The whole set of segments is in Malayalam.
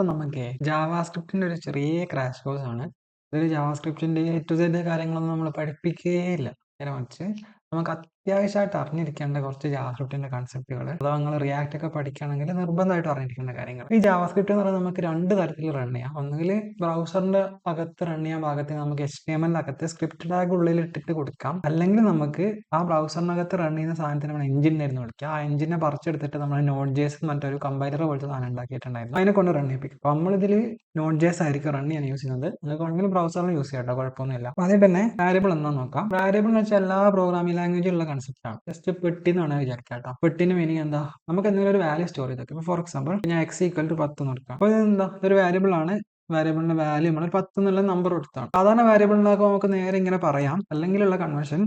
അപ്പം നമുക്ക് ജാവാസ്ക്രിപ്റ്റിന്റെ ഒരു ചെറിയ ക്രാഷ് കോഴ്സ് ആണ്. ഇതിൽ ജാവാസ്ക്രിപ്റ്റിന്റെ എ ടു സെഡ് കാര്യങ്ങളൊന്നും നമ്മൾ പഠിപ്പിക്കുകയില്ല. നേരെ മറിച്ച് നമുക്ക് അത്യാവശ്യമായിട്ട് അറിഞ്ഞിരിക്കേണ്ട കുറച്ച് ജാവാസ്ക്രിപ്റ്റിന്റെ കൺസെപ്റ്റുകൾ, അഥവാ നിങ്ങൾ റിയാക്ട് ഒക്കെ പഠിക്കുകയാണെങ്കിൽ നിർബന്ധമായിട്ട് അറിഞ്ഞിരിക്കേണ്ട കാര്യങ്ങൾ. ഈ ജാവാസ്ക്രിപ്റ്റ് എന്ന് പറയുന്നത് നമുക്ക് രണ്ട് തരത്തിൽ റൺ ചെയ്യാം. ഒന്നുകിൽ ബ്രൗസറിന്റെ അകത്ത് റൺ ചെയ്യാൻ പാകത്തിന് നമുക്ക് HTML അകത്ത് സ്ക്രിപ്റ്റ് ടാഗ് ഉള്ളിൽ ഇട്ടിട്ട് കൊടുക്കാം. അല്ലെങ്കിൽ നമുക്ക് ആ ബ്രൗസറിനകത്ത് റൺ ചെയ്യുന്ന സാധനത്തിന് നമ്മൾ എഞ്ചിൻ ആയിരുന്നു വിളിക്കുക. ആ എഞ്ചിനെ പറിച്ചെടുത്തിട്ട് നമ്മൾ നോട്ട് ജേസ് മറ്റൊരു കമ്പൈലർ പോലത്തെ സാധനം ഉണ്ടാക്കിയിട്ടുണ്ടായിരുന്നു. അതിനെ കൊണ്ട് റൺ ചെയ്യിപ്പിക്കും. അപ്പോൾ നമ്മളിതിൽ നോട്ട് ജേസ് ആയിരിക്കും റൺ ചെയ്യാൻ യൂസ് ചെയ്യുന്നത്. നിങ്ങൾക്ക് വേണമെങ്കിൽ ബ്രൗസറിൽ യൂസ് ചെയ്യാം കേട്ടോ, കുഴപ്പമൊന്നുമില്ല. അപ്പോൾ അതിൽ തന്നെ വാരിയബിൾ എന്താ നോക്കാം. വാരിയബിൾ എന്ന് വെച്ചാൽ എല്ലാ പ്രോഗ്രാമിംഗ് ലാംഗ്വേജിലുള്ള കൺസെപ്റ്റ് ആണ്. ജസ്റ്റ് പെട്ടി എന്ന് വേണമെങ്കിൽ വിചാരിക്കാം കേട്ടോ. പെട്ടിന് മീനിങ് എന്താ, നമുക്ക് എന്തെങ്കിലും ഒരു വാല്യൂ സ്റ്റോർ ചെയ്ത് വെക്കും. ഫോർ എക്സാമ്പിൾ ഞാൻ x=10 കൊടുക്കാം. അപ്പോൾ ഇതെന്താ, ഇതൊരു വാരിയബിൾ ആണ്. വാരിയബിളിന്റെ വാല്യൂ നമ്മൾ 10 എന്നുള്ള നമ്പർ കൊടുത്താണ്. സാധാരണ വാരിയബിൾ ഉണ്ടാക്കുമ്പോൾ നമുക്ക് നേരെ ഇങ്ങനെ പറയാം. അല്ലെങ്കിലുള്ള കൺവെൻഷൻ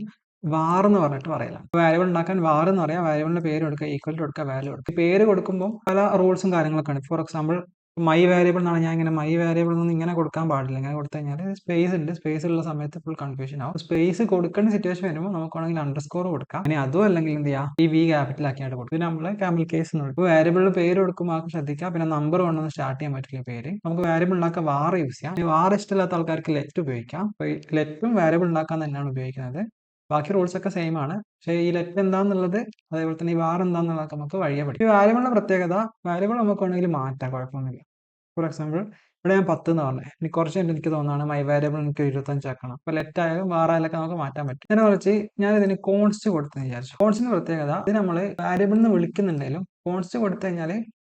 വാർ എന്ന് പറഞ്ഞിട്ട് പറയില്ല. വാരിയബിൾ ഉണ്ടാക്കാൻ വാർ എന്ന് പറയാം. വാരിയബിളിന്റെ പേര് കൊടുക്കുക, ഈക്വൽ ടു കൊടുക്കുക, വാല്യൂ കൊടുക്കുക. പേര് കൊടുക്കുമ്പോൾ പല റൂൾസും കാര്യങ്ങളൊക്കെ ഉണ്ട്. ഫോർ എക്സാമ്പിൾ മൈ വാരിയബിൾ എന്നാണ്. ഞാൻ ഇങ്ങനെ മൈ വാരിയബിൾ ഒന്നും ഇങ്ങനെ കൊടുക്കാൻ പാടില്ല. ഇങ്ങനെ കൊടുത്തു കഴിഞ്ഞാൽ സ്പേസ് ഉണ്ട്. സ്പേസ് ഉള്ള സമയത്ത് ഫുൾ കൺഫ്യൂഷൻ ആവും. സ്പേസ് കൊടുക്കേണ്ട സിറ്റുവേഷൻ വരുമ്പോൾ നമുക്ക് വേണമെങ്കിൽ അണ്ടർസ്കോർ കൊടുക്കാം. ഇനി അതും അല്ലെങ്കിൽ എന്ത് ചെയ്യാം, ഈ വി ക്യാപിറ്റൽ ആക്കിയായിട്ട് കൊടുക്കും. പിന്നെ നമ്മൾ ക്യാമൽ കേസ് എന്ന് കൊടുക്കും. വാരിയബിളിൽ പേര് കൊടുക്കുമ്പോൾ ആൾക്ക് ശ്രദ്ധിക്കാം. പിന്നെ നമ്പർ കൊണ്ടൊന്ന് സ്റ്റാർട്ട് ചെയ്യാൻ പറ്റില്ല പേര്. നമുക്ക് വാരിയബിൾ ഉണ്ടാക്കാൻ വാർ യൂസ് ചെയ്യാം. വാർ ഇഷ്ടമില്ലാത്ത ആൾക്കാർക്ക് ലെറ്റ് ഉപയോഗിക്കാം. ലെറ്റും വാരിയബിൾ ഉണ്ടാക്കാൻ തന്നെയാണ് ഉപയോഗിക്കുന്നത്. ബാക്കി റൂൾസ് ഒക്കെ സെയിം ആണ്. പക്ഷേ ഈ ലെറ്റ് എന്താന്നുള്ളത്, അതേപോലെ തന്നെ ഈ വാർ എന്താന്നുള്ളതൊക്കെ നമുക്ക് വഴിയെ പഠിക്കും. ഈ വാരിയബിളിന്റെ പ്രത്യേകത, വാരിയബിൾ നമുക്ക് വേണമെങ്കിൽ മാറ്റാം, കുഴപ്പമൊന്നുമില്ല. ഫോർ എക്സാമ്പിൾ ഇവിടെ ഞാൻ 10 എന്ന് പറഞ്ഞത്, ഇനി കുറച്ച് കഴിഞ്ഞിട്ട് എനിക്ക് തോന്നുകയാണ് മൈ വാരിയബിൾ എനിക്ക് 25 ആക്കണം. അപ്പോൾ ലെറ്റ് ആയാലും വാറായാലൊക്കെ നമുക്ക് മാറ്റാൻ പറ്റും. അതിനെ കുറിച്ച് ഞാൻ ഇതിന് കോൺസ്റ്റ് കൊടുത്തെന്ന് വിചാരിച്ചു. കോൺസ്റ്റിന്റെ പ്രത്യേകത, ഇത് നമ്മൾ വാരിയബിൾ എന്ന് വിളിക്കുന്നുണ്ടെങ്കിലും കോൺസ്റ്റ് കൊടുത്തു കഴിഞ്ഞാൽ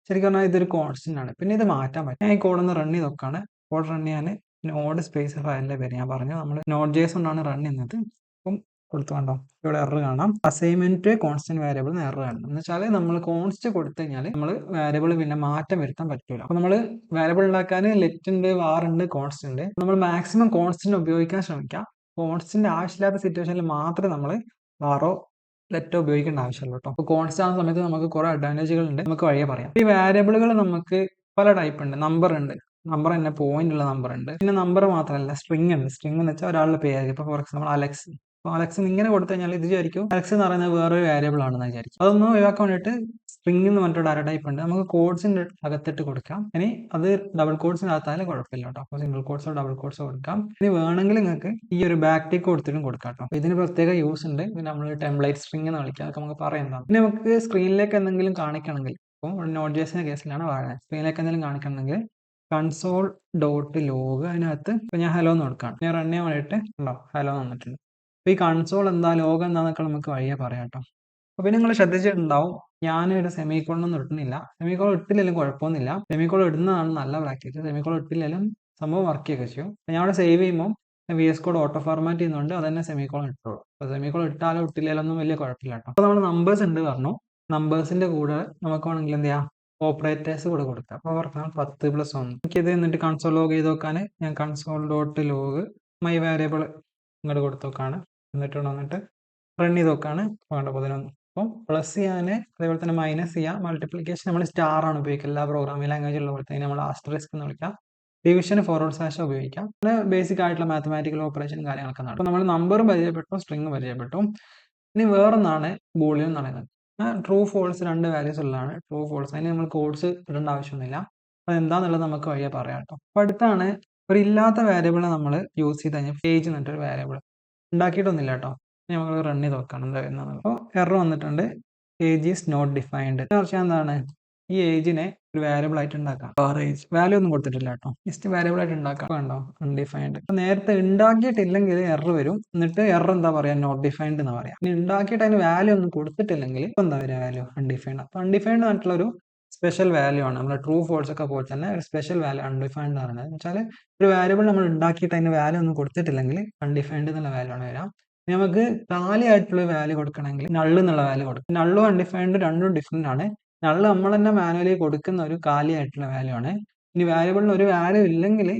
ശരിക്കും പറഞ്ഞാൽ ഇതൊരു കോൺസ്റ്റന്റ് ആണ്. പിന്നെ ഇത് മാറ്റാൻ പറ്റും. ഞാൻ ഈ കോഡ് ഒന്ന് റൺ ചെയ്ത് നോക്കുകയാണ്. കോഡ് റൺ ചെയ്യാൻ നോഡ് സ്പേസ് ഫയലിന്റെ പേര് ഞാൻ പറഞ്ഞു. നമ്മൾ നോഡ് ജേസ് കൊണ്ടാണ് റൺ ചെയ്യുന്നത്. അപ്പം കൊടുത്തു കണ്ടോ, ഇവിടെ എറർ കാണാം. അസൈൻമെന്റ് കോൺസ്റ്റന്റ് വാരിയബിൾ എറർ കാണും. എന്ന് വെച്ചാൽ നമ്മൾ കോൺസ്റ്റ് കൊടുത്തു കഴിഞ്ഞാൽ നമ്മൾ വാരിയബിൾ പിന്നെ മാറ്റം വരുത്താൻ പറ്റില്ല. അപ്പോൾ നമ്മൾ വാരിയബിൾ ഉണ്ടാക്കാൻ ലെറ്റ് ഉണ്ട്, വാർ ഉണ്ട്, കോൺസ്റ്റന്റ് ഉണ്ട്. നമ്മൾ മാക്സിമം കോൺസ്റ്റന്റ് ഉപയോഗിക്കാൻ ശ്രമിക്കാം. കോൺസ്റ്റന്റ് ആവശ്യമില്ലാത്ത സിറ്റുവേഷനിൽ മാത്രമേ നമ്മൾ വാറോ ലെറ്റോ ഉപയോഗിക്കേണ്ട ആവശ്യമുള്ളൂ കേട്ടോ. അപ്പോൾ കോൺസ്റ്റന്റ് ആവുന്ന സമയത്ത് നമുക്ക് കുറെ അഡ്വാൻറ്റേജുകൾ ഉണ്ട്. നമുക്ക് വഴിയെ പറയാം. ഈ വാരിയബിളുകൾ നമുക്ക് പല ടൈപ്പ് ഉണ്ട്. നമ്പർ ഉണ്ട്, നമ്പർ തന്നെ പോയിന്റ് ഉള്ള നമ്പർ ഉണ്ട്. പിന്നെ നമ്പർ മാത്രമല്ല, സ്ട്രിങ് ഉണ്ട്. സ്ട്രിങ് എന്ന് വെച്ചാൽ ഒരാളുടെ പേര്. ഇപ്പോൾ ഫോർ എക്സാമ്പിൾ അലക്സ്. അപ്പോൾ അലക്സ് ഇങ്ങനെ കൊടുത്തു കഴിഞ്ഞാൽ ഇത് വിചാരിക്കും അലക്സ് എന്ന് പറയുന്നത് വേറൊരു വാരിയബിൾ ആണെന്ന് വിചാരിക്കും. അതൊന്നും ഒഴിവാക്കാൻ വേണ്ടിയിട്ട് സ്ട്രിങ് എന്ന് പറഞ്ഞിട്ട് ഡാറ്റ ടൈപ്പ് ഉണ്ട്. നമുക്ക് കോഡ്സിന്റെ അകത്തിട്ട് കൊടുക്കാം. ഇനി അത് ഡബിൾ കോഡ്സിന് അകത്തായാലും കുഴപ്പമില്ല കേട്ടോ. അപ്പോൾ സിംഗിൾ കോഡ്സോ ഡബിൾ കോഡ്സോ കൊടുക്കാം. ഇനി വേണമെങ്കിൽ നിങ്ങൾക്ക് ഈ ഒരു ബാക്ക് ടിക്ക് കൊടുത്തിട്ടും കൊടുക്കാം കേട്ടോ. ഇതിന് പ്രത്യേക യൂസ് ഉണ്ട്. പിന്നെ നമ്മൾ ടെംപ്ലേറ്റ് സ്ട്രിങ് എന്ന് വിളിക്കാം. അതൊക്കെ നമുക്ക് പറയുന്നതാണ്. പിന്നെ നമുക്ക് സ്ക്രീനിലേക്ക് എന്തെങ്കിലും കാണിക്കണമെങ്കിൽ, ഇപ്പോൾ നോട്ട് ജേസിന്റെ കേസിലാണ് പറയുന്നത്, സ്ക്രീനിലേക്ക് എന്തെങ്കിലും കാണിക്കണമെങ്കിൽ കൺസോൾ ഡോട്ട് ലോഗ്, അതിനകത്ത് ഇപ്പൊ ഞാൻ ഹലോ എന്ന് കൊടുക്കാം. ഞാൻ റൺ ചെയ്യാൻ വേണ്ടിയിട്ട് ഉണ്ടോ ഹലോ വന്നിട്ടുണ്ട്. അപ്പൊ ഈ കൺസോൾ എന്താ, ലോഗ് എന്താന്നൊക്കെ നമുക്ക് വഴിയെ പറയാം കേട്ടോ. അപ്പൊ പിന്നെ നിങ്ങൾ ശ്രദ്ധിച്ചിട്ടുണ്ടാവും, ഞാനൊരു സെമിക്കോളൊന്നും ഇടുന്നില്ല. സെമിക്കോൾ ഇട്ടില്ലെങ്കിലും കുഴപ്പമൊന്നുമില്ല. സെമിക്കോൾ ഇടുന്നതാണ് നല്ല പ്രാക്ടീസ്. സെമിക്കോൾ ഇട്ടില്ലെങ്കിലും സംഭവം വർക്ക് ചെയ്യുകയൊക്കെ ചെയ്യും. ഞാൻ അവിടെ സേവ് ചെയ്യുമ്പോൾ VS കോഡ് ഓട്ടോ ഫോർമാറ്റ് ചെയ്യുന്നുണ്ട്, അത് തന്നെ സെമിക്കോൾ ഇട്ടോളൂ. അപ്പോൾ സെമിക്കോൾ ഇട്ടാലോ ഇട്ടില്ലെങ്കിലും ഒന്നും വലിയ കുഴപ്പമില്ല കേട്ടോ. അപ്പോൾ നമ്മൾ നമ്പേഴ്സ് ഉണ്ട് പറഞ്ഞു. നമ്പേഴ്സിന്റെ കൂടെ നമുക്ക് വേണമെങ്കിൽ എന്ത് ചെയ്യാം, ഓപ്പറേറ്റേഴ്സ് കൂടെ കൊടുക്കാം. അപ്പോൾ പറഞ്ഞാൽ 10+1. എനിക്കിത് എന്നിട്ട് കൺസോൾ ലോഗ് ചെയ്ത് നോക്കാൻ ഞാൻ console dot log my variable ഇങ്ങോട്ട് കൊടുത്ത് നോക്കാണ്. എന്നിട്ട് വന്നിട്ട് റൺ ചെയ്ത് നോക്കാണ്. വേണ്ട 11. അപ്പം പ്ലസ് ചെയ്യാൻ, അതേപോലെ തന്നെ മൈനസ് ചെയ്യാം. മൾട്ടിപ്ലിക്കേഷൻ നമ്മൾ സ്റ്റാർ ആണ് ഉപയോഗിക്കുക. എല്ലാ പ്രോഗ്രാമിംഗ് ലാംഗ്വേജ് ഉള്ള പോലെ തന്നെ നമ്മൾ ആസ്റ്ററിസ്ക് എന്ന് വിളിക്കാം. ഡിവിഷൻ ഫോർവേഡ് സ്ലാഷ് ഉപയോഗിക്കാം. പിന്നെ ബേസിക് ആയിട്ടുള്ള മാത്തമാറ്റിക്കൽ ഓപ്പറേഷൻ കാര്യങ്ങളൊക്കെ നടക്കും. അപ്പോൾ നമ്മൾ നമ്പറും പരിചയപ്പെട്ടു, സ്ട്രിങ് പരിചയപ്പെട്ടു. ഇനി വേറൊന്നാണ് ബൂളിയൻ എന്ന് പറയുന്നത്. ട്രൂ ഫോൾസ് രണ്ട് വാല്യൂസ് ഉള്ളതാണ്. ട്രൂ ഫോൾസ്, അതിന് നമ്മൾ കോഡ്സ് ഇടേണ്ട ആവശ്യമൊന്നുമില്ല. അപ്പോൾ എന്താണെന്നുള്ളത് നമുക്ക് വഴിയെ പറയാം കേട്ടോ. അപ്പോൾ അടുത്താണ് ഒരു ഇല്ലാത്ത വാരിയബിളെ നമ്മൾ യൂസ് ചെയ്ത് കഴിഞ്ഞാൽ പേജ് എന്നിട്ടൊരു വാരിയബിൾ ഉണ്ടാക്കിയിട്ടൊന്നുമില്ല കേട്ടോ. നമ്മൾ റൺ ചെയ്ത് നോക്കണം എന്താ വരുന്നത്. അപ്പോൾ എറർ വന്നിട്ടുണ്ട്, ഏജ് ഈസ് നോട്ട് ഡിഫൈൻഡ്. പക്ഷേ എന്താണ്, ഈ ഏജിനെ ഒരു വാരിയബിൾ ആയിട്ട് ഉണ്ടാക്കാം. ഏജ് വാല്യൂ ഒന്നും കൊടുത്തിട്ടില്ല കേട്ടോ, ജസ്റ്റ് വാരിയബിൾ ആയിട്ട് ഉണ്ടാക്കാം. കണ്ടോ, അൺഡിഫൈൻഡ്. അപ്പോൾ നേരത്തെ ഉണ്ടാക്കിയിട്ടില്ലെങ്കിൽ എറർ വരും. എന്നിട്ട് എറർ എന്താ പറയാ, നോട്ട് ഡിഫൈൻഡ് എന്ന് പറയാം. ഇനി ഉണ്ടാക്കിയിട്ട് അതിന് വാല്യൂ ഒന്നും കൊടുത്തിട്ടില്ലെങ്കിൽ ഇപ്പം എന്താ വരിക, വാല്യൂ അൺഡിഫൈൻഡ്. അപ്പോൾ അൺഡിഫൈൻഡ് ആയിട്ടുള്ള ഒരു സ്പെഷ്യൽ വാല്യൂ ആണ്. നമ്മുടെ ട്രൂ ഫോൾസ് ഒക്കെ പോലെ തന്നെ ഒരു സ്പെഷ്യൽ വാല്യൂ അൺഡിഫൈൻഡ് എന്ന് പറയുന്നത്. എന്ന് വെച്ചാൽ ഒരു വാരിയബിൾ നമ്മൾ ഉണ്ടാക്കിയിട്ട് അതിന് വാല്യൂ ഒന്നും കൊടുത്തിട്ടില്ലെങ്കിൽ അൺഡിഫൈൻഡ് എന്നുള്ള വാല്യൂ ആണ് വരാം. നമുക്ക് കാലിയായിട്ടുള്ള വാല്യൂ കൊടുക്കണമെങ്കിൽ നള്ള് എന്നുള്ള വാല്യൂ കൊടുക്കും. നള്ളും അൺഡിഫൈൻഡ് രണ്ടും ഡിഫറെന്റ് ആണ്. നള്ള് നമ്മൾ തന്നെ മാനുവലി കൊടുക്കുന്ന ഒരു കാലിയായിട്ടുള്ള വാല്യൂ ആണ്. ഇനി വാരിയബിളിന് ഒരു വാല്യൂ ഇല്ലെങ്കിൽ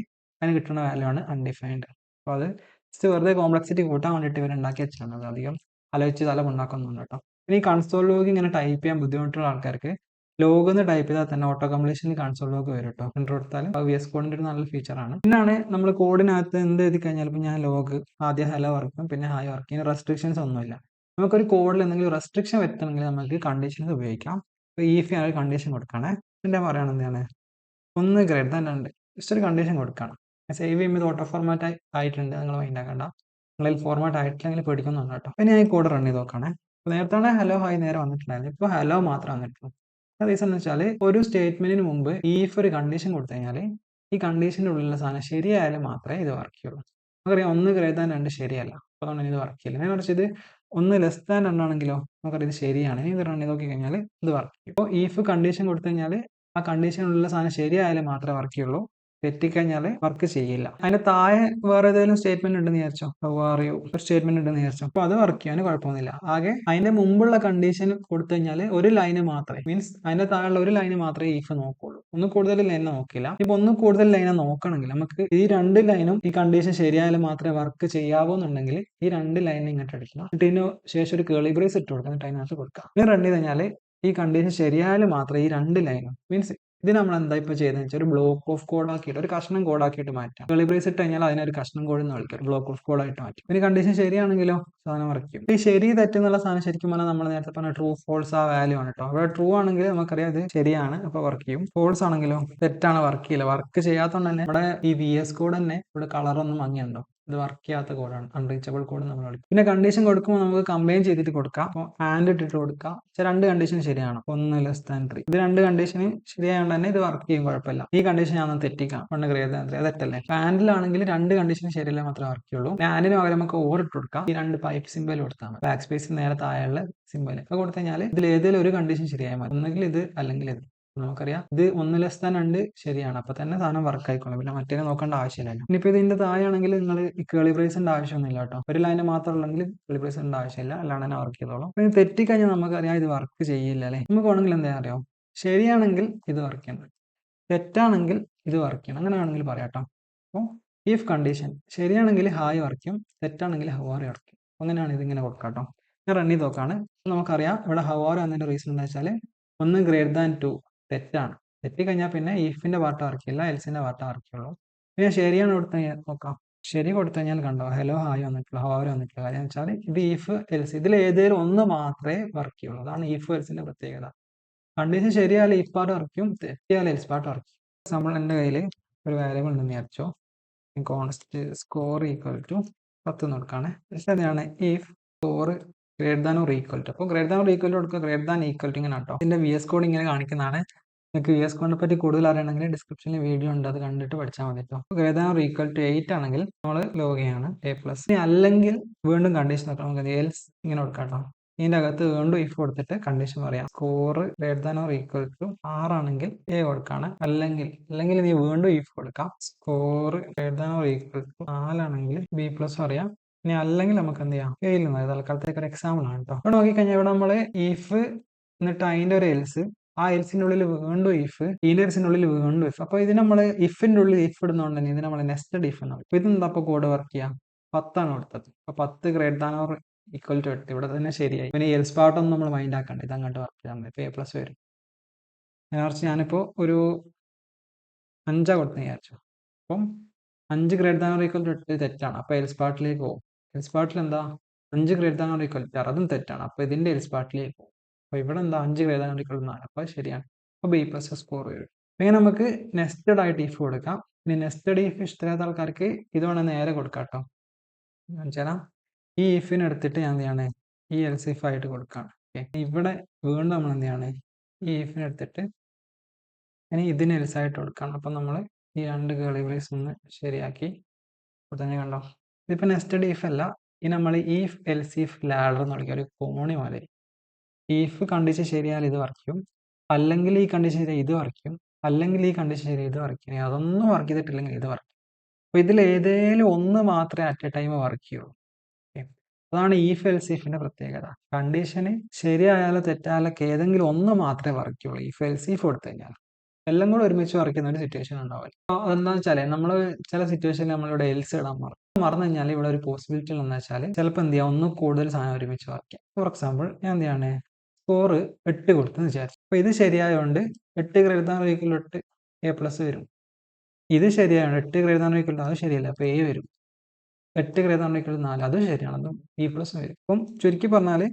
അതിന് കിട്ടുന്ന വാല്യൂ ആണ് അൺഡിഫൈൻഡ്. അപ്പോൾ അത് ജസ്റ്റ് വെറുതെ കോംപ്ലക്സിറ്റി കൂട്ടാൻ വേണ്ടിയിട്ട് ഇവർ ഉണ്ടാക്കി വെച്ചാണ്. അത് അധികം ആലോചിച്ച് തല ഉണ്ടാക്കുന്നുണ്ട് കേട്ടോ. ഇനി കൺസോൾ ലോഗ് ഇങ്ങനെ ടൈപ്പ് ചെയ്യാൻ ബുദ്ധിമുട്ടുള്ള ആൾക്കാർക്ക് ലോഗ് എന്ന് ടൈപ്പ് ചെയ്താൽ തന്നെ ഓട്ടോ കംപ്ലീഷനിൽ കൺസോൾ ലോഗ് വരും കേട്ടോ. പ്രിന്റർ കൊടുത്താൽ VS കോഡിന്റെ ഒരു നല്ല ഫീച്ചറാണ്. പിന്നാണ് നമ്മൾ കോഡിനകത്ത് എന്ത് എഴുതി കഴിഞ്ഞാൽ, ഇപ്പം ഞാൻ ലോഗ് ആദ്യം ഹലോ വർക്കും പിന്നെ ഹായ് വർക്ക്, ഇനി റെസ്ട്രിക്ഷൻസ് ഒന്നുമില്ല. നമുക്കൊരു കോഡിൽ എന്തെങ്കിലും റെസ്ട്രിക്ഷൻ വരുത്തണമെങ്കിൽ നമുക്ക് കണ്ടീഷൻസ് ഉപയോഗിക്കാം. ഇപ്പോൾ ഈഫ് ഞാൻ ഒരു കണ്ടീഷൻ കൊടുക്കുകയാണെ, പിന്നെ പറയുകയാണ് എന്താണ്, 1 ഗ്രേറ്റർ ദാൻ 2 ജസ്റ്റ് ഒരു കണ്ടീഷൻ കൊടുക്കണം. സേവ് ചെയ്യുമ്പോൾ ഇത് ഓട്ടോ ഫോർമാറ്റ് ആയിട്ടുണ്ട്, നിങ്ങൾ മൈൻഡ് ആക്കണ്ട. നിങ്ങളിൽ ഫോർമാറ്റ് ആയിട്ടില്ലെങ്കിൽ പേടിക്കൊന്നുണ്ട് കേട്ടോ. പിന്നെ ഞാൻ ഈ കോഡ് റൺ ചെയ്ത് നോക്കണേ. നേരത്തെ ഹലോ ഹായ് നേരെ വന്നിട്ടുണ്ടായിരുന്നു, ഇപ്പോൾ ഹലോ മാത്രം വന്നിട്ടുള്ളൂ. റീസൺ എന്ന് വെച്ചാൽ ഒരു സ്റ്റേറ്റ്മെന്റിന് മുമ്പ് ഈഫ് ഒരു കണ്ടീഷൻ കൊടുത്തു കഴിഞ്ഞാൽ ഈ കണ്ടീഷൻ്റെ ഉള്ളിലുള്ള സാധനം ശരിയായാലും മാത്രമേ ഇത് വർക്ക് ചെയ്യുള്ളൂ. നമുക്കറിയാം 1 ഗ്രേറ്റർ ദാൻ 2 ശരിയല്ല, അപ്പോൾ അതുകൊണ്ട് ഇത് വർക്ക് ചെയ്യില്ല. ഞാൻ കുറച്ച് ഇത് 1 ലെസ് ദാൻ 2 ആണെങ്കിലോ നമുക്കറിയാം ഇത് ശരിയാണ്. ഇത് റൺ ചെയ്ത് നോക്കി കഴിഞ്ഞാൽ ഇത് വർക്ക് ചെയ്യും. ഇപ്പോൾ ഈഫ് കണ്ടീഷൻ കൊടുത്തു കഴിഞ്ഞാൽ ആ കണ്ടീഷനുള്ള സാധനം ശരിയായാലും മാത്രമേ വർക്ക് ചെയ്യുള്ളൂ, തെറ്റിക്കഴിഞ്ഞാൽ വർക്ക് ചെയ്യില്ല. അതിന്റെ താഴെ വേറെ ഏതെങ്കിലും സ്റ്റേറ്റ്മെന്റ് ഉണ്ടെന്ന് വിചാരിച്ചോ, അറിയോ ഒരു സ്റ്റേറ്റ്മെന്റ് ഉണ്ടെന്ന് വിചാരിച്ചോ, അപ്പോൾ അത് വർക്ക് ചെയ്യാൻ കുഴപ്പമൊന്നുമില്ല. ആകെ അതിന്റെ മുമ്പുള്ള കണ്ടീഷൻ കൊടുത്തു കഴിഞ്ഞാൽ ഒരു ലൈന് മാത്രമേ, മീൻസ് അതിന്റെ താഴെയുള്ള ഒരു ലൈന് മാത്രമേ ഈഫ് നോക്കുള്ളൂ, ഒന്ന് കൂടുതൽ ലൈൻ നോക്കില്ല. ഇപ്പൊ ഒന്ന് കൂടുതൽ ലൈനെ നോക്കണമെങ്കിൽ നമുക്ക് ഈ 2 ലൈനും ഈ കണ്ടീഷൻ ശരിയായാലും മാത്രമേ വർക്ക് ചെയ്യാവൂ എന്നുണ്ടെങ്കിൽ ഈ 2 ലൈനും ഇങ്ങോട്ട് അടിക്കണം. എന്നിട്ട് ഇതിന് ശേഷം ഒരു കേളി ബ്രേസ് ഇട്ട് കൊടുക്കുക, എന്നിട്ട് അതിനകത്ത് കൊടുക്കാം. ഇത് റൺ ചെയ്ത് കഴിഞ്ഞാൽ ഈ കണ്ടീഷൻ ശരിയായാലും മാത്രമേ ഈ 2 ലൈനും, മീൻസ് ഇത് നമ്മൾ എന്താ ഇപ്പോൾ ചെയ്തതെന്ന് വെച്ചാൽ ഒരു ബ്ലോക്ക് ഓഫ് കോഡ് ആക്കിയിട്ട് ഒരു കഷ്ണം കോഡ് ആക്കിയിട്ട് മാറ്റാം. കേളി ബ്രേസ് ഇട്ട് കഴിഞ്ഞാൽ അതിനൊരു കഷ്ണം കോഡ് എന്ന് വിളിക്കും, ബ്ലോക്ക് ഓഫ് കോഡ് ആയിട്ട് മാറ്റും. പിന്നെ കണ്ടീഷൻ ശരിയാണെങ്കിലോ സാധനം വർക്ക് ചെയ്യും. ഈ ശരി തെറ്റെന്നുള്ള സാധനം ശരിക്കും പറഞ്ഞാൽ നമ്മൾ നേരത്തെ പറഞ്ഞ ട്രൂ ഫോൾസ് ആ വാല്യൂ ആണ് കേട്ടോ. അവിടെ ട്രൂ ആണെങ്കിൽ നമുക്കറിയാം ഇത് ശരിയാണ്, അപ്പോൾ വർക്ക് ചെയ്യും. ഫോൾസ് ആണെങ്കിലോ തെറ്റാണ്, വർക്ക് ചെയ്യില്ല. വർക്ക് ചെയ്യാത്തതുകൊണ്ട് തന്നെ ഇവിടെ ഈ VS കോഡ് തന്നെ ഇവിടെ കളറൊന്നും മങ്ങിയുണ്ടോ, ഇത് വർക്ക് ചെയ്യാത്ത കോഡാണ്, അൺറീച്ചബിൾ കോഡ് നമ്മൾ വിളിക്കും. പിന്നെ കണ്ടീഷൻ കൊടുക്കുമ്പോൾ നമുക്ക് കമ്പൈൻ ചെയ്തിട്ട് കൊടുക്കാം. അപ്പോൾ ആൻഡ് ഇട്ടിട്ട് കൊടുക്കാം. 2 കണ്ടീഷൻ ശരിയാണ്, 1 ലെസ് ദാൻ 3, ഇത് 2 കണ്ടീഷന് ശരിയായതുകൊണ്ട് തന്നെ ഇത് വർക്ക് ചെയ്യും, കുഴപ്പമില്ല. ഈ കണ്ടീഷൻ ഞാൻ തെറ്റിക്കാം, 1 ഗ്രേറ്റർ ദാൻ 3 തെറ്റല്ലേ. ആൻഡിലാണെങ്കിൽ 2 കണ്ടീഷൻ ശരിയല്ല മാത്രമേ വർക്ക് ചെയ്യുള്ളൂ. ആൻഡിന് പകരം നമുക്ക് ഓർ ഇട്ട് കൊടുക്കാം. ഈ 2 പൈപ്പ് സിമ്പൽ കൊടുത്താൽ മതി, ബാക്ക് സ്പേസ് നേരെ താഴെയുള്ള സിമ്പൽ അത് കൊടുത്തു കഴിഞ്ഞാൽ ഇതിൽ ഏതെങ്കിലും ഒരു കണ്ടീഷൻ ശരിയായാൽ മതി, ഒന്നെങ്കിൽ ഇത് അല്ലെങ്കിൽ ഇത്. നമുക്കറിയാം ഇത് 1 ലെസ് ദാൻ 2 ശരിയാണ്, അപ്പൊ തന്നെ സാധനം വർക്ക് ആയിക്കോളും, പിന്നെ മറ്റേ നോക്കേണ്ട ആവശ്യമില്ലല്ലോ. ഇനിയിപ്പോൾ ഇതിന്റെ താഴെയാണെങ്കിൽ നിങ്ങൾ ഈ കേളി ബ്രേസിന്റെ ആവശ്യമൊന്നുമില്ല കേട്ടോ. ഒരു ലൈന് മാത്രം ഉള്ളെങ്കിൽ കേളി ബ്രേസിന്റെ ആവശ്യമില്ല, അല്ലാണ്ട് തന്നെ വർക്ക് ചെയ്തോളും. പിന്നെ തെറ്റിക്കഴിഞ്ഞാൽ നമുക്കറിയാം ഇത് വർക്ക് ചെയ്യില്ല അല്ലേ. നമുക്ക് വേണമെങ്കിൽ എന്താ അറിയാം, ശരിയാണെങ്കിൽ ഇത് വർക്ക് ചെയ്യണം, തെറ്റാണെങ്കിൽ ഇത് വർക്ക് ചെയ്യണം, അങ്ങനെ വേണമെങ്കിൽ പറയാം കേട്ടോ. അപ്പോൾ ഇഫ് കണ്ടീഷൻ ശരിയാണെങ്കിൽ ഹായ് വർക്ക് ചെയ്യും, തെറ്റാണെങ്കിൽ ഹവാറി വർക്ക് ചെയ്യും. അങ്ങനെയാണ് ഇതിങ്ങനെ കൊടുക്കാം കേട്ടോ. ഞാൻ റൺ ചെയ്ത് നോക്കാണ്. നമുക്കറിയാം ഇവിടെ ഹവാറി വന്നതിന്റെ റീസൺ എന്താ വെച്ചാൽ 1 ഗ്രേറ്റർ ദാൻ 2 തെറ്റാണ്. തെറ്റിക്കഴിഞ്ഞാൽ പിന്നെ ഇഫിന്റെ പാർട്ട് വർക്ക് ചെയ്യില്ല, എൽസിന്റെ പാർട്ട് വർക്ക് ചെയ്യുള്ളൂ. പിന്നെ ശരിയാണ് കൊടുത്ത് നോക്കാം. ശരി കൊടുത്തു കഴിഞ്ഞാൽ കണ്ടോ ഹലോ ഹായ് വന്നിട്ടുള്ള, ഹവാറി വന്നിട്ടുള്ള കാര്യം വെച്ചാൽ ഇത് ഇഫ് എൽസ് ഇതിൽ ഏതെങ്കിലും ഒന്ന് മാത്രമേ വർക്ക് ചെയ്യുള്ളൂ. അതാണ് ഇഫ് എൽസിന്റെ പ്രത്യേകത. കണ്ടീഷൻ ശരിയായാൽ ഇഫ് പാർട്ട് വർക്ക് ചെയ്യും, തെറ്റിയാൽ എൽസ് പാർട്ട് വർക്ക് ചെയ്യും. നമ്മൾ എൻ്റെ കയ്യിൽ ഒരു വേരിയബിൾ ഉണ്ടെന്ന് വിചാരിച്ചോ, കോൺസ്റ്റ് സ്കോർ ഈക്വൽ ടു 10 കൊടുക്കാണ്. അതാണ് if score greater than or equal to. അപ്പോൾ greater than or equal to കൊടുക്കുക, ഗ്രേറ്റർ ദാൻ ഈക്വൽ ടു ഇങ്ങനെ കേട്ടോ. ഇതിന്റെ VS കോഡ് ഇങ്ങനെ കാണിക്കുന്നതാണ്. നിങ്ങൾക്ക് VS കോഡിനെ പറ്റി കൂടുതൽ അറിയണമെങ്കിൽ ഡിസ്ക്രിപ്ഷനിൽ വീഡിയോ ഉണ്ട്, അത് കണ്ടിട്ട് പഠിച്ചാൽ മതി കേട്ടോ. Greater than or equal to 8 ആണെങ്കിൽ നമ്മൾ ലോഗ് ചെയ്യാണ് A+. അല്ലെങ്കിൽ വീണ്ടും കണ്ടീഷൻ നോക്കാം, നമുക്ക് എൽസ് ഇങ്ങനെ കൊടുക്കാം കേട്ടോ. ഇതിന്റെ അകത്ത് വീണ്ടും ഇഫ് കൊടുത്തിട്ട് കണ്ടീഷൻ പറയാം. Score greater than or equal to 6 ആണെങ്കിൽ A കൊടുക്കാണ്, അല്ലെങ്കിൽ നീ വീണ്ടും ഇഫ് കൊടുക്കാം. Score greater than or equal to 4 ആണെങ്കിൽ B+ പറയാം. ഇനി അല്ലെങ്കിൽ നമുക്ക് എന്ത് ചെയ്യാം, എയിൽ നിന്ന്, തൽക്കാലത്തേക്ക് ഒരു എക്സാമ്പിൾ ആണ് കേട്ടോ. ഇവിടെ നോക്കിക്കഴിഞ്ഞാൽ ഇവിടെ നമ്മൾ ഇഫ് എന്നിട്ട് അതിന്റെ ഒരു എൽസ്, ആ എൽസിന്റെ ഉള്ളിൽ വീണ്ടും ഇഫ്, ഇതിന്റെ എൽസിന്റെ ഉള്ളിൽ വീണ്ടും ഇഫ്. അപ്പൊ ഇത് നമ്മൾ ഇഫിന്റെ ഉള്ളിൽ ഇഫ് ഇടുന്നതുകൊണ്ട് തന്നെ ഇത് നമ്മൾ നെസ്റ്റഡ് ഇഫ് എന്നാണ്. അപ്പൊ ഇതെന്താ അപ്പോൾ കോഡ് വർക്ക് ചെയ്യാം, 10 ആണ് കൊടുത്തത്. അപ്പൊ 10 greater than or equal to 8 ഇവിടെ തന്നെ ശരിയായി. പിന്നെ എൽസ് പാർട്ടൊന്നും നമ്മൾ മൈൻഡ് ആക്കണ്ട, ഇത് അങ്ങോട്ട് വർക്ക് ചെയ്യാൻ മതി. ഇപ്പൊ A+ വരും. ഞാനിപ്പോ ഒരു 5 കൊടുത്തെന്ന് വിചാരിച്ചു. അപ്പം 5 greater than or equal to 8 തെറ്റാണ്, അപ്പൊ എൽസ് പാർട്ടിലേക്ക് പോകും. എൽസ് പാർട്ടിൽ എന്താ 5 greater than or equal to 6, അതും തെറ്റാണ്, അപ്പൊ ഇതിന്റെ എൽസ് പാർട്ടിലേക്ക് പോകും. അപ്പൊ ഇവിടെ എന്താ 5 greater than or equal to 4, അപ്പൊ ശരിയാണ്. അപ്പൊ B+ സ്കോർ വരും. ഇങ്ങനെ നമുക്ക് നെസ്റ്റഡ് ആയിട്ട് ഇഫ് കൊടുക്കാം. ഇനി നെസ്റ്റഡ് ഇഫ് ഇഷ്ടമില്ലാത്ത ആൾക്കാർക്ക് ഇത് വേണം നേരെ കൊടുക്കാം കേട്ടോ. വെച്ചാൽ ഈ ഇഫിന് എടുത്തിട്ട് ഞാൻ എന്ത് ചെയ്യാണ്, ഈ എൽസ് ഇഫ് ആയിട്ട് കൊടുക്കുകയാണ്. ഇവിടെ വീണ്ടും നമ്മൾ എന്ത് ചെയ്യാണ്, ഈ ഇഫിന് എടുത്തിട്ട് ഇനി ഇതിന് എൽസ് ആയിട്ട് കൊടുക്കണം. അപ്പം നമ്മൾ ഈ 2 കേളി ബ്രേസ് ഒന്ന് ശരിയാക്കി തന്നെ കണ്ടോ. ഇതിപ്പോൾ നെസ്റ്റഡ് ഇഫ് അല്ല, ഈ നമ്മൾ ഈഫ് എൽസ് ഇഫ് ലാഡർ എന്ന് വിളിക്കുക, ഒരു കോണി മാതിരി. ഇഫ് കണ്ടീഷൻ ശരിയായാൽ ഇത് വർക്ക് ചെയ്യും, അല്ലെങ്കിൽ ഈ കണ്ടീഷൻ ശരിയായി ഇത് വർക്ക് ചെയ്യും, അല്ലെങ്കിൽ ഈ കണ്ടീഷൻ ശരിയായി ഇത് വർക്ക് ചെയ്യും, അതൊന്നും വർക്ക് ചെയ്തിട്ടില്ലെങ്കിൽ ഇത് വർക്ക് ചെയ്യും. അപ്പോൾ ഇതിൽ ഏതെങ്കിലും ഒന്ന് മാത്രമേ അറ്റ് എ ടൈം വർക്ക് ചെയ്യുള്ളൂ. അതാണ് ഈഫ് എൽസ് ഇഫിന്റെ പ്രത്യേകത. കണ്ടീഷന് ശരിയായാലോ തെറ്റായാലൊക്കെ ഏതെങ്കിലും ഒന്ന് മാത്രമേ വർക്ക് ചെയ്യുള്ളൂ ഈഫ് എൽസ് ഇഫ് കൊടുത്തു കഴിഞ്ഞാൽ. എല്ലാം കൂടെ ഒരുമിച്ച് വർക്ക് ചെയ്യുന്ന ഒരു സിറ്റുവേഷൻ ഉണ്ടാവില്ല. അതെന്താ വെച്ചാൽ നമ്മൾ ചില സിറ്റുവേഷനിൽ നമ്മളിവിടെ എൽസ് ഇടാൻ മറന്നു കഴിഞ്ഞാൽ ഇവിടെ ഒരു പോസിബിലിറ്റി എന്ന് വെച്ചാൽ ചിലപ്പോൾ എന്ത് ചെയ്യാം, ഒന്ന് കൂടുതൽ സാധനം ഒരുമിച്ച് വർക്ക് ചെയ്യാം. ഫോർ എക്സാമ്പിൾ ഞാൻ എന്ത് ചെയ്യാണ്, സ്കോർ 8 കൊടുത്തെന്ന് വിചാരിച്ചു. അപ്പോൾ ഇത് ശരിയായതുകൊണ്ട് 8 greater than or equal to 8 A+ വരും. ഇത് ശരിയാണ്, 8 greater than or equal to അത് ശരിയല്ല, അപ്പോൾ A വരും. 8 greater than or equal to 4 അതും ശരിയാണ്, അതും B+ വരും. അപ്പം ചുരുക്കി പറഞ്ഞാൽ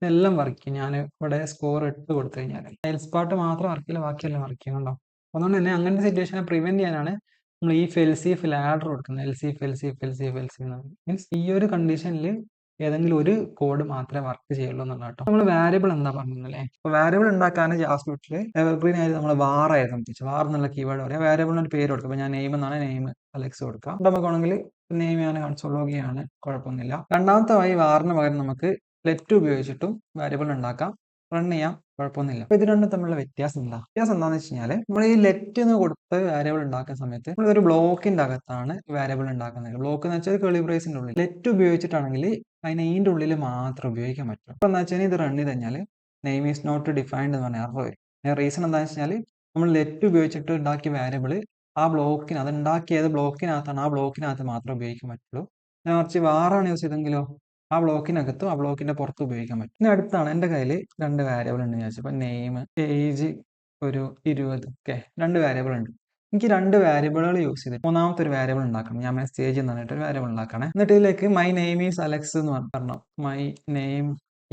ഇതെല്ലാം വർക്ക് ചെയ്യും. ഞാൻ ഇവിടെ സ്കോർ 8 കൊടുത്തു കഴിഞ്ഞാൽ എൽസ് പാർട്ട് മാത്രം വർക്ക് ചെയ്യില്ല, ബാക്കിയെല്ലാം വർക്ക് ചെയ്യും. കണ്ടോ, അതുകൊണ്ട് തന്നെ അങ്ങനത്തെ സിറ്റുവേഷനെ പ്രിവെന്റ് ചെയ്യാനാണ് നമ്മൾ ഈ എൽസീഫ് ലാഡർ കൊടുക്കുന്നത്. എൽസീഫ് മീൻസ് ഈ ഒരു കണ്ടീഷനിൽ ഏതെങ്കിലും ഒരു കോഡ് മാത്രമേ വർക്ക് ചെയ്യുള്ളൂ എന്നുള്ള കേട്ടോ. നമ്മൾ വാരിയബിൾ എന്താ പറഞ്ഞത് അല്ലേ? അപ്പോൾ വാരിയബിൾ ഉണ്ടാക്കാൻ ജാവാസ്ക്രിപ്റ്റിൽ എവർഗ്രീൻ ആയിട്ട് നമ്മൾ വാർ ആയിരുന്നു ഉദ്ദേശിച്ചത്. വാർ എന്നുള്ള കീവേഡ് പറയാം. വാരിയബിളിന് ഒരു പേര് കൊടുക്കുക. അപ്പോൾ ഞാൻ നെയിം എന്നാണ് നെയിം അലക്സ് കൊടുക്കുക. നമുക്ക് വേണമെങ്കിൽ നെയിം ഞാൻ കൺസോൾ ലോഗ് ചെയ്യാണ്, കുഴപ്പമൊന്നുമില്ല. രണ്ടാമത്തെ വഴി വാറിന് പകരം നമുക്ക് ലെറ്റ് ഉപയോഗിച്ചിട്ടും വാരിയബിൾ ഉണ്ടാക്കാം, റൺ ചെയ്യാം, കുഴപ്പമൊന്നുമില്ല. അപ്പോൾ ഇത് രണ്ടും തമ്മിലുള്ള വ്യത്യാസം എന്താണെന്ന് വെച്ച് കഴിഞ്ഞാൽ നമ്മൾ ഈ ലെറ്റ് എന്ന് കൊടുത്ത് വാരിയബിൾ ഉണ്ടാക്കുന്ന സമയത്ത് നമ്മൾ ഒരു ബ്ലോക്കിന്റെ അകത്താണ് വാരിയബിൾ ഉണ്ടാക്കുന്നത്. ബ്ലോക്ക് എന്ന് വെച്ചാൽ കേളി ബ്രേസിന്റെ ഉള്ളിൽ. ലെറ്റ് ഉപയോഗിച്ചിട്ടാണെങ്കിൽ അതിനെ ഇതിന്റെ ഉള്ളിൽ മാത്രം ഉപയോഗിക്കാൻ പറ്റും. അപ്പോൾ എന്താ വെച്ചാൽ ഇത് റൺ ചെയ്ത് കഴിഞ്ഞാൽ നെയിം ഈസ് നോട്ട് ഡിഫൈൻഡ് എന്ന് പറഞ്ഞാൽ എറർ വരും. റീസൺ എന്താണെന്ന് വെച്ചാൽ നമ്മൾ ലെറ്റ് ഉപയോഗിച്ചിട്ട് ഉണ്ടാക്കിയ വാരിയബിൾ ആ ബ്ലോക്കിന്, അത് ഉണ്ടാക്കിയത് ബ്ലോക്കിനകത്താണ്, ആ ബ്ലോക്കിനകത്ത് മാത്രമേ ഉപയോഗിക്കാൻ പറ്റുള്ളൂ. മറിച്ച് വാറാണ് യൂസ് ചെയ്തെങ്കിലോ ആ ബ്ലോക്കിനകത്തും ആ ബ്ലോക്കിന്റെ പുറത്ത് ഉപയോഗിക്കാൻ പറ്റും. ഇനി അടുത്താണ് എൻ്റെ കയ്യിൽ രണ്ട് വാരിയബിൾ ഉണ്ട് വിചാരിച്ചു. ഇപ്പം നെയിം, ഏജ് ഒരു 20, ഓക്കെ, രണ്ട് വാരിയബിൾ ഉണ്ട്. എനിക്ക് രണ്ട് വാരിയബിളുകൾ യൂസ് ചെയ്തിട്ട് മൂന്നാമത്തെ ഒരു വാരിയബിൾ ഉണ്ടാക്കണം. ഞാൻ മെസ്സേജ് എന്ന് പറഞ്ഞിട്ട് ഒരു വാരിയബിൾ ഉണ്ടാക്കണേ. എന്നിട്ട് ഇതിലേക്ക് മൈ നെയിം ഈസ് അലക്സ് എന്ന് പറഞ്ഞു. മൈ നെയിം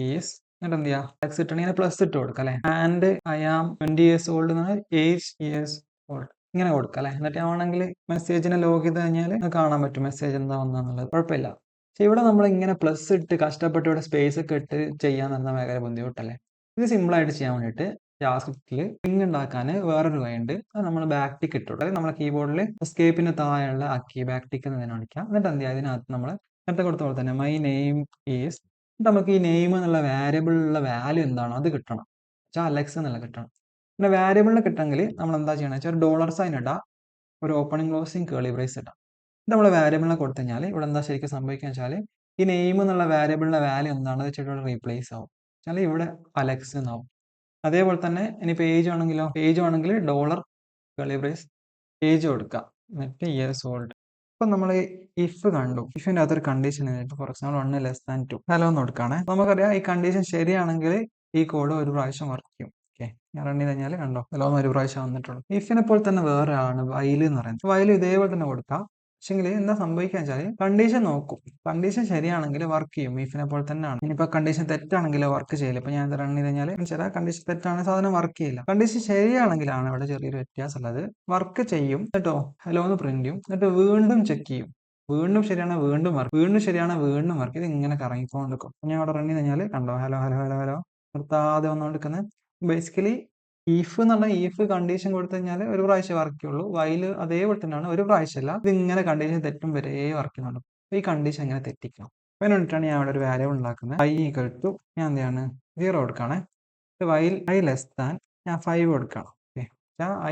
ഈസ്, എന്നിട്ട് എന്ത് ചെയ്യാം, അലക്സ് ഇട്ടുണ്ടെങ്കിൽ പ്ലസ് ഇട്ട് കൊടുക്കാം അല്ലെ. And I am 20 years old എന്ന് പറഞ്ഞാൽ 8 years old ഇങ്ങനെ കൊടുക്കാം അല്ലെ. എന്നിട്ട് ആണെങ്കിൽ മെസ്സേജിനെ ലോഗ് ചെയ്ത് കഴിഞ്ഞാൽ കാണാൻ പറ്റും മെസ്സേജ് എന്താ വന്നാന്നുള്ളത്. കുഴപ്പമില്ല. പക്ഷെ ഇവിടെ നമ്മൾ ഇങ്ങനെ പ്ലസ് ഇട്ട് കഷ്ടപ്പെട്ട് ഇവിടെ സ്പേസ് ഒക്കെ ഇട്ട് ചെയ്യാൻ തന്ന ഭയങ്കര ബുദ്ധിമുട്ടല്ലേ. ഇത് സിമ്പിൾ ആയിട്ട് ചെയ്യാൻ വേണ്ടിയിട്ട് ജാവാസ്ക്രിപ്റ്റിൽ സ്ട്രിംഗ് ഉണ്ടാക്കാൻ വേറൊരു വഴിയുണ്ട്. അത് നമ്മൾ ബാക്ക് ടിക്ക് ഇട്ടു. അതായത് നമ്മുടെ കീബോർഡിൽ എസ്കേപ്പിന് താഴെയുള്ള ആക്കി ബാക്ക് ടിക്ക് എന്ന് തന്നെ കാണിക്കാം. എന്നിട്ട് എന്ത് ചെയ്യുക, അതിനകത്ത് നമ്മൾ നേരത്തെ കൊടുത്ത പോലെ തന്നെ മൈ നെയിം ഈസ്, നമുക്ക് ഈ നെയിം എന്നുള്ള വാരിയബിളിലുള്ള വാല്യൂ എന്താണോ അത് കിട്ടണം. വെച്ചാൽ അലക്സ് എന്നുള്ള കിട്ടണം. പിന്നെ വാരിയബിളിന് കിട്ടണമെങ്കിൽ നമ്മൾ എന്താ ചെയ്യണമെന്ന് വെച്ചാൽ ഒരു ഡോളർ സൈൻ ഇടാം, ഒരു ഓപ്പണിംഗ് ക്ലോസിംഗ് കേളി ബ്രേസ് ഇടാം. ഇത് നമ്മൾ വാരിയബിളിനെ കൊടുത്തു കഴിഞ്ഞാൽ ഇവിടെ എന്താ ശരിക്കും സംഭവിക്കുക വെച്ചാൽ ഈ നെയിം എന്നുള്ള വാരിയബിളിന്റെ വാല്യൂ എന്താണെന്ന് വെച്ചിട്ട് ഇവിടെ റീപ്ലേസ് ആവും. വെച്ചാൽ ഇവിടെ അലക്സ് എന്നാവും. അതേപോലെ തന്നെ ഇനി പേജ് ആണെങ്കിൽ ഡോളർ കേളി ബ്രേസ് പേജ് കൊടുക്കുക, എന്നിട്ട് ഇയേഴ്സ് ഓൾഡ്. ഇപ്പം നമ്മൾ ഇഫ് കണ്ടു, ഇഫിന്റെ അകത്തൊരു കണ്ടീഷൻ ഫോർ എക്സാമ്പിൾ 1 <2 ഹലോ എന്ന് കൊടുക്കുകയാണെ. നമുക്കറിയാം ഈ കണ്ടീഷൻ ശരിയാണെങ്കിൽ ഈ കോഡ് ഒരു പ്രാവശ്യം വർക്ക് ചെയ്യും. ഓക്കെ, ഞാൻ റൺ ചെയ്ത് കഴിഞ്ഞാൽ കണ്ടോ ഹലോ എന്ന് ഒരു പ്രാവശ്യം വന്നിട്ടുള്ളൂ. ഇഫിനെ പോലെ തന്നെ വേറെ ആണ് വൈൽ എന്ന് പറയുന്നത്. വൈൽ ഇതേപോലെ തന്നെ കൊടുക്കാം. പക്ഷെങ്കിൽ എന്താ സംഭവിക്കുക വെച്ചാൽ കണ്ടീഷൻ നോക്കും. കണ്ടീഷൻ ശരിയാണെങ്കിൽ വർക്ക് ചെയ്യും, ഇഫിനെ പോലെ തന്നെയാണ്. ഇനിയിപ്പോൾ കണ്ടീഷൻ തെറ്റാണെങ്കിൽ വർക്ക് ചെയ്യില്ല. ഇപ്പൊ ഞാൻ റൺ ചെയ്ത് കഴിഞ്ഞാൽ ചില കണ്ടീഷൻ തെറ്റാണെങ്കിൽ സാധനം വർക്ക് ചെയ്യില്ല. കണ്ടീഷൻ ശരിയാണെങ്കിലാണ് ഇവിടെ ചെറിയൊരു വ്യത്യാസം ഉള്ളത്. വർക്ക് ചെയ്യും കേട്ടോ, ഹലോ എന്ന് പ്രിന്റ് ചെയ്യും, എന്നിട്ട് വീണ്ടും ചെക്ക് ചെയ്യും. വീണ്ടും ശരിയാണ് വീണ്ടും വർക്ക്, വീണ്ടും ശരിയാണ് വീണ്ടും വർക്ക്. ഇത് ഇങ്ങനെ കറങ്ങിക്കൊണ്ടിരിക്കും. ഞാൻ അവിടെ റൺ ചെയ്ത് കഴിഞ്ഞാൽ കണ്ടോ ഹലോ ഹലോ ഹലോ ഹലോ നിർത്താതെ വന്നുകൊണ്ടിരിക്കുന്നത്. ബേസിക്കലി ഈഫ് എന്നുള്ള ഈഫ് കണ്ടീഷൻ കൊടുത്തു കഴിഞ്ഞാൽ ഒരു പ്രാവശ്യം വർക്ക് ചെയ്യുള്ളൂ. വൈൽ അതേപോലെ തന്നെയാണ്, ഒരു പ്രാവശ്യമല്ല. ഇത് ഇങ്ങനെ കണ്ടീഷൻ തെറ്റും വരെ വർക്ക് ചെയ്യുന്നുണ്ട്. അപ്പോൾ ഈ കണ്ടീഷൻ എങ്ങനെ തെറ്റിക്കാം, അതിന് വേണ്ടിയിട്ടാണ് ഞാൻ അവിടെ ഒരു വാല്യൂ ഉണ്ടാക്കുന്നത്. ഐ ഈക്വൽ ടു ഞാൻ എന്താണ് 0 കൊടുക്കുകയാണ്. വൈൽ ഐ ലെസ് ദാൻ ഞാൻ 5 കൊടുക്കണം. ഓക്കെ,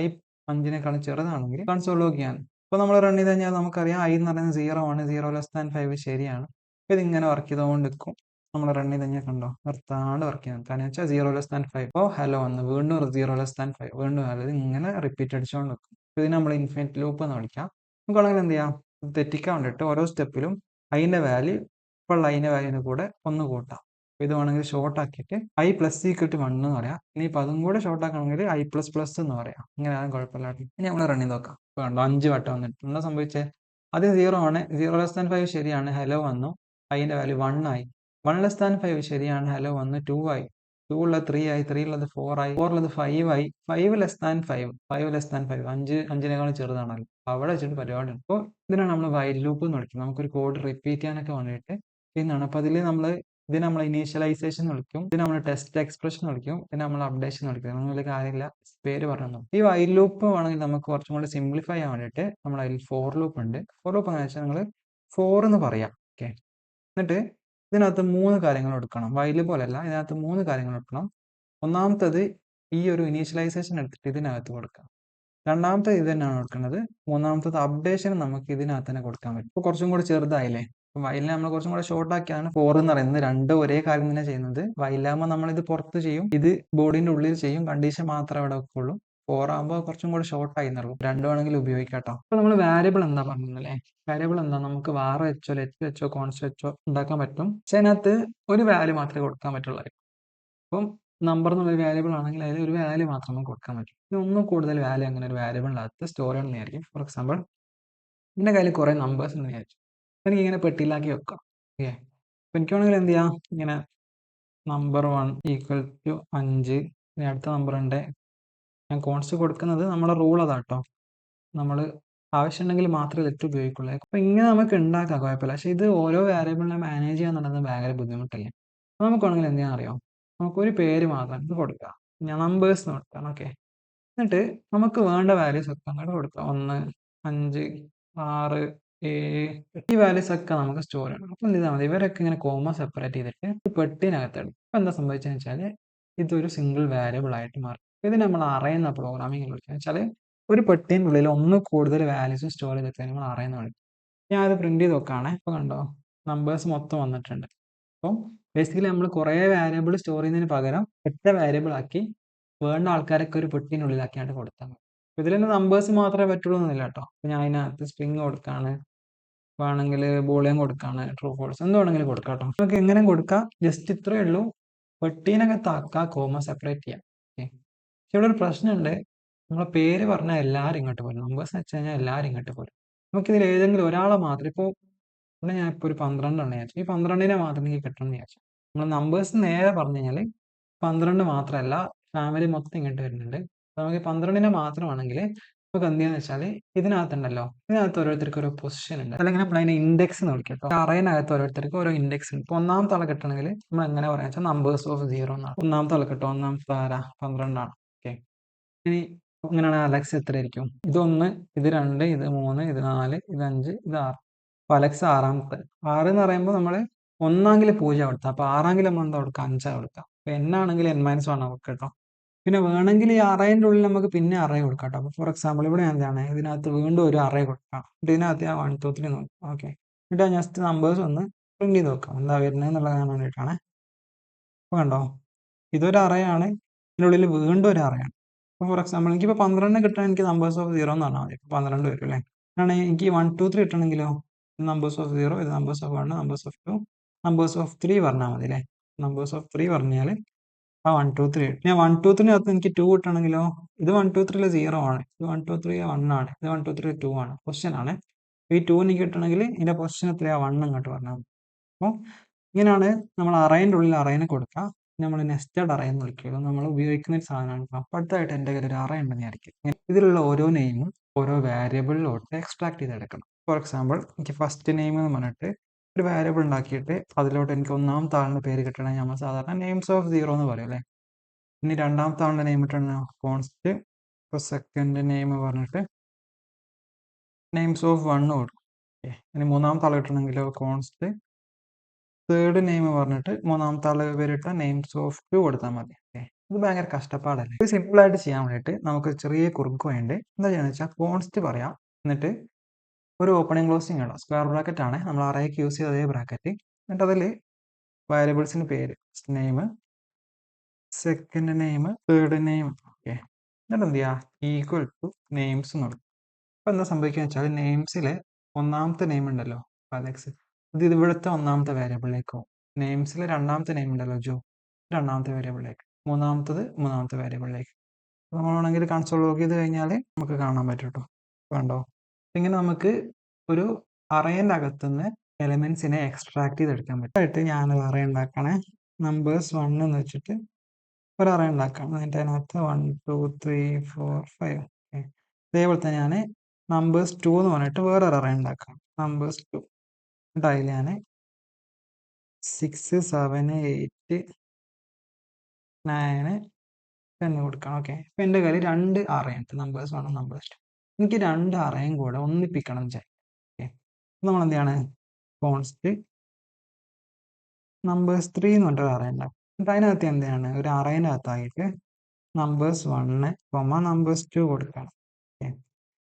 ഐ 5നേക്കാളും ചെറുതാണെങ്കിൽ കൺസോൾ ലോഗ് ചെയ്യാൻ. ഇപ്പോൾ നമ്മൾ റൺ ചെയ്ത് കഴിഞ്ഞാൽ നമുക്കറിയാം ഐ എന്ന് പറയുന്നത് 0 ആണ്, 0 <5 ശരിയാണ്. ഇതിങ്ങനെ വർക്ക് ചെയ്തുകൊണ്ടിരിക്കും. നമ്മൾ റൺ ചെയ്ത് കഴിഞ്ഞാൽ കണ്ടോ നിർത്താണ്ട് വർക്ക് ചെയ്യുന്നത്. കാരണം വെച്ചാൽ 0 <5. ഇപ്പോൾ ഹലോ വന്ന് വീണ്ടും 0 <5 വീണ്ടും ഹലോ, ഇത് ഇങ്ങനെ റിപ്പീറ്റ് അടിച്ചുകൊണ്ട് വെക്കും. ഇതിന് നമ്മൾ ഇൻഫിനിറ്റ് ലൂപ്പ് എന്ന് വിളിക്കാം. നമുക്കാണെങ്കിൽ എന്ത് ചെയ്യാം, തെറ്റിക്കാൻ വേണ്ടിയിട്ട് ഓരോ സ്റ്റെപ്പിലും അതിൻ്റെ വാല്യൂ ഇപ്പോൾ അതിൻ്റെ വാല്യൂന് കൂടെ ഒന്ന് കൂട്ടാം. ഇത് വേണമെങ്കിൽ ഷോർട്ട് ആക്കിയിട്ട് ഐ പ്ലസ് ഈക്വൽ ടു 1 എന്ന് പറയാം. ഇനിയിപ്പോൾ അതും കൂടെ ഷോർട്ട് ആക്കണമെങ്കിൽ ഐ പ്ലസ് പ്ലസ് എന്ന് പറയാം. ഇങ്ങനെ ആകും കുഴപ്പമില്ല. ഇനി നമ്മൾ റൺ ചെയ്ത് നോക്കാം. ഇപ്പോൾ കണ്ടോ 5 വട്ടം വന്നിട്ട് എന്താ സംഭവിച്ചത്, ആദ്യം 0 ആണ്, 0 <5 ശരിയാണ്, ഹലോ വന്നു, അതിൻ്റെ വാല്യൂ 1 ആയി. 1 <5 ശരിയാണ്, ഹലോ വന്ന് 2 ആയി, 2 ഉള്ളത് 3 ആയി, 3 ഉള്ളത് 4 ആയി, 4 ഉള്ളത് 5 ആയി, 5 <5 5നേക്കാളും ചെറുതാണല്ലോ. അവിടെ വെച്ചിട്ട് പരിപാടിയാണ്. അപ്പോൾ ഇതിനാണ് നമ്മൾ വൈൽ ലൂപ്പ് എന്ന് വിളിക്കുന്നത്. നമുക്കൊരു കോഡ് റിപ്പീറ്റ് ചെയ്യാനൊക്കെ വേണ്ടിയിട്ട് ചെയ്യുന്നതാണ്. അപ്പോൾ അതിൽ ഇതിനെ നമ്മൾ ഇനീഷ്യലൈസേഷൻ എന്ന് വിളിക്കും, ഇതിനെ നമ്മൾ ടെസ്റ്റ് എക്സ്പ്രഷൻ എന്ന് വിളിക്കും, ഇതിനെ നമ്മൾ അപ്ഡേഷൻ എന്ന് വിളിക്കും. അങ്ങനെ വലിയ കാര്യമില്ല, പേര് പറഞ്ഞു. ഈ വൈൽ ലൂപ്പ് വേണമെങ്കിൽ നമുക്ക് കുറച്ചും കൂടി സിംപ്ലിഫൈ ചെയ്യാൻ വേണ്ടിയിട്ട് നമ്മൾ അതിൽ ഫോർ ലൂപ്പ് ഉണ്ട്. ഫോർ ലൂപ്പ് എന്ന് വെച്ചാൽ നിങ്ങൾ 4 എന്ന് പറയാം. ഓക്കെ, എന്നിട്ട് ഇതിനകത്ത് 3 കാര്യങ്ങൾ എടുക്കണം. വൈല് പോലെയല്ല, ഇതിനകത്ത് 3 കാര്യങ്ങൾ എടുക്കണം. ഒന്നാമത്തത് ഈ ഒരു ഇനീഷ്യലൈസേഷൻ എടുത്തിട്ട് ഇതിനകത്ത് കൊടുക്കാം. രണ്ടാമത്തെ ഇത് തന്നെയാണ് കൊടുക്കുന്നത്. മൂന്നാമത്തത് അപ്ഡേഷൻ നമുക്ക് ഇതിനകത്ത് തന്നെ കൊടുക്കാൻ പറ്റും. ഇപ്പോൾ കുറച്ചും കൂടി ചെറുതായില്ലേ. അപ്പോൾ വൈലിനെ നമ്മൾ കുറച്ചും കൂടെ ഷോർട്ട് ആക്കിയാണ് 4 എന്ന് പറയുന്നത്. രണ്ട് ഒരേ കാര്യം തന്നെ ചെയ്യുന്നത്. വൈലാകുമ്പോൾ നമ്മളിത് പുറത്ത് ചെയ്യും, ഇത് ബോർഡിന്റെ ഉള്ളിൽ ചെയ്യും. കണ്ടീഷൻ മാത്രമേ അവിടെ വെക്കുള്ളൂ. 4 ആകുമ്പോൾ കുറച്ചും കൂടെ ഷോർട്ട് ആയി എന്നുള്ളൂ. രണ്ടു വേണമെങ്കിൽ ഉപയോഗിക്കാട്ടോ. അപ്പോൾ നമ്മൾ വാരിയബിൾ എന്താ പറഞ്ഞല്ലേ, വാരിയബിൾ എന്താ, നമുക്ക് വാർ വെച്ചോ ലെറ്റ് വെച്ചോ കോൺസ്റ്റ് വെച്ചോ ഉണ്ടാക്കാൻ പറ്റും. പക്ഷെ അതിനകത്ത് ഒരു വാല്യൂ മാത്രമേ കൊടുക്കാൻ പറ്റുള്ളൂ. അപ്പം നമ്പർ എന്നുള്ള വാരിയബിൾ ആണെങ്കിൽ അതിൽ ഒരു വാല്യൂ മാത്രം നമുക്ക് കൊടുക്കാൻ പറ്റും. ഇനി ഒന്നും കൂടുതൽ വാല്യൂ അങ്ങനെ ഒരു വാരിയബിളിനകത്ത് സ്റ്റോർ ചെയ്യണമെന്നായിരിക്കും. ഫോർ എക്സാമ്പിൾ എൻ്റെ കയ്യിൽ കുറേ നമ്പേഴ്സ് എന്ന് വിചാരിച്ചു, എനിക്ക് ഇങ്ങനെ പെട്ടിയിലാക്കി വെക്കാം. ഓക്കെ, അപ്പം എനിക്ക് വേണമെങ്കിൽ എന്ത് ചെയ്യാം, ഇങ്ങനെ നമ്പർ 1 = 5, ഇനി അടുത്ത നമ്പർ ഉണ്ട് ഞാൻ കോൺസ്റ്റ് കൊടുക്കുന്നത് നമ്മുടെ റൂൾ അതാട്ടോ. നമ്മൾ ആവശ്യമുണ്ടെങ്കിൽ മാത്രമേ ലെറ്റ് ഉപയോഗിക്കുള്ളൂ. അപ്പോൾ ഇങ്ങനെ നമുക്ക് ഉണ്ടാക്കാം, കുഴപ്പമില്ല. പക്ഷേ ഇത് ഓരോ വേരിയബിളിനെ മാനേജ് ചെയ്യാൻ നടന്നത് ഭയങ്കര ബുദ്ധിമുട്ടല്ലേ. അപ്പോൾ നമുക്ക് വേണമെങ്കിൽ എന്ത് ചെയ്യാൻ അറിയാം, നമുക്കൊരു പേര് മാത്രം ഇത് കൊടുക്കാം. ഞാൻ നമ്പേഴ്സ് കൊടുക്കാം. ഓക്കെ, എന്നിട്ട് നമുക്ക് വേണ്ട വാല്യൂസ് ഒക്കെ അങ്ങോട്ട് കൊടുക്കാം. 1, 5, 6, 7, ഈ വാല്യൂസ് ഒക്കെ നമുക്ക് സ്റ്റോർ ചെയ്യണം. അപ്പം എന്ത് ചെയ്താൽ മതി, ഇവരൊക്കെ ഇങ്ങനെ കോമ സെപ്പറേറ്റ് ചെയ്തിട്ട് ഒരു പെട്ടിനകത്തിടും. അപ്പം എന്താ സംഭവിച്ചതെന്ന് വെച്ചാൽ ഇതൊരു സിംഗിൾ വാരിയബിൾ ആയിട്ട് മാറും. ഇത് നമ്മൾ അറിയുന്ന പ്രോഗ്രാമിംഗ് വിളിക്കുക വെച്ചാൽ ഒരു പെട്ടിനുള്ളിൽ ഒന്ന് കൂടുതൽ വാല്യൂസ് സ്റ്റോർ ചെയ്തിട്ട് നമ്മൾ അറിയുന്ന വിളിക്കും. ഞാൻ അത് പ്രിന്റ് ചെയ്ത് നോക്കുകയാണെ. ഇപ്പോൾ കണ്ടോ, നമ്പേഴ്സ് മൊത്തം വന്നിട്ടുണ്ട്. അപ്പം ബേസിക്കലി നമ്മൾ കുറേ വാരിയബിൾ സ്റ്റോർ ചെയ്യുന്നതിന് പകരം ഒറ്റ വാരിയബിൾ ആക്കി വേണ്ട ആൾക്കാരൊക്കെ ഒരു പെട്ടിനുള്ളിലാക്കിയാണ്ട് കൊടുത്താൽ മതി. ഇതിൽ തന്നെ നമ്പേഴ്സ് മാത്രമേ പറ്റുള്ളൂ എന്നില്ല കേട്ടോ. ഞാൻ അതിനകത്ത് സ്ട്രിങ് കൊടുക്കാണ്, വേണമെങ്കിൽ ബൂളിയൻ കൊടുക്കാണ്, ട്രൂ ഫോൾസ് എന്ത് വേണമെങ്കിലും കൊടുക്കാം കേട്ടോ. നമുക്ക് എങ്ങനെ കൊടുക്കാം, ജസ്റ്റ് ഇത്രയേ ഉള്ളൂ. പെട്ടീനകത്താക്കുക, കോമ സെപ്പറേറ്റ് ചെയ്യാം. ഓക്കെ, പക്ഷെ ഇവിടെ ഒരു പ്രശ്നമുണ്ട്. നമ്മളെ പേര് പറഞ്ഞാൽ എല്ലാവരും ഇങ്ങോട്ട് പോരും. നമ്പേഴ്സ് വെച്ച് കഴിഞ്ഞാൽ എല്ലാവരും ഇങ്ങോട്ട് പോരും. നമുക്കിതിൽ ഏതെങ്കിലും ഒരാളെ മാത്രം, ഇപ്പോൾ ഇവിടെ ഞാൻ ഇപ്പോൾ ഒരു 12 വിചാരിച്ചു, ഈ 12നെ മാത്രം എനിക്ക് കിട്ടണം എന്ന് വിചാരിച്ചു. നമ്മൾ നമ്പേഴ്സ് നേരെ പറഞ്ഞു കഴിഞ്ഞാൽ 12 മാത്രമല്ല, ഫാമിലി മൊത്തം ഇങ്ങോട്ട് വരുന്നുണ്ട്. നമുക്ക് 12നെ മാത്രമാണെങ്കിൽ നമുക്ക് എന്ത് ചെയ്യാന്ന് വെച്ചാൽ ഇതിനകത്തുണ്ടല്ലോ, ഇതിനകത്ത് ഓരോരുത്തർക്ക് ഓരോ പൊസിഷൻ ഉണ്ട്, അല്ലെങ്കിൽ നമ്മൾ അതിനെ ഇൻഡെക്സ് എന്ന് വിളിക്കും കേട്ടോ. അറേനകത്ത് ഓരോരുത്തർക്ക് ഓരോ ഇൻഡെക്സ് ഉണ്ട്. ഇപ്പോൾ ഒന്നാമത്തെ ആളെ കിട്ടണമെങ്കിൽ നമ്മൾ എങ്ങനെ പറയാന്ന് വെച്ചാൽ നമ്പേഴ്സ് ഓഫ് 0 എന്നാണ്. ഒന്നാമത്തെ ആളെ കിട്ടും. ഒന്നാമത്തെ ആരാ, 12 ആണ്. ഓക്കെ, ഇനി ഇങ്ങനെയാണ് അലക്സ് എത്ര ആയിരിക്കും, ഇത് 1, ഇത് 2, ഇത് 3, ഇത് 4, ഇത് 5, ഇത് 6. അപ്പോൾ അലക്സ് 6ാമത്തെ. 6 എന്ന് പറയുമ്പോൾ നമ്മൾ ഒന്നാങ്കിൽ 0 കൊടുത്താൽ, അപ്പോൾ 6ആണെങ്കിൽ നമ്മൾ എന്താ കൊടുക്കുക, 5 കൊടുക്കുക. അപ്പോൾ n ആണെങ്കിൽ n-1 കൊടുക്കുക കേട്ടോ. പിന്നെ വേണമെങ്കിൽ ഈ അറേൻ്റെ ഉള്ളിൽ നമുക്ക് പിന്നെ അറേ കൊടുക്കാം കേട്ടോ. അപ്പോൾ ഫോർ എക്സാമ്പിൾ ഇവിടെ എന്താണ്, ഇതിനകത്ത് വീണ്ടും ഒരു അറേ കൊടുക്കാം. എന്നിട്ട് ഇതിനകത്ത് ഞാൻ 1, 2, 3 നോക്കാം. ഓക്കെ, എന്നിട്ട് ജസ്റ്റ് നമ്പേഴ്സ് ഒന്ന് പ്രിന്റ് ചെയ്ത് നോക്കാം എന്താ വരുന്നത് എന്നുള്ളത് കാണാൻ വേണ്ടിയിട്ടാണ്. അപ്പോൾ കണ്ടോ, ഇതൊരു അറയാണ്, ഇതിനുള്ളിൽ വീണ്ടും ഒരു അറയാണ്. അപ്പോൾ ഫോർ എക്സാമ്പിൾ എനിക്കിപ്പോൾ 12 കിട്ടാൻ എനിക്ക് നമ്പേഴ്സ് ഓഫ് 0 എന്ന് പറഞ്ഞാൽ മതി. ഇപ്പോൾ 12 വരും അല്ലേ. ആണെങ്കിൽ എനിക്ക് 1, 2, 3 കിട്ടണമെങ്കിലോ, നമ്പേഴ്സ് ഓഫ് 0, ഇത് numbers of 1, numbers of 2, numbers of 3 പറഞ്ഞാൽ മതി അല്ലേ. നമ്പേഴ്സ് ഓഫ് 3 പറഞ്ഞാൽ ആ 1, 2, 3 ഞാൻ 1, 2, 3 അകത്ത് എനിക്ക് 2 കിട്ടണമെങ്കിലോ, ഇത് 1, 2, 3 0 ആണ്, ഇത് 1, 2, 3 1 ആണ്, ഇത് 1, 2, 3 2 ആണ്, പൊസിഷൻ ആണ്. ഈ 2 എനിക്ക് കിട്ടണമെങ്കിൽ ഇതിൻ്റെ പൊസിഷൻ എത്രയാ, 1 അങ്ങോട്ട് പറഞ്ഞാൽ മതി. അപ്പോൾ ഇങ്ങനെയാണ് നമ്മൾ അറേൻ്റെ ഉള്ളിൽ അറേനെ കൊടുക്കുക. നമ്മൾ നെസ്റ്റഡ് അറേ എന്ന് വിളിക്കുക. നമ്മൾ ഉപയോഗിക്കുന്ന ഒരു സാധനമാണ്. അപ്പോൾ അടുത്തായിട്ട് എൻ്റെ കയ്യിൽ ഒരു അറേ ഉണ്ടെന്ന് വിചാരിക്കും. ഇതിലുള്ള ഓരോ നെയിമും ഓരോ വേരിയബിളിലോട്ട് എക്സ്ട്രാക്ട് ചെയ്തെടുക്കണം. ഫോർ എക്സാമ്പിൾ എനിക്ക് ഫസ്റ്റ് നെയിം എന്ന് പറഞ്ഞിട്ട് ഒരു വേരിയബിൾ ഉണ്ടാക്കിയിട്ട് അതിലോട്ട് എനിക്ക് ഒന്നാമത്തെ ആളിൻ്റെ പേര് കിട്ടണമെങ്കിൽ നമ്മൾ സാധാരണ നെയിംസ് ഓഫ് 0 എന്ന് പറയും അല്ലേ. ഇനി രണ്ടാമത്തെ ആളുടെ നെയിം ഇട്ടാണ് കോൺസ്റ്റ്. ഇപ്പോൾ സെക്കൻഡ് നെയിം പറഞ്ഞിട്ട് നെയിംസ് ഓഫ് 1 കൊടുക്കും. ഓക്കെ, ഇനി മൂന്നാമത്തെ ആൾ കിട്ടണമെങ്കിലോ കോൺസ്റ്റ്. തേർഡ് നെയിം പറഞ്ഞിട്ട് മൂന്നാമത്തെ ആൾ പേരിട്ട നെയിംസ് ഓഫ് 2 കൊടുത്താൽ മതി. ഓക്കെ, ഇത് ഭയങ്കര കഷ്ടപ്പാടല്ലേ. ഇത് സിമ്പിളായിട്ട് ചെയ്യാൻ വേണ്ടിയിട്ട് നമുക്ക് ചെറിയ കുറുക്ക് വേണ്ടി എന്താ ചെയ്യുന്നത് വെച്ചാൽ കോൺസ്റ്റ് പറയാം, എന്നിട്ട് ഒരു ഓപ്പണിംഗ് ക്ലോസിംഗ് ഇടാം. സ്ക്വയർ ബ്രാക്കറ്റ് ആണ്, നമ്മൾ അറേക്ക് യൂസ് ചെയ്ത അതേ ബ്രാക്കറ്റ്. എന്നിട്ട് അതിൽ വേരിയബിൾസിന് പേര്, name, second name, third name. Okay, എന്നിട്ട് എന്ത് ചെയ്യുക, ഈക്വൽ ടു നെയിംസ് എന്ന് കൊടുക്കും. അപ്പോൾ എന്താ സംഭവിക്കുക വെച്ചാൽ നെയിംസിൽ ഒന്നാമത്തെ നെയിം ഉണ്ടല്ലോ അലക്സ്, ഇത് ഇവിടുത്തെ ഒന്നാമത്തെ വേരിയബിളിലേക്ക് പോകും. നെയിംസിൽ രണ്ടാമത്തെ നെയിം ഉണ്ടല്ലോ ജോ, രണ്ടാമത്തെ വേരിയബിളിലേക്ക്. മൂന്നാമത്തെ വേരിയബിളിലേക്ക്. നമ്മൾ വേണമെങ്കിൽ കൺസോൾ ലോഗ് ചെയ്ത് കഴിഞ്ഞാൽ നമുക്ക് കാണാൻ പറ്റും കേട്ടോ. കണ്ടോ, ഇങ്ങനെ നമുക്ക് ഒരു അറേൻ്റെ അകത്തുനിന്ന് എലിമെൻസിനെ എക്സ്ട്രാക്ട് ചെയ്തെടുക്കാൻ പറ്റും. ആയിട്ട് ഞാനൊരു അറേ ഉണ്ടാക്കണേ. നമ്പേഴ്സ് 1 എന്ന് വെച്ചിട്ട് ഒരു അറേ ഉണ്ടാക്കാം. എന്നിട്ട് അതിനകത്ത് 1, 2, 3, 4, 5. ഓക്കെ, അതേപോലെ തന്നെ ഞാൻ നമ്പേഴ്സ് 2 എന്ന് പറഞ്ഞിട്ട് വേറൊരു അറേ ഉണ്ടാക്കാം. നമ്പേഴ്സ് 2. എന്നിട്ട് അതിൽ ഞാൻ 6, 7, 8, 9, 10 കൊടുക്കണം. ഓക്കെ, ഇപ്പം എൻ്റെ കയ്യിൽ 2 അറേയുണ്ട്, നമ്പേഴ്സ് 1, നമ്പേഴ്സ് 2. എനിക്ക് 2 അറേയും കൂടെ ഒന്നിപ്പിക്കണം എന്ന് വിചാരിക്കും. ഓക്കെ, നമ്മൾ എന്ത് ചെയ്യാണ്, കോൺസ്റ്റ് നമ്പേഴ്സ് 3 എന്ന് പറഞ്ഞിട്ട് അറേ ഉണ്ടാക്കും. എന്നിട്ട് അതിനകത്ത് എന്താണ്, ഒരു അറേൻ്റെ അകത്തായിട്ട് നമ്പേഴ്സ് 1, നമ്പേഴ്സ് 2 കൊടുക്കണം. ഓക്കെ,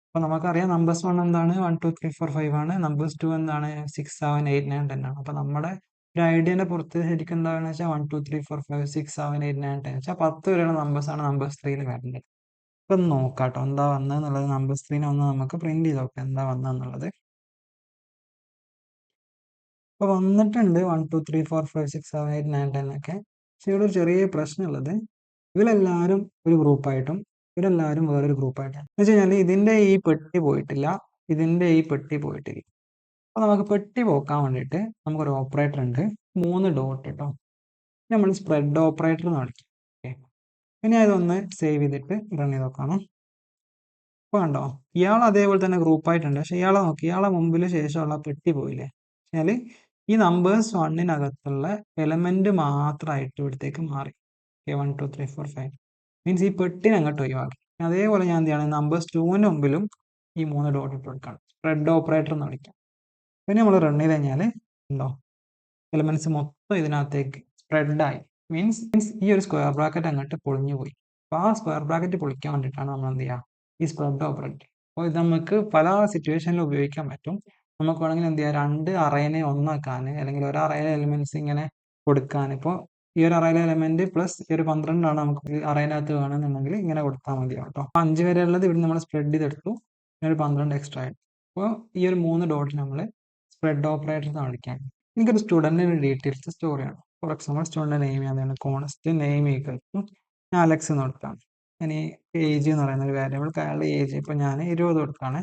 അപ്പോൾ നമുക്കറിയാം നമ്പേഴ്സ് 1 എന്താണ്, 1, 2, 3, 4, 5 ആണ്. നമ്പേഴ്സ് 2 എന്താണ്, 6, 7, 8, 9, 10 ആണ്. അപ്പോൾ നമ്മുടെ ഒരു ഐഡിയൻ്റെ പുറത്ത് ശരിക്കും എന്താണെന്ന് വെച്ചാൽ 1, 2, 3, 4, 5, 6, 7, 8, 9, 10 വെച്ചാൽ 10 വരെയുള്ള നമ്പേഴ്സാണ് നമ്പേഴ്സ് 3യിൽ വരുന്നത്. ഇപ്പം നോക്കാം കേട്ടോ എന്താ വന്നതെന്നുള്ളത്. നമ്പേഴ്സ് 3നെ ഒന്ന് നമുക്ക് പ്രിന്റ് ചെയ്ത് നോക്കാം എന്താ വന്നതെന്നുള്ളത്. അപ്പോൾ വന്നിട്ടുണ്ട് 1, 2, 3, 4, 5, 6, 7, 8, 9, 10 ഒക്കെ. പക്ഷെ ഇവിടെ ഒരു ചെറിയ പ്രശ്നമുള്ളത്, ഇവരെല്ലാവരും ഒരു ഗ്രൂപ്പായിട്ടും ഇവരെല്ലാവരും വേറൊരു ഗ്രൂപ്പായിട്ടാണ്. എന്ന് വെച്ച് കഴിഞ്ഞാൽ ഇതിൻ്റെ ഈ പെട്ടി പോയിട്ടില്ല, ഇതിൻ്റെ ഈ പെട്ടി പോയിട്ടില്ല. അപ്പോൾ നമുക്ക് പെട്ടി പോക്കാൻ വേണ്ടിയിട്ട് നമുക്കൊരു ഓപ്പറേറ്റർ ഉണ്ട്, 3 ഡോട്ട് കേട്ടോ. നമ്മൾ സ്പ്രെഡ് ഓപ്പറേറ്റർ എന്ന് വിളിക്കും. ഓക്കെ, ഇനി അതൊന്ന് സേവ് ചെയ്തിട്ട് റൺ ചെയ്ത് നോക്കണം. ഇപ്പോൾ കണ്ടോ, ഇയാൾ അതേപോലെ തന്നെ ഗ്രൂപ്പായിട്ടുണ്ട്. പക്ഷെ ഇയാളെ നോക്കി, ഇയാളെ മുമ്പിൽ ശേഷമുള്ള പെട്ടി പോയില്ലേ എന്നാൽ ഈ നമ്പേഴ്സ് 1-നകത്തുള്ള എലമെന്റ് മാത്രമായിട്ട് ഇവിടത്തേക്ക് മാറി. 1 2 3 4 5 മീൻസ് ഈ പെട്ടിനെ അങ്ങോട്ട് ഒഴിവാക്കി. അതേപോലെ ഞാൻ എന്ത് ചെയ്യണം, നമ്പേഴ്സ് 2-ന് മുമ്പിലും ഈ 3 ഡോട്ട് ഇട്ട് കൊടുക്കണം. സ്പ്രെഡ് ഓപ്പറേറ്റർ എന്ന് വിളിക്കാം. പിന്നെ നമ്മൾ റൺ ചെയ്ത് കഴിഞ്ഞാൽ ഉണ്ടോ, എലമെന്റ്സ് മൊത്തം ഇതിനകത്തേക്ക് സ്പ്രെഡായി. മീൻസ് ഈ ഒരു സ്ക്വയർ ബ്രാക്കറ്റ് അങ്ങോട്ട് പൊളിഞ്ഞു പോയി. അപ്പോൾ ആ സ്ക്വയർ ബ്രാക്കറ്റ് പൊളിക്കാൻ വേണ്ടിയിട്ടാണ് നമ്മൾ എന്ത് ചെയ്യുക, ഈ സ്പ്രെഡ് ഓപ്പറേറ്റർ. അപ്പോൾ ഇത് നമുക്ക് പല സിറ്റുവേഷനിൽ ഉപയോഗിക്കാൻ പറ്റും. നമുക്ക് വേണമെങ്കിൽ എന്ത് ചെയ്യാം, 2 അറേനെ ഒന്നാക്കാൻ, അല്ലെങ്കിൽ ഒരു അറേയിലെ എലിമെന്റ്സ് ഇങ്ങനെ കൊടുക്കാൻ. ഇപ്പോൾ ഈ ഒരു അറേയിലെ എലിമെന്റ് പ്ലസ് ഈ ഒരു 12 നമുക്ക് അറേനകത്ത് വേണമെന്നുണ്ടെങ്കിൽ ഇങ്ങനെ കൊടുത്താൽ മതിയാവും കേട്ടോ. 5 വരെ ഉള്ളത് ഇവിടെ നമ്മൾ സ്പ്രെഡ് ചെയ്തെടുത്തു, ഒരു 12 എക്സ്ട്രാ ആയിട്ട്. അപ്പോൾ ഈ ഒരു 3 ഡോട്ട് നമ്മൾ സ്പ്രെഡ് ഓപ്പറേറ്റർ എന്ന് വിളിക്കാം. എനിക്കൊരു സ്റ്റുഡൻറ്റിന് ഡീറ്റെയിൽസ് സ്റ്റോർ ചെയ്യണം. ഫോർ എക്സാമ്പിൾ സ്റ്റുഡൻറ്റ് നെയിം എന്താണ്, കോൺസ്റ്റ് നെയിം ഈക്വൽ ടു ഞാൻ അലക്സ് എന്ന് കൊടുക്കാം. ഇനി ഏജ് എന്ന് പറയുന്ന ഒരു വേരിയബിൾ, അയാളുടെ ഏജ് ഇപ്പോൾ ഞാൻ 20 കൊടുക്കുകയാണ്.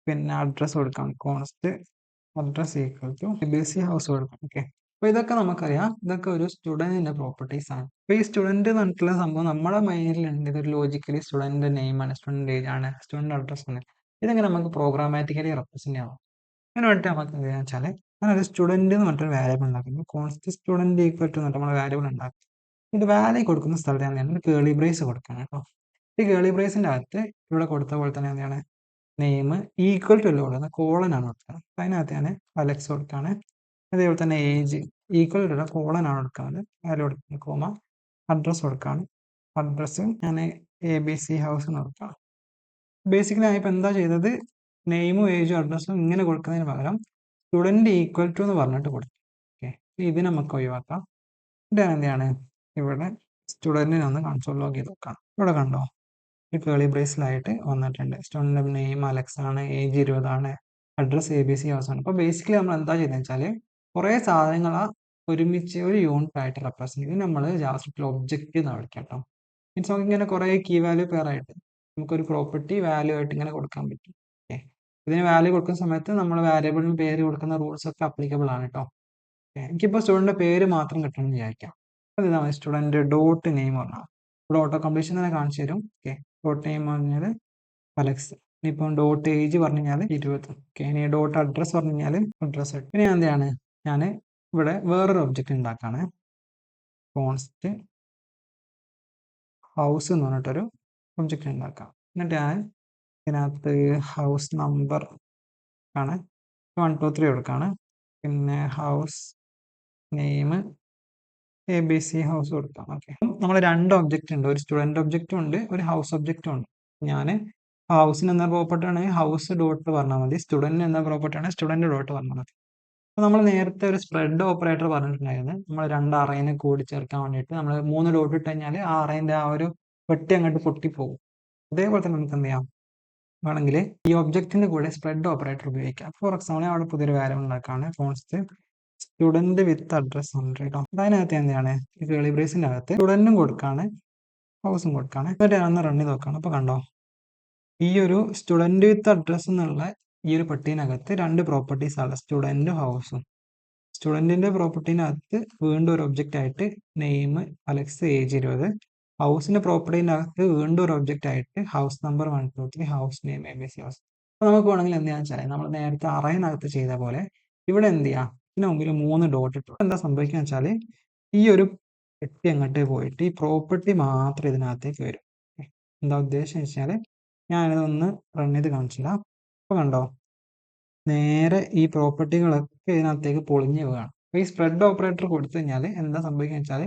പിന്നെ അഡ്രസ്സ് കൊടുക്കാം, കോൺസ്റ്റ് അഡ്രസ് ഈക്വൽ ടു ബേസി ഹൗസ് കൊടുക്കാം. ഓക്കെ, അപ്പോൾ ഇതൊക്കെ നമുക്കറിയാം, ഇതൊക്കെ ഒരു സ്റ്റുഡൻറ്റിൻ്റെ പ്രോപ്പർട്ടീസ് ആണ്. അപ്പോൾ ഈ സ്റ്റുഡൻറ്റ് എന്ന് പറഞ്ഞിട്ടുള്ള സംഭവം നമ്മുടെ മൈൻഡിലുണ്ട്. ഇതൊരു ലോജിക്കലി സ്റ്റുഡൻറ്റ് നെയിമാണ്, സ്റ്റുഡൻറ്റ് ഏജ് ആണ്, സ്റ്റുഡൻറ്റ് അഡ്രസ് ആണ്. ഇതെങ്ങനെ നമുക്ക് പ്രോഗ്രാമാറ്റിക്കലി റെപ്രസെൻറ്റ് ചെയ്യാം? അതിന് വേണ്ടിയിട്ട് നമുക്ക് എന്താ വെച്ചാൽ, ഞാനൊരു സ്റ്റുഡൻറ്റ് എന്ന് പറഞ്ഞിട്ടൊരു വാരിയബിൾ ഉണ്ടാക്കുന്നു. കോൺസ്റ്റ് സ്റ്റുഡൻറ്റ് ഈക്വൽ ടു എന്നിട്ട് നമ്മൾ വാരിയബിൾ ഉണ്ടാക്കും. ഇത് വാല്യൂ കൊടുക്കുന്ന സ്ഥലത്ത് ഞാൻ കേളി ബ്രേസ് കൊടുക്കണം കേട്ടോ. ഈ കേളി ബ്രേസിൻ്റെ അകത്ത് ഇവിടെ കൊടുത്ത പോലെ തന്നെ എന്താണ്, നെയിം ഈക്വൽ ടു അല്ല കൊടുക്കുന്നത്, കോളനാണ് കൊടുക്കുന്നത്. അപ്പോൾ അതിനകത്ത് ഞാൻ അലക്സ് കൊടുക്കുകയാണ്. അതേപോലെ തന്നെ ഏജ് ഈക്വൽ ടു കോളനാണ് കൊടുക്കുന്നത്, വാല്യൂ കൊടുക്കുന്നത്, കോമ അഡ്രസ്സ് കൊടുക്കുകയാണ്. അഡ്രസ്സ് ഞാൻ ABC ഹൗസ് എന്ന് കൊടുക്കാം. ബേസിക്കലി ഞാൻ ഇപ്പോൾ എന്താ ചെയ്തത്, നെയിമും ഏജും അഡ്രസ്സും ഇങ്ങനെ കൊടുക്കുന്നതിന് പകരം സ്റ്റുഡൻറ്റ് ഈക്വൽ ടു എന്ന് പറഞ്ഞിട്ട് കൊടുക്കും. ഓക്കെ, ഇത് നമുക്ക് ഒഴിവാക്കാം. ഇതാണ് എന്താണ്, ഇവിടെ സ്റ്റുഡൻറ്റിനെ ഒന്ന് കൺസോൾ ലോഗ് ചെയ്ത് നോക്കാം. ഇവിടെ കണ്ടോ, ഈ കേളി ബ്രേസിലായിട്ട് വന്നിട്ടുണ്ട്. സ്റ്റുഡൻറ്റ് നെയിം അലക്സ് ആണ്, ഏജ് 20 ആണ്, അഡ്രസ്സ് ABC ഹൗസ് ആണ്. അപ്പോൾ ബേസിക്കലി നമ്മൾ എന്താ ചെയ്തതെന്ന് വെച്ചാൽ, കുറേ സാധനങ്ങൾ ഒരുമിച്ച് ഒരു യൂണിറ്റ് ആയിട്ട് റെപ്രസെൻറ്റ് ചെയ്ത് നമ്മൾ ജാവാസ്ക്രിപ്റ്റിൽ ഒബ്ജക്റ്റ് എന്ന് വിളിക്കാം കേട്ടോ. മീൻസ് നമുക്ക് ഇങ്ങനെ കുറേ കീ വാല്യൂ പെയർ ആയിട്ട് നമുക്കൊരു പ്രോപ്പർട്ടി വാല്യൂ ആയിട്ട് ഇങ്ങനെ കൊടുക്കാൻ പറ്റും. ഓക്കെ, ഇതിന് വാല്യൂ കൊടുക്കുന്ന സമയത്ത് നമ്മൾ വാരിയബിളിന് പേര് കൊടുക്കുന്ന റൂൾസ് ഒക്കെ അപ്ലിക്കബിൾ ആണ് കേട്ടോ. എനിക്കിപ്പോൾ സ്റ്റുഡൻറ്റിൻ്റെ പേര് മാത്രം കിട്ടണം എന്ന് വിചാരിക്കാം. അപ്പോൾ ഇതാണ് സ്റ്റുഡൻറ്റ് ഡോട്ട് നെയിം പറഞ്ഞാൽ ഇവിടെ ഓട്ടോ കംപ്ലീഷൻ തന്നെ കാണിച്ചു തരും. ഓക്കെ, ഡോട്ട് നെയിം പറഞ്ഞാൽ അലക്സ്. ഇനിയിപ്പം ഡോട്ട് ഏജ് പറഞ്ഞു കഴിഞ്ഞാൽ 20. ഓക്കെ, ഇനി ഡോട്ട് അഡ്രസ്സ് പറഞ്ഞു കഴിഞ്ഞാൽ അഡ്രസ്സ്. പിന്നെ എന്താണ്, ഞാൻ ഇവിടെ വേറൊരു ഒബ്ജക്റ്റ് ഉണ്ടാക്കാണ്, കോൺസ്റ്റ് ഹൗസ് എന്ന് പറഞ്ഞിട്ടൊരു ഒബ്ജക്റ്റ് ഉണ്ടാക്കാം. എന്നിട്ട് ഞാൻ ഇതിനകത്ത് ഹൗസ് നമ്പർ ആണ് 1 2 3 കൊടുക്കുകയാണ്. പിന്നെ ഹൗസ് നെയിം ABC ഹൗസ് കൊടുക്കാം. ഓക്കെ, നമ്മൾ 2 ഒബ്ജക്റ്റ് ഉണ്ട്, ഒരു സ്റ്റുഡൻറ്റ് ഒബ്ജക്റ്റും ഉണ്ട്, ഒരു ഹൗസ് ഒബ്ജക്റ്റും ഉണ്ട്. ഞാൻ ഹൗസിന് എന്ന പ്രോപ്പർട്ടി ആണെങ്കിൽ ഹൗസ് ഡോട്ട് പറഞ്ഞാൽ മതി, സ്റ്റുഡൻറ്റ് എന്ന പ്രോപ്പർട്ടി ആണെങ്കിൽ സ്റ്റുഡൻറ്റ് ഡോട്ട് പറഞ്ഞാൽ മതി. അപ്പോൾ നമ്മൾ നേരത്തെ ഒരു സ്പ്രെഡ് ഓപ്പറേറ്റർ പറഞ്ഞിട്ടുണ്ടായിരുന്നു, നമ്മൾ 2 അറേനെ കൂടി ചേർക്കാൻ വേണ്ടിയിട്ട് നമ്മൾ 3 ഡോട്ട് ഇട്ട് കഴിഞ്ഞാൽ ആ അറേൻ്റെ ആ ഒരു വെട്ടി അങ്ങോട്ട് പൊട്ടിപ്പോകും. അതേപോലെ തന്നെ നമുക്ക് എന്ത് ചെയ്യാം, വേണമെങ്കിൽ ഈ ഒബ്ജക്റ്റിൻ്റെ കൂടെ സ്പ്രെഡ് ഓപ്പറേറ്റർ ഉപയോഗിക്കാം. ഫോർ എക്സാമ്പിൾ അവിടെ പുതിയൊരു വാല്യൂ ഉണ്ടാക്കുകയാണ്, കോൺസ്റ്റ് സ്റ്റുഡൻറ്റ് വിത്ത് അഡ്രസ് 100 കേട്ടോ. അതിനകത്ത് എന്താണ്, ഈ കേളി ബ്രേസിൻ്റെ അകത്ത് സ്റ്റുഡൻറ്റും കൊടുക്കുകയാണ്, ഹൗസും കൊടുക്കുകയാണ്. എന്നിട്ട് ഞാൻ റൺ ചെയ്ത് നോക്കുകയാണ്. അപ്പോൾ കണ്ടോ, ഈ ഒരു സ്റ്റുഡൻറ്റ് വിത്ത് അഡ്രസ് എന്നുള്ള ഈ ഒരു പെട്ടിനകത്ത് 2 പ്രോപ്പർട്ടീസ് ആണ്, സ്റ്റുഡൻറ്റും ഹൗസും. സ്റ്റുഡൻറ്റിൻ്റെ പ്രോപ്പർട്ടീനകത്ത് വീണ്ടും ഒരു ഒബ്ജക്റ്റ് ആയിട്ട് നെയിം അലക്സ് ഏജ് 20. ഹൗസിൻ്റെ പ്രോപ്പർട്ടീനകത്ത് വീണ്ടും ഒരു ഒബ്ജക്റ്റ് ആയിട്ട് house number 1 2 3 house name ABC house. അപ്പോൾ നമുക്ക് വേണമെങ്കിൽ എന്ത് ചെയ്യാന്ന് വെച്ചാൽ, നമ്മൾ നേരത്തെ അറേനകത്ത് ചെയ്ത പോലെ ഇവിടെ എന്ത് ചെയ്യാം, ഇതിന് മുമ്പിൽ 3 ഡോട്ട് ഇട്ടു. എന്താ സംഭവിക്കുക വെച്ചാൽ, ഈ ഒരു പെട്ടി അങ്ങോട്ട് പോയിട്ട് ഈ പ്രോപ്പർട്ടി മാത്രം ഇതിനകത്തേക്ക് വരും. എന്താ ഉദ്ദേശം വെച്ചാൽ, ഞാനിതൊന്ന് റൺ ചെയ്ത് കാണിച്ചില്ല. അപ്പോൾ കണ്ടോ, നേരെ ഈ പ്രോപ്പർട്ടികളൊക്കെ ഇതിനകത്തേക്ക് പൊളിഞ്ഞ് പോവുകയാണ്. അപ്പോൾ ഈ സ്പ്രെഡ് ഓപ്പറേറ്റർ കൊടുത്തു കഴിഞ്ഞാൽ എന്താ സംഭവിക്കുക വെച്ചാൽ,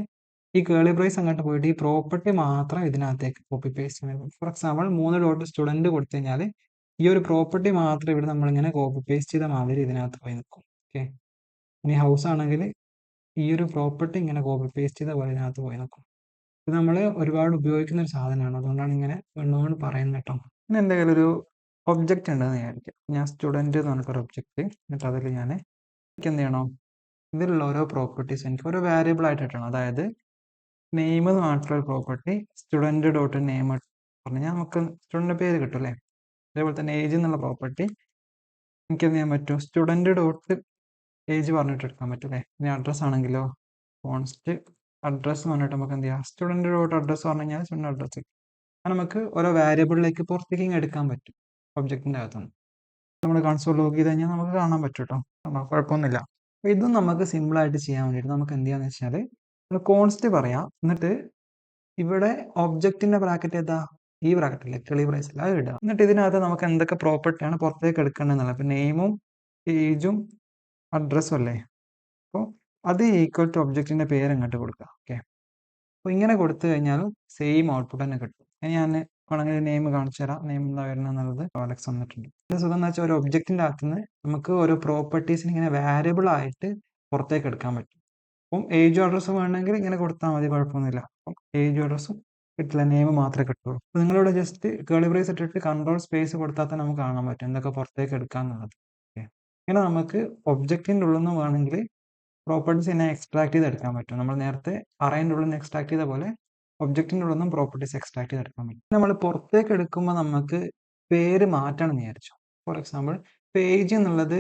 ഈ കേളി ബ്രേസ് അങ്ങോട്ട് പോയിട്ട് ഈ പ്രോപ്പർട്ടി മാത്രം ഇതിനകത്തേക്ക് കോപ്പി പേസ്റ്റ് ചെയ്യണം. ഫോർ എക്സാമ്പിൾ 3 ഡോട്ട് സ്റ്റുഡൻറ്റ് കൊടുത്തു കഴിഞ്ഞാൽ ഈ ഒരു പ്രോപ്പർട്ടി മാത്രം ഇവിടെ നമ്മളിങ്ങനെ കോപ്പി പേസ്റ്റ് ചെയ്ത മാതിരി ഇതിനകത്ത് പോയി നിൽക്കും. ഓക്കെ, ഇനി ഹൗസ് ആണെങ്കിൽ ഈ ഒരു പ്രോപ്പർട്ടി ഇങ്ങനെ കോപ്പി പേസ്റ്റ് ചെയ്ത പോലെ ഇതിനകത്ത് പോയി നിൽക്കും. ഇത് നമ്മൾ ഒരുപാട് ഉപയോഗിക്കുന്ന ഒരു സാധനമാണ്, അതുകൊണ്ടാണ് ഇങ്ങനെ വീണ്ടും പറയുന്നത് കേട്ടോ. പിന്നെ എന്തെങ്കിലും ഒരു ഒബ്ജക്റ്റ് ഉണ്ടെന്ന് വിചാരിക്കാം, ഞാൻ സ്റ്റുഡൻറ്റ് എന്ന് പറഞ്ഞൊരു ഒബ്ജക്റ്റ്. എന്നിട്ട് അതിൽ ഞാൻ എനിക്ക് എന്ത് ചെയ്യണം, ഇതിലുള്ള ഓരോ പ്രോപ്പർട്ടീസ് എനിക്ക് ഓരോ വാരിയബിൾ ആയിട്ട് ഇട്ടണം. അതായത് നെയിം എന്ന് പറഞ്ഞിട്ടുള്ള പ്രോപ്പർട്ടി സ്റ്റുഡൻറ്റ് ഡോട്ട് നെയിം പറഞ്ഞാൽ നമുക്ക് സ്റ്റുഡൻറ്റിൻ്റെ പേര് കിട്ടും അല്ലേ. അതേപോലെ തന്നെ ഏജ് എന്നുള്ള പ്രോപ്പർട്ടി എനിക്ക് എന്ത് ചെയ്യാൻ പറ്റും, സ്റ്റുഡൻറ്റ് ഡോട്ട് ഏജ് പറഞ്ഞിട്ട് എടുക്കാൻ പറ്റും അല്ലേ. ഇനി അഡ്രസ്സ് ആണെങ്കിലോ കോൺസ്റ്റ് അഡ്രസ്സ് എന്ന് പറഞ്ഞിട്ട് നമുക്ക് എന്ത് ചെയ്യാം, സ്റ്റുഡൻറ് ഡോട്ട് അഡ്രസ്സ് പറഞ്ഞു കഴിഞ്ഞാൽ സ്റ്റുഡൻറ് അഡ്രസ്സ്. നമുക്ക് ഓരോ വാരിയബിളിലേക്ക് പുറത്തേക്ക് ഇങ്ങ് എടുക്കാൻ പറ്റും ഒബ്ജക്റ്റിൻ്റെ അകത്തുനിന്ന്. നമ്മൾ കൺസോൾ ലോഗ് ചെയ്ത് കഴിഞ്ഞാൽ നമുക്ക് കാണാൻ പറ്റും കേട്ടോ, കുഴപ്പമൊന്നുമില്ല. അപ്പോൾ ഇതും നമുക്ക് സിമ്പിളായിട്ട് ചെയ്യാൻ വേണ്ടിയിട്ട് നമുക്ക് എന്ത് ചെയ്യാന്ന് വെച്ചാൽ നമ്മൾ കോൺസ്റ്റ് പറയാം, എന്നിട്ട് ഇവിടെ ഒബ്ജക്റ്റിന്റെ ബ്രാക്കറ്റ് ഏതാ, ഈ ബ്രാക്കറ്റില്ലേ കിളി ബ്രേസിൽ അത് ഇടുക. എന്നിട്ട് ഇതിനകത്ത് നമുക്ക് എന്തൊക്കെ പ്രോപ്പർട്ടിയാണ് പുറത്തേക്ക് എടുക്കേണ്ടതെന്നുള്ളത്, ഇപ്പം നെയിമും ഏജും അഡ്രസ്സും അല്ലേ, അപ്പോൾ അത് ഈക്വൽ ടു ഒബ്ജക്റ്റിന്റെ പേര് അങ്ങോട്ട് കൊടുക്കുക. ഓക്കെ, അപ്പോൾ ഇങ്ങനെ കൊടുത്തു കഴിഞ്ഞാൽ സെയിം ഔട്ട്പുട്ട് തന്നെ കിട്ടും. ഇനി ഞാൻ വേണമെങ്കിൽ നെയിം കാണിച്ചു തരാം. നെയിം എന്താ വരുന്നത് എന്നുള്ളത് അലക്സ് വന്നിട്ടുണ്ട്. ഇത് സുഖം എന്ന് വെച്ചാൽ ഒരു ഒബ്ജക്റ്റിന്റെ അകത്തുനിന്ന് നമുക്ക് ഓരോ പ്രോപ്പർട്ടീസിന് ഇങ്ങനെ വാരിയബിൾ ആയിട്ട് പുറത്തേക്ക് എടുക്കാൻ പറ്റും. അപ്പം ഏജും അഡ്രസ്സും വേണമെങ്കിൽ ഇങ്ങനെ കൊടുത്താൽ മതി, കുഴപ്പമൊന്നുമില്ല. അപ്പം ഏജും അഡ്രസ്സും കിട്ടില്ല, നെയിം മാത്രമേ കിട്ടുള്ളൂ. അപ്പോൾ നിങ്ങളിവിടെ ജസ്റ്റ് കേളി ബ്രേസ് ഇട്ടിട്ട് കൺട്രോൾ സ്പേസ് കൊടുത്താൽ തന്നെ നമുക്ക് കാണാൻ പറ്റും എന്തൊക്കെ പുറത്തേക്ക് എടുക്കാന്നുള്ളത്. ഓക്കെ, ഇങ്ങനെ നമുക്ക് ഒബ്ജക്റ്റിൻ്റെ ഉള്ളിൽ നിന്ന് വേണമെങ്കിൽ പ്രോപ്പർട്ടീസ് തന്നെ എക്സ്ട്രാക്ട് ചെയ്ത് എടുക്കാൻ പറ്റും. നമ്മൾ നേരത്തെ അറേൻ്റെ ഉള്ളിൽ നിന്ന് എക്സ്ട്രാക്ട് ചെയ്ത പോലെ ഒബ്ജക്റ്റിൻ്റെ ഉള്ളിൽ നിന്നും പ്രോപ്പർട്ടീസ് എക്സ്ട്രാക്ട് ചെയ്ത് എടുക്കാൻ പറ്റും. നമ്മൾ പുറത്തേക്ക് എടുക്കുമ്പോൾ നമുക്ക് പേര് മാറ്റണം എന്ന് വിചാരിച്ചു. ഫോർ എക്സാമ്പിൾ പേജ് എന്നുള്ളത്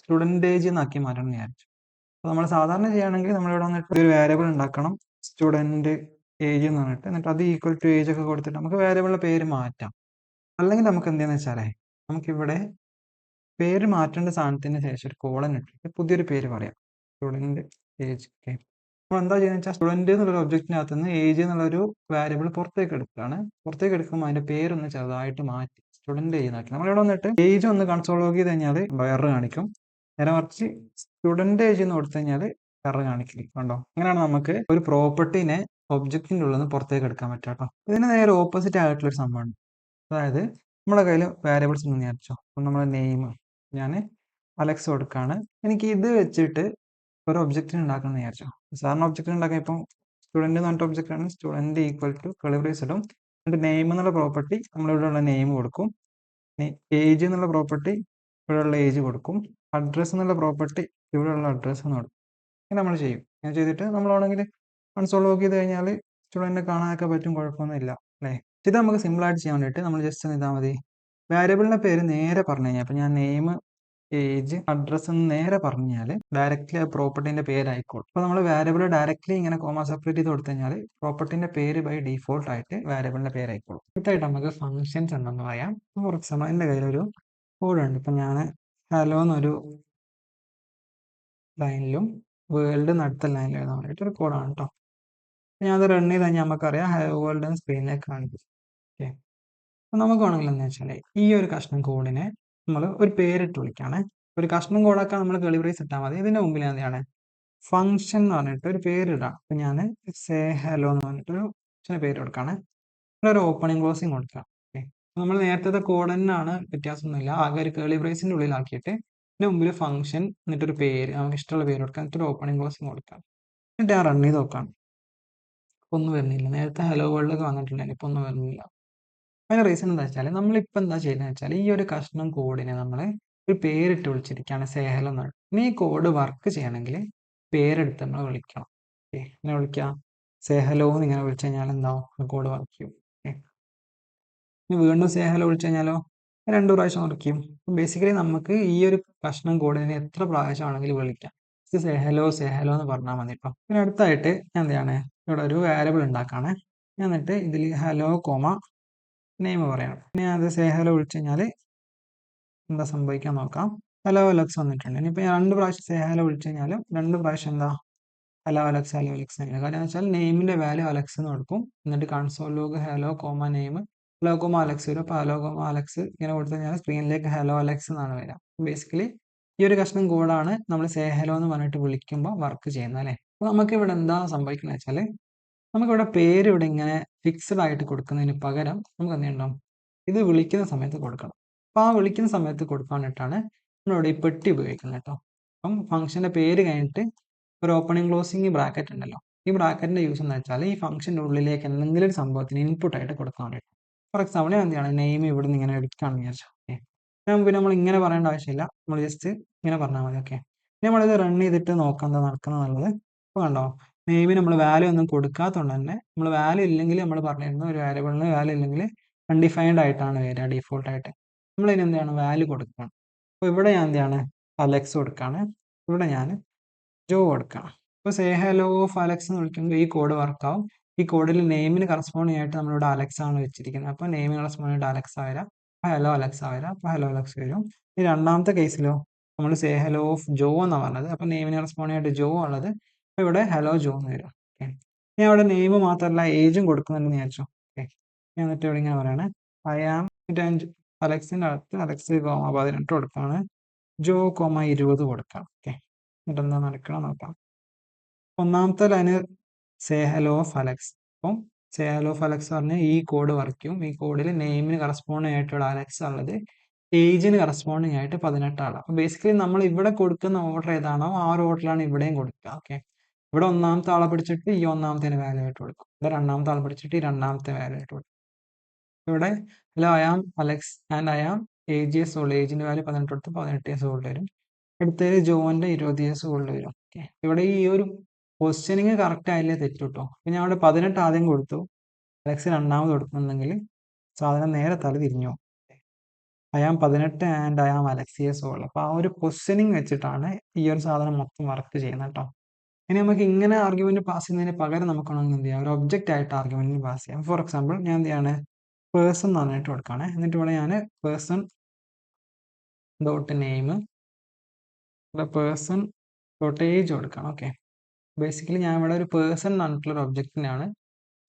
സ്റ്റുഡൻറ് ഏജ് എന്നാക്കി മാറ്റണം എന്ന് വിചാരിച്ചു. അപ്പോൾ നമ്മൾ സാധാരണ ചെയ്യുകയാണെങ്കിൽ നമ്മളിവിടെ വന്നിട്ട് ഒരു വേരിയബിൾ ഉണ്ടാക്കണം, സ്റ്റുഡൻറ് ഏജ് എന്ന് പറഞ്ഞിട്ട്, എന്നിട്ട് അത് ഈക്വൽ ടു ഏജ് ഒക്കെ കൊടുത്തിട്ട് നമുക്ക് വേരിയബിളിൻ്റെ പേര് മാറ്റാം. അല്ലെങ്കിൽ നമുക്ക് എന്താണെന്ന് വെച്ചാലേ നമുക്കിവിടെ പേര് മാറ്റേണ്ട സാധനത്തിന് ശേഷം ഒരു കോളൻ ഇട്ടിട്ട് പുതിയൊരു പേര് പറയാം, സ്റ്റുഡൻറ് ഏജ്. ഓക്കെ, നമ്മൾ എന്താ ചെയ്യുന്നത് വെച്ചാൽ സ്റ്റുഡൻറ് എന്നുള്ളൊരു ഒബ്ജക്റ്റിനകത്ത് നിന്ന് ഏജ് എന്നുള്ളൊരു വാരിയബിൾ പുറത്തേക്ക് എടുക്കുകയാണ്. പുറത്തേക്ക് എടുക്കുമ്പോൾ അതിന്റെ പേരൊന്ന് ചെറുതായിട്ട് മാറ്റി സ്റ്റുഡൻറ് ഏജ് ആക്കി. നമ്മളിവിടെ വന്നിട്ട് ഏജ് ഒന്ന് കൺസോൾ ലോഗ് ചെയ്ത് കഴിഞ്ഞാൽ എറർ കാണിക്കും. നേരെ മറിച്ച് സ്റ്റുഡൻറ് ഏജ് എന്ന് കൊടുത്തു കഴിഞ്ഞാൽ എറർ കാണിക്കില്ല. കണ്ടോ, അങ്ങനെയാണ് നമുക്ക് ഒരു പ്രോപ്പർട്ടിനെ ഒബ്ജക്റ്റിൻ്റെ ഉള്ളിൽ നിന്ന് പുറത്തേക്ക് എടുക്കാൻ പറ്റുക കേട്ടോ. ഇതിന് നേരെ ഓപ്പോസിറ്റ് ആയിട്ടുള്ള ഒരു സംഭവമാണ്. അതായത് നമ്മുടെ കയ്യിൽ വാരിയബിൾസ് ഉണ്ടെന്ന് വിചാരിച്ചോ. അപ്പം നമ്മുടെ നെയിം ഞാൻ അലക്സ് കൊടുക്കുകയാണ്. എനിക്ക് ഇത് വെച്ചിട്ട് ഒരു ഒബ്ജക്റ്റിന് ഉണ്ടാക്കണം എന്ന് വിചാരിച്ചോ. സാധാരണ ഒബ്ജക്റ്റ് ഉണ്ടാക്കാൻ ഇപ്പം സ്റ്റുഡൻറ് എന്ന് പറഞ്ഞിട്ട് ഒബ്ജക്റ്റ് ആണ്, student equal to curly brace ഇടും. എന്നിട്ട് നെയിം എന്നുള്ള പ്രോപ്പർട്ടി നമ്മളിവിടെയുള്ള നെയിം കൊടുക്കും. ഏജ് എന്നുള്ള പ്രോപ്പർട്ടി ഇവിടെയുള്ള ഏജ് കൊടുക്കും. അഡ്രസ്സ് എന്നുള്ള പ്രോപ്പർട്ടി ഇവിടെയുള്ള അഡ്രസ്സ് എന്ന് കൊടുക്കും. ഇത് നമ്മൾ ചെയ്യും. ഇങ്ങനെ ചെയ്തിട്ട് നമ്മളാണെങ്കിൽ കൺസോൾ ലോഗ് ചെയ്ത് കഴിഞ്ഞാൽ സ്റ്റുഡൻറ്റിനെ കാണാനൊക്കെ പറ്റും, കുഴപ്പമൊന്നുമില്ല അല്ലേ. ഇത് നമുക്ക് സിമ്പിളായിട്ട് ചെയ്യാൻ വേണ്ടിയിട്ട് നമ്മൾ ജസ്റ്റ് ചെയ്താൽ മതി, വാരിയബിളിൻ്റെ പേര് നേരെ പറഞ്ഞു കഴിഞ്ഞാൽ, അപ്പം ഞാൻ നെയിം ഏജ് അഡ്രസ്സ് എന്ന് നേരെ പറഞ്ഞാൽ ഡയറക്റ്റ്ലി ആ പ്രോപ്പർട്ടിൻ്റെ പേരായിക്കോളും. അപ്പോൾ നമ്മൾ വാരിയബിൾ ഡയറക്റ്റ്ലി ഇങ്ങനെ കോമ സെപ്പറേറ്റ് ചെയ്ത് കൊടുത്തു കഴിഞ്ഞാൽ പ്രോപ്പർട്ടിൻ്റെ പേര് ബൈ ഡീഫോൾട്ട് ആയിട്ട് വാരിയബിളിൻ്റെ പേരായിക്കോളും. അടുത്തായിട്ട് നമുക്ക് ഫംഗ്ഷൻസ് ഉണ്ടെന്ന് പറയാം. ഫോർ എക്സാമ്പിൾ എൻ്റെ കയ്യിലൊരു കോഡുണ്ട്. ഇപ്പം ഞാൻ ഹലോ എന്നൊരു ലൈനിലും വേൾഡ് എന്ന അടുത്ത ലൈനിലും എഴുതാൻ വേണ്ടിയിട്ട് ഒരു കോഡാണ് കേട്ടോ. ഞാനത് റൺ ചെയ്ത് കഴിഞ്ഞാൽ നമുക്കറിയാം ഹലോ വേൾഡ് എന്ന സ്ക്രീനിലേക്ക് കാണിക്കും. ഓക്കെ, അപ്പം നമുക്ക് വേണമെങ്കിൽ എന്താ വെച്ചാൽ ഈ ഒരു കഷ്ണം കോഡിനെ നമ്മൾ ഒരു പേരിട്ട് വിളിക്കുകയാണ്. ഒരു കഷ്ണം കോഡാക്കാൻ നമ്മൾ കേളി ബ്രേസ് ഇട്ടാൽ മതി. ഇതിൻ്റെ മുമ്പിൽ എന്താണ് ഫംഗ്ഷൻ എന്ന് പറഞ്ഞിട്ട് ഒരു പേരിടാം. അപ്പം ഞാൻ സേ ഹലോ എന്ന് പറഞ്ഞിട്ടൊരു പേര് കൊടുക്കുകയാണ്. ഒരു ഓപ്പണിംഗ് ക്ലോസിങ് കൊടുക്കാം. ഓക്കെ, നമ്മൾ നേരത്തെ കോഡ് തന്നെയാണ്, വ്യത്യാസമൊന്നുമില്ല. ആകെ ഒരു കേളി ബ്രേസിൻ്റെ ഉള്ളിലാക്കിയിട്ട് ഇതിന് മുമ്പിൽ ഫംഗ്ഷൻ എന്നിട്ടൊരു പേര്, നമുക്ക് ഇഷ്ടമുള്ള പേര് കൊടുക്കാം, എന്നിട്ടൊരു ഓപ്പണിംഗ് ക്ലോസിങ് കൊടുക്കാം. എന്നിട്ട് ഞാൻ റൺ ചെയ്ത് നോക്കാം. ഇപ്പോൾ ഒന്നും വരുന്നില്ല. നേരത്തെ ഹലോ വേൾഡൊക്കെ വന്നിട്ടുണ്ടായിരുന്നു, ഇപ്പോൾ ഒന്നും വരുന്നില്ല. അതിന് റീസൺ എന്താ വെച്ചാൽ നമ്മളിപ്പോൾ എന്താ ചെയ്യുന്നത് വെച്ചാൽ ഈ ഒരു കഷ്ണം കോഡിനെ നമ്മൾ ഒരു പേരിട്ട് വിളിച്ചിരിക്കുകയാണ്, സേ ഹലോ എന്നാണ്. ഇനി ഈ കോഡ് വർക്ക് ചെയ്യണമെങ്കിൽ പേരെടുത്ത് നമ്മൾ വിളിക്കണം. ഓക്കെ, ഇങ്ങനെ വിളിക്കാം, സേ ഹലോ എന്ന് ഇങ്ങനെ വിളിച്ചു കഴിഞ്ഞാൽ എന്താവും, കോഡ് വർക്ക് ചെയ്യും. ഓക്കെ, ഇനി വീണ്ടും സേ ഹലോ വിളിച്ചു കഴിഞ്ഞാലോ 2 പ്രാവശ്യം വർക്ക് ചെയ്യും. ബേസിക്കലി നമുക്ക് ഈ ഒരു കഷ്ണം കോഡിനെ എത്ര പ്രാവശ്യം ആണെങ്കിലും വിളിക്കാം. സേ ഹലോ എന്ന് പറഞ്ഞാൽ മതി കേട്ടോ. പിന്നെ അടുത്തായിട്ട് ഞാൻ എന്താണ് ഇവിടെ ഒരു വാരിയബിൾ ഉണ്ടാക്കാണ്. എന്നിട്ട് ഇതിൽ ഹലോ കോമ നെയിം പറയണം. ഇനി അത് സേ ഹലോ വിളിച്ചു കഴിഞ്ഞാൽ എന്താ സംഭവിക്കാൻ നോക്കാം. ഹലോ അലക്സ് വന്നിട്ടുണ്ട്. ഇനിയിപ്പോൾ ഞാൻ 2 പ്രാവശ്യം സേ ഹലോ വിളിച്ചു കഴിഞ്ഞാലും 2 പ്രാവശ്യം എന്താ ഹലോ അലക്സ് തന്നെയാണ്. കാരണം എന്ന് വെച്ചാൽ നെയിമിൻ്റെ വാല്യൂ അലക്സ് എന്ന് കൊടുക്കും. എന്നിട്ട് console log hello comma name hello comma Alex വരും. അപ്പോൾ ഹലോ കോമ അലക്സ് ഇങ്ങനെ കൊടുത്തു കഴിഞ്ഞാൽ സ്ക്രീനിലേക്ക് ഹലോ അലക്സ് എന്നാണ് വരിക. ബേസിക്കലി ഈ ഒരു കഷ്ണം കോഡാണ് നമ്മൾ സേ ഹലോ എന്ന് പറഞ്ഞിട്ട് വിളിക്കുമ്പോൾ വർക്ക് ചെയ്യുന്നത് അല്ലേ. അപ്പോൾ നമുക്ക് ഇവിടെ എന്താ സംഭവിക്കുന്നത് വെച്ചാൽ നമുക്കിവിടെ പേര് ഇവിടെ ഇങ്ങനെ ഫിക്സ്ഡ് ആയിട്ട് കൊടുക്കുന്നതിന് പകരം നമുക്ക് എന്ത് ചെയ്യണം, ഇത് വിളിക്കുന്ന സമയത്ത് കൊടുക്കണം. അപ്പോൾ ആ വിളിക്കുന്ന സമയത്ത് കൊടുക്കാൻ വേണ്ടിയിട്ടാണ് നമ്മളിവിടെ ഈ പെട്ടി ഉപയോഗിക്കുന്നത് കേട്ടോ. അപ്പം ഫംഗ്ഷൻ്റെ പേര് കഴിഞ്ഞിട്ട് ഒരു ഓപ്പണിംഗ് ക്ലോസിംഗ് ബ്രാക്കറ്റ് ഉണ്ടല്ലോ, ഈ ബ്രാക്കറ്റിൻ്റെ യൂസ് എന്ന് വെച്ചാൽ ഈ ഫംഗ്ഷൻ്റെ ഉള്ളിലേക്ക് എന്തെങ്കിലും ഒരു സംഭവത്തിന് ഇൻപുട്ടായിട്ട് കൊടുക്കാൻ വേണ്ടിയിട്ട്. ഫോർ എക്സാമ്പിൾ ഞാൻ എന്ത് ചെയ്യണം, നെയിം ഇവിടെ നിന്ന് ഇങ്ങനെ എടുക്കുകയാണെന്ന് വിചാരിച്ചു. ഓക്കെ, പിന്നെ നമ്മൾ ഇങ്ങനെ പറയേണ്ട ആവശ്യമില്ല, നമ്മൾ ജസ്റ്റ് ഇങ്ങനെ പറഞ്ഞാൽ മതി. ഓക്കെ, നമ്മളിത് റൺ ചെയ്തിട്ട് നോക്കാം എന്താ നടക്കുന്നത് എന്നുള്ളത്. ഇപ്പോൾ കണ്ടോ, നെയിമിന് നമ്മൾ വാല്യൂ ഒന്നും കൊടുക്കാത്തതുകൊണ്ട് തന്നെ നമ്മൾ വാല്യൂ ഇല്ലെങ്കിൽ നമ്മൾ പറഞ്ഞിരുന്ന ഒരു വാരിയബിളിന് വാല്യൂ ഇല്ലെങ്കിൽ അൺഡിഫൈൻഡ് ആയിട്ടാണ് വരിക ഡീഫോൾട്ടായിട്ട്. നമ്മളിതിന് എന്താണ് വാല്യൂ കൊടുക്കണം. അപ്പോൾ ഇവിടെ ഞാൻ എന്താണ് അലക്സ് കൊടുക്കുകയാണ്, ഇവിടെ ഞാൻ ജോ കൊടുക്കണം. ഇപ്പോൾ സേ ഹലോ ഓഫ് അലക്സ് എന്ന് വിളിക്കുമ്പോൾ ഈ കോഡ് വർക്കാവും. ഈ കോഡിൽ നെയിമിന് കറസ്പോണ്ടിങ് ആയിട്ട് നമ്മളിവിടെ അലക്സ് ആണ് വെച്ചിരിക്കുന്നത്. അപ്പോൾ നെയിമിന് കറസ്പോണ്ടിങ് ആയിട്ട് അലക്സ് വരാം. അപ്പോൾ ഹലോ അലക്സ് വരാം. അപ്പോൾ ഹലോ അലക്സ് വരും. ഈ രണ്ടാമത്തെ കേസിലോ നമ്മൾ സേ ഹലോ ഓഫ് ജോ എന്നാണ് പറഞ്ഞത്. അപ്പോൾ നെയിമിന് കറസ്പോണ്ടിങ് ആയിട്ട് ജോ ഉള്ളത്. അപ്പോൾ ഇവിടെ ഹലോ ജോ എന്ന് വരും. ഓക്കെ, ഞാൻ അവിടെ നെയിം മാത്രമല്ല ഏജും കൊടുക്കുന്നുണ്ടെന്ന് വിചാരിച്ചു. ഓക്കെ, ഞാൻ എന്നിട്ട് ഇവിടെ ഇങ്ങനെ പറയാണ് ഐ ആം അലക്സിൻ്റെ അടുത്ത് അലക്സ് 18 കൊടുക്കുകയാണ്. ജോ 20 കൊടുക്കാം. ഓക്കെ, എന്നിട്ട് എന്താ നടക്കണം നോക്കാം. ഒന്നാമത്തെ line say hello of Alex. അപ്പം സേ ഹലോ ഓഫ് അലക്സ് പറഞ്ഞാൽ ഈ കോഡ് വർക്ക് ചെയ്യും. ഈ കോഡിൽ നെയിമിന് കറസ്പോണ്ടിങ് ആയിട്ടുള്ള അലക്സ് ഉള്ളത്, ഏജിന് കറസ്പോണ്ടിങ് ആയിട്ട് 18 ആണ്. അപ്പോൾ ബേസിക്കലി നമ്മൾ ഇവിടെ കൊടുക്കുന്ന ഓർഡർ ഏതാണോ ആ ഒരു ഓർഡറിലാണ് ഇവിടെയും കൊടുക്കുക. ഓക്കെ, ഇവിടെ ഒന്നാമത്തെ ആളെ പിടിച്ചിട്ട് ഈ ഒന്നാമത്തെ വാല്യൂ ആയിട്ട് കൊടുക്കും. ഇവിടെ രണ്ടാമത്തെ ആളെ പിടിച്ചിട്ട് ഈ രണ്ടാമത്തെ വാല്യൂ ആയിട്ട് കൊടുക്കും. ഇവിടെ hello I am Alex and I am age years old. ഏജിന്റെ വാല്യൂ 18 കൊടുത്ത് 18 ഇയേഴ്സ് ഓൾഡ് വരും. അടുത്തത് ജോന്റെ 20 ഇയേഴ്സ് ഓൾഡ് വരും. ഓക്കെ, ഇവിടെ ഈ ഒരു പൊസിഷനിങ് കറക്റ്റ് ആയില്ലേ തെറ്റു കേട്ടോ. ഞാൻ അവിടെ 18 ആദ്യം കൊടുത്തു, അലക്സ് രണ്ടാമത് കൊടുക്കുന്നുണ്ടെങ്കിൽ സാധനം നേരെ തല തിരിഞ്ഞു. I am 18 and I am Alex years old. അപ്പോൾ ആ ഒരു പൊസിഷനിങ് വെച്ചിട്ടാണ് ഈ ഒരു സാധനം മൊത്തം വർക്ക് ചെയ്യുന്നത് കേട്ടോ. ഇനി നമുക്ക് ഇങ്ങനെ ആർഗ്യുമെന്റ് പാസ് ചെയ്യുന്നതിന് പകരം നമുക്ക് വേണമെങ്കിൽ എന്ത് ചെയ്യാം, ഒരു ഒബ്ജക്റ്റ് ആയിട്ട് ആർഗ്യുമെന്റ് പാസ് ചെയ്യാം. ഫോർ എക്സാമ്പിൾ ഞാൻ എന്ത് ചെയ്യാണ്, പേഴ്സൺ എന്ന് പറഞ്ഞിട്ട് കൊടുക്കുകയാണ്. എന്നിട്ട് ഇവിടെ ഞാൻ person dot name, person dot age കൊടുക്കണം. ഓക്കെ, ബേസിക്കലി ഞാൻ ഇവിടെ ഒരു പേഴ്സൺ എന്ന് പറഞ്ഞിട്ടുള്ള ഒരു ഒബ്ജക്റ്റിനാണ്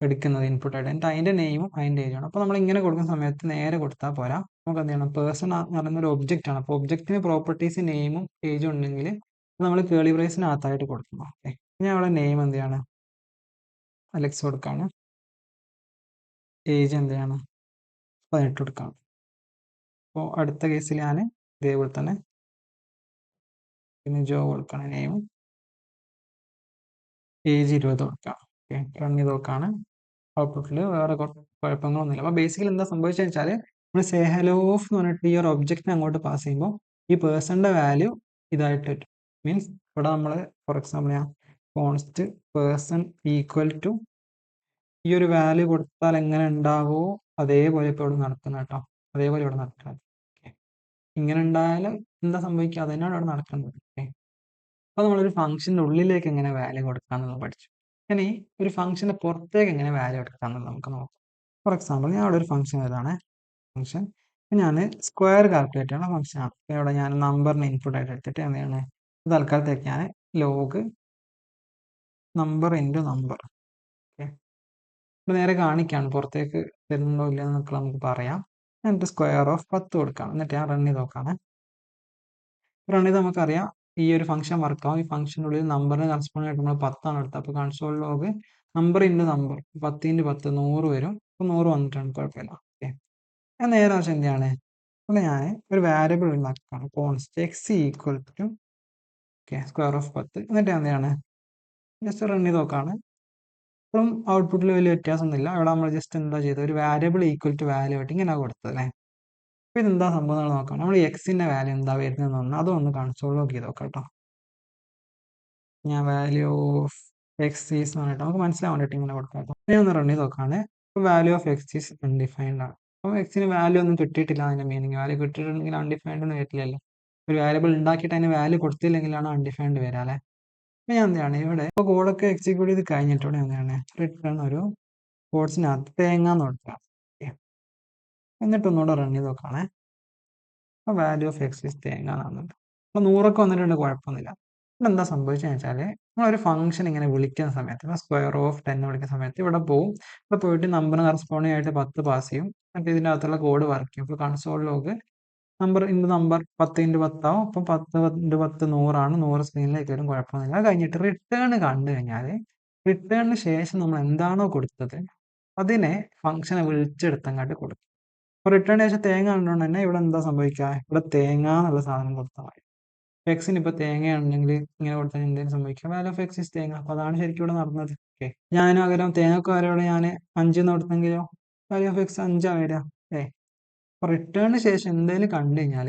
എടുക്കുന്നത് ഇൻപുട്ട് ആയിട്ട്. എന്നിട്ട് അതിൻ്റെ നെയിമും അതിൻ്റെ ഏജുമാണ്. അപ്പോൾ നമ്മൾ ഇങ്ങനെ കൊടുക്കുന്ന സമയത്ത് നേരെ കൊടുത്താൽ പോരാ, നമുക്ക് എന്ത് ചെയ്യണം, പേഴ്സൺ എന്ന് പറയുന്ന ഒരു ഒബ്ജക്റ്റ് ആണ്. അപ്പോൾ ഒബ്ജക്റ്റിന് പ്രോപ്പർട്ടീസ് നെയിമും ഏജും ഉണ്ടെങ്കിൽ നമ്മൾ കേളി ബ്രേസിനകത്തായിട്ട് കൊടുക്കണം. ഓക്കെ, ഞാൻ ഇവിടെ നെയിം എന്ത് ചെയ്യാണ്, അലക്സ് കൊടുക്കുകയാണ്. ഏജ് എന്ത് ചെയ്യണം, 18 കൊടുക്കണം. അപ്പോൾ അടുത്ത കേസിൽ ഞാൻ ഇതേപോലെ തന്നെ പിന്നെ ജോ കൊടുക്കണം, നെയിം ഏജ് 20 കൊടുക്കാം. ഓക്കെ, റൺ ചെയ്ത് നോക്കാണ്. ഔട്ട്പുട്ടിൽ വേറെ കുഴപ്പങ്ങളൊന്നുമില്ല. അപ്പോൾ ബേസിക്കലി എന്താ സംഭവിച്ചതെന്ന് വെച്ചാൽ നമ്മൾ സേ ഹലോ ഓഫ് എന്ന് പറഞ്ഞിട്ട് ഈ ഒരു ഒബ്ജക്റ്റിനെ അങ്ങോട്ട് പാസ് ചെയ്യുമ്പോൾ ഈ പേഴ്സണിൻ്റെ വാല്യൂ ഇതായിട്ട് വരും. മീൻസ് ഇവിടെ നമ്മൾ ഫോർ എക്സാമ്പിൾ ഞാൻ കോൺസ്റ്റ് പേഴ്സൺ ഈക്വൽ ടു ഈ ഒരു വാല്യൂ കൊടുത്താൽ എങ്ങനെ ഉണ്ടാവുമോ അതേപോലെ ഇപ്പോൾ ഇവിടെ നടക്കുന്നത് കേട്ടോ. അതേപോലെ ഇവിടെ നടക്കുന്നത്. ഓക്കെ, ഇങ്ങനെ ഉണ്ടായാൽ എന്താ സംഭവിക്കുക, അതിനാണ് ഇവിടെ നടക്കുന്നത്. ഓക്കെ, അപ്പോൾ നമ്മളൊരു ഫംഗ്ഷൻ്റെ ഉള്ളിലേക്ക് എങ്ങനെ വാല്യൂ കൊടുക്കാമെന്നുള്ളത് പഠിച്ചു. ഇനി ഒരു ഫംഗ്ഷൻ്റെ പുറത്തേക്ക് എങ്ങനെ വാല്യൂ എടുക്കാമെന്നുള്ളത് നമുക്ക് നോക്കാം. ഫോർ എക്സാമ്പിൾ ഞാൻ ഇവിടെ ഒരു ഫംഗ്ഷൻ എഴുതാണ്. ഫംഗ്ഷൻ ഞാൻ സ്ക്വയർ കാൽക്കുലേറ്റ് ചെയ്യുന്ന ഫംഗ്ഷനാണ്. ഇവിടെ ഞാൻ നമ്പറിന് ഇൻപുട്ട് ആയിട്ട് എടുത്തിട്ട് എന്താണ് തൽക്കാലത്തേക്ക് ഞാൻ log number into number. Okay, ഇപ്പോൾ നേരെ കാണിക്കുകയാണ് പുറത്തേക്ക് വരുന്നുണ്ടോ ഇല്ല എന്നൊക്കെ നമുക്ക് പറയാം. എന്നിട്ട് സ്ക്വയർ ഓഫ് 10 കൊടുക്കാം. എന്നിട്ട് ഞാൻ റൺ ചെയ്ത് നോക്കാണ്. റൺ ചെയ്ത് നമുക്കറിയാം ഈ ഒരു ഫംഗ്ഷൻ വർക്കാവും. ഈ ഫംഗ്ഷൻ്റെ ഉള്ളിൽ നമ്പറിന് കറസ്പോണ്ട് ആയിട്ട് നമ്മൾ 10 ആണ് എടുത്തത്. അപ്പോൾ console log number into number 10 × 10 100 വരും. അപ്പോൾ 100 വന്നിട്ടാണ്, കുഴപ്പമില്ല. ഓക്കെ, ഞാൻ നേരെ ആവശ്യം എന്താണ്, അപ്പോൾ ഞാൻ ഒരു വാരിയബിൾ ഉണ്ടാക്കുകയാണ്. Const x equal to okay square of 10. എന്നിട്ട് എന്താണ് ജസ്റ്റ് റൺ ചെയ്ത് നോക്കുകയാണ്. ഇപ്പോഴും ഔട്ട്പുട്ടിൽ വലിയ വ്യത്യാസമൊന്നുമില്ല. ഇവിടെ നമ്മൾ ജസ്റ്റ് എന്താ ചെയ്തത്, ഒരു വാരിയബിൾ ഈക്വൽ ടു വാല്യൂ ആയിട്ട് ഇങ്ങനെ കൊടുത്തത് അല്ലേ. അപ്പോൾ ഇതെന്താ സംഭവം എന്ന് നോക്കാം. നമ്മൾ എക്സിൻ്റെ വാല്യൂ എന്താ വരുന്നതെന്ന് പറഞ്ഞാൽ അതൊന്ന് കൺസോൾ ലോഗ് ചെയ്ത് നോക്കാം കേട്ടോ. ഞാൻ വാല്യൂ ഓഫ് എക്സ് ഈസ് എന്ന് പറഞ്ഞിട്ട് നമുക്ക് മനസ്സിലാൻ വേണ്ടിയിട്ട് ഇങ്ങനെ കൊടുക്കാം. ഞാൻ ഒന്ന് റൺ ചെയ്ത് നോക്കുകയാണ്. ഇപ്പോൾ value of x is undefined ആണ്. അപ്പോൾ എക്സിന് വാല്യൂ ഒന്നും കിട്ടിയിട്ടില്ല. അതിൻ്റെ മീനിങ് വാല്യൂ കിട്ടിയിട്ടുണ്ടെങ്കിൽ അൺഡിഫൈൻഡ് ഒന്നും വരില്ലല്ലോ. ഒരു വാരിയബിൾ ഉണ്ടാക്കിയിട്ട് അതിന് വാല്യൂ കൊടുത്തില്ലെങ്കിലാണ് അൺഡിഫൈൻഡ് വരിക അല്ലേ. അപ്പോൾ ഞാൻ എന്താണ് ഇവിടെ ഇപ്പോൾ കോഡൊക്കെ എക്സിക്യൂട്ട് ചെയ്ത് കഴിഞ്ഞിട്ട് ഇവിടെ എന്താണ് റിട്ടേൺ ഒരു കോഡ്സിനകത്ത് തേങ്ങ എന്ന് കൊടുക്കാം. എന്നിട്ട് ഒന്നുകൂടെ റൺ ചെയ്ത് നോക്കുകയാണേ. അപ്പോൾ വാല്യൂ ഓഫ് എക്സ് ഈസ് തേങ്ങ എന്നാണ്. അപ്പോൾ 100 വന്നിട്ടുണ്ട്, കുഴപ്പമൊന്നുമില്ല. ഇവിടെ എന്താ സംഭവിച്ചതെന്ന് വെച്ചാൽ നമ്മളൊരു ഫംഗ്ഷൻ ഇങ്ങനെ വിളിക്കുന്ന സമയത്ത് ഇപ്പോൾ സ്ക്വയർ ഓഫ് 10 വിളിക്കുന്ന സമയത്ത് ഇവിടെ പോവും. ഇവിടെ പോയിട്ട് നമ്പറിന് കറസ്പോണ്ടിങ് ആയിട്ട് 10 പാസ് ചെയ്യും. എന്നിട്ട് ഇതിൻ്റെ അകത്തുള്ള കോഡ് വർക്ക് ചെയ്യും. ഇപ്പോൾ console log number into number 10 × 10 ആവും. അപ്പം 10 × 10 100 100 സ്ക്രീനിലേക്ക് വരും, കുഴപ്പമൊന്നുമില്ല. അത് കഴിഞ്ഞിട്ട് റിട്ടേൺ കണ്ടു കഴിഞ്ഞാൽ റിട്ടേണിന് ശേഷം നമ്മൾ എന്താണോ കൊടുത്തത് അതിനെ ഫംഗ്ഷനെ വിളിച്ചെടുത്തങ്ങാട്ട് കൊടുക്കും. അപ്പോൾ റിട്ടേൺ ശേഷം തേങ്ങ കണ്ടുകൊണ്ട് തന്നെ ഇവിടെ എന്താ സംഭവിക്കുക, ഇവിടെ തേങ്ങ എന്നുള്ള സാധനം കൊടുത്താൽ മതി. എക്സിന് ഇപ്പോൾ തേങ്ങയാണെങ്കിൽ ഇങ്ങനെ കൊടുത്താൽ എന്തെങ്കിലും സംഭവിക്കുക, വാല്യൂ ഓഫ് എക്സ് ഈസ് തേങ്ങ. അപ്പോൾ അതാണ് ശരിക്കും ഇവിടെ നടന്നത്. ഓക്കെ, ഞാൻ പകരം തേങ്ങക്ക് പകരം ഞാൻ 5 എന്ന് കൊടുത്തെങ്കിലോ വാല്യൂ ഓഫ് എക്സ് 5 വരിക. അപ്പോൾ റിട്ടേണിന് ശേഷം എന്തെങ്കിലും കണ്ടു കഴിഞ്ഞാൽ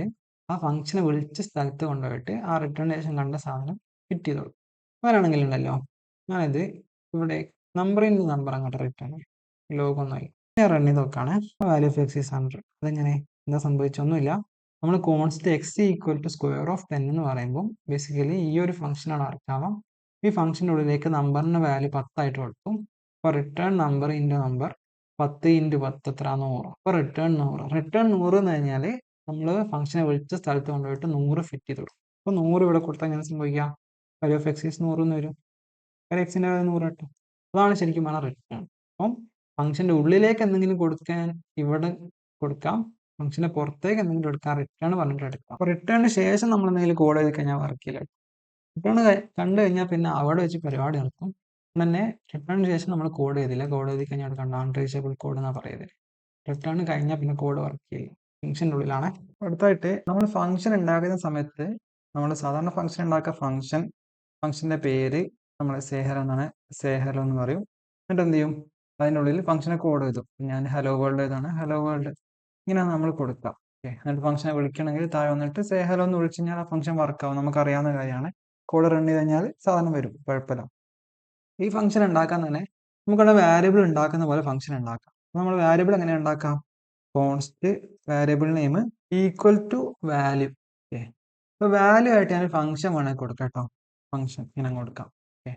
ആ ഫംഗ്ഷനെ വിളിച്ച സ്ഥലത്ത് കൊണ്ടുപോയിട്ട് ആ റിട്ടേണിന് ശേഷം കണ്ട സാധനം ഫിറ്റ് ചെയ്ത് കൊടുക്കും. അങ്ങനെയാണെങ്കിൽ ഉണ്ടല്ലോ ഞാനിത് ഇവിടെ നമ്പറിൻ്റെ നമ്പർ അങ്ങോട്ട് റിട്ടേൺ ചെയ്യും. ലോഗ് ഒന്നായി ഞാൻ റൺ ചെയ്ത് നോക്കുകയാണ്. Value of x is 100. അതെങ്ങനെ എന്താ സംഭവിച്ചൊന്നുമില്ല. നമ്മൾ const x equal to square of 10 എന്ന് പറയുമ്പോൾ ബേസിക്കലി ഈ ഒരു ഫംഗ്ഷനാണ് വർക്കാവാം. ഈ ഫംഗ്ഷൻ്റെ ഉള്ളിലേക്ക് നമ്പറിൻ്റെ വാല്യൂ 10 ആയിട്ട് കൊടുക്കും. അപ്പോൾ return number into number 10 into 10 എത്ര 100. അപ്പോൾ റിട്ടേൺ 100. റിട്ടേൺ 100 എന്ന് കഴിഞ്ഞാൽ നമ്മൾ ഫംഗ്ഷനെ വിളിച്ച സ്ഥലത്ത് കൊണ്ടുപോയിട്ട് 100 ഫിറ്റ് ചെയ്ത് കൊടുക്കും. അപ്പോൾ 100 ഇവിടെ കൊടുത്താൽ എങ്ങനെ സംഭവിക്കാം? വാല്യൂ ഓഫ് എക്സ് ഈസ് 100 എന്ന് വരും. കാര്യം എക്സിൻ്റെ വാല്യൂ 100 കിട്ടും. അതാണ് ശരിക്കും പറഞ്ഞാൽ റിട്ടേൺ. അപ്പം ഫംഗ്ഷൻ്റെ ഉള്ളിലേക്ക് എന്തെങ്കിലും കൊടുക്കാൻ ഇവിടെ കൊടുക്കാം, ഫംഗ്ഷൻ്റെ പുറത്തേക്ക് എന്തെങ്കിലും എടുക്കാം, റിട്ടേൺ പറഞ്ഞിട്ട് എടുക്കാം. അപ്പോൾ റിട്ടേണിന് ശേഷം നമ്മൾ എന്തെങ്കിലും കോഡ് എഴുതി കഴിഞ്ഞാൽ വർക്കില്ല. റിട്ടേൺ കണ്ടു കഴിഞ്ഞാൽ പിന്നെ അവിടെ വെച്ച് പരിപാടി നടക്കും. തന്നെ റിട്ടേണിന് ശേഷം നമ്മൾ കോഡ് ചെയ്തില്ല, കോഡ് എഴുതി കഴിഞ്ഞാൽ അവിടെ കണ്ട അൺട്രേസബിൾ കോഡ് എന്നാണ് പറയുന്നത്. റിട്ടേൺ കഴിഞ്ഞാൽ പിന്നെ കോഡ് വർക്ക് ചെയ്യില്ല, ഫംഗ്ഷൻ്റെ ഉള്ളിലാണ്. അടുത്തായിട്ട് നമ്മൾ ഫംഗ്ഷൻ ഉണ്ടാക്കുന്ന സമയത്ത് നമ്മൾ സാധാരണ ഫംഗ്ഷൻ ഉണ്ടാക്കുക ഫംഗ്ഷൻ്റെ പേര് നമ്മൾ സേഹർ എന്നാണ്, സേഹർ എന്ന് പറയും. എന്നിട്ട് എന്ത് ചെയ്യും? അതിൻ്റെ ഉള്ളിൽ ഫംഗ്ഷനെ കോഡ് എഴുതും. ഞാൻ ഹലോ വേൾഡ് ഏതാണ്, ഹലോ വേൾഡ് ഇങ്ങനെയാണ് നമ്മൾ കൊടുക്കുക. ഓക്കെ, എന്നിട്ട് ഫംഗ്ഷനെ വിളിക്കണമെങ്കിൽ താഴെ വന്നിട്ട് സേ ഹലോ എന്ന് വിളിച്ചു കഴിഞ്ഞാൽ ആ ഫംഗ്ഷൻ വർക്കാവും. നമുക്കറിയാവുന്ന കാര്യമാണ്. കോഡ് റൺ ചെയ്ത് കഴിഞ്ഞാൽ സാധനം വരും, കുഴപ്പമില്ല. ഈ ഫംഗ്ഷൻ ഉണ്ടാക്കാൻ തന്നെ നമുക്കവിടെ വാരിയബിൾ ഉണ്ടാക്കുന്ന പോലെ ഫംഗ്ഷൻ ഉണ്ടാക്കാം. നമ്മൾ വാരിയബിൾ എങ്ങനെ ഉണ്ടാക്കാം? Const variable name equal to value. Okay, അപ്പോൾ വാല്യൂ ആയിട്ട് ഞാൻ ഫംഗ്ഷൻ വേണമെങ്കിൽ കൊടുക്കാം കേട്ടോ. ഫംഗ്ഷൻ ഇങ്ങനെ കൊടുക്കാം. ഓക്കെ,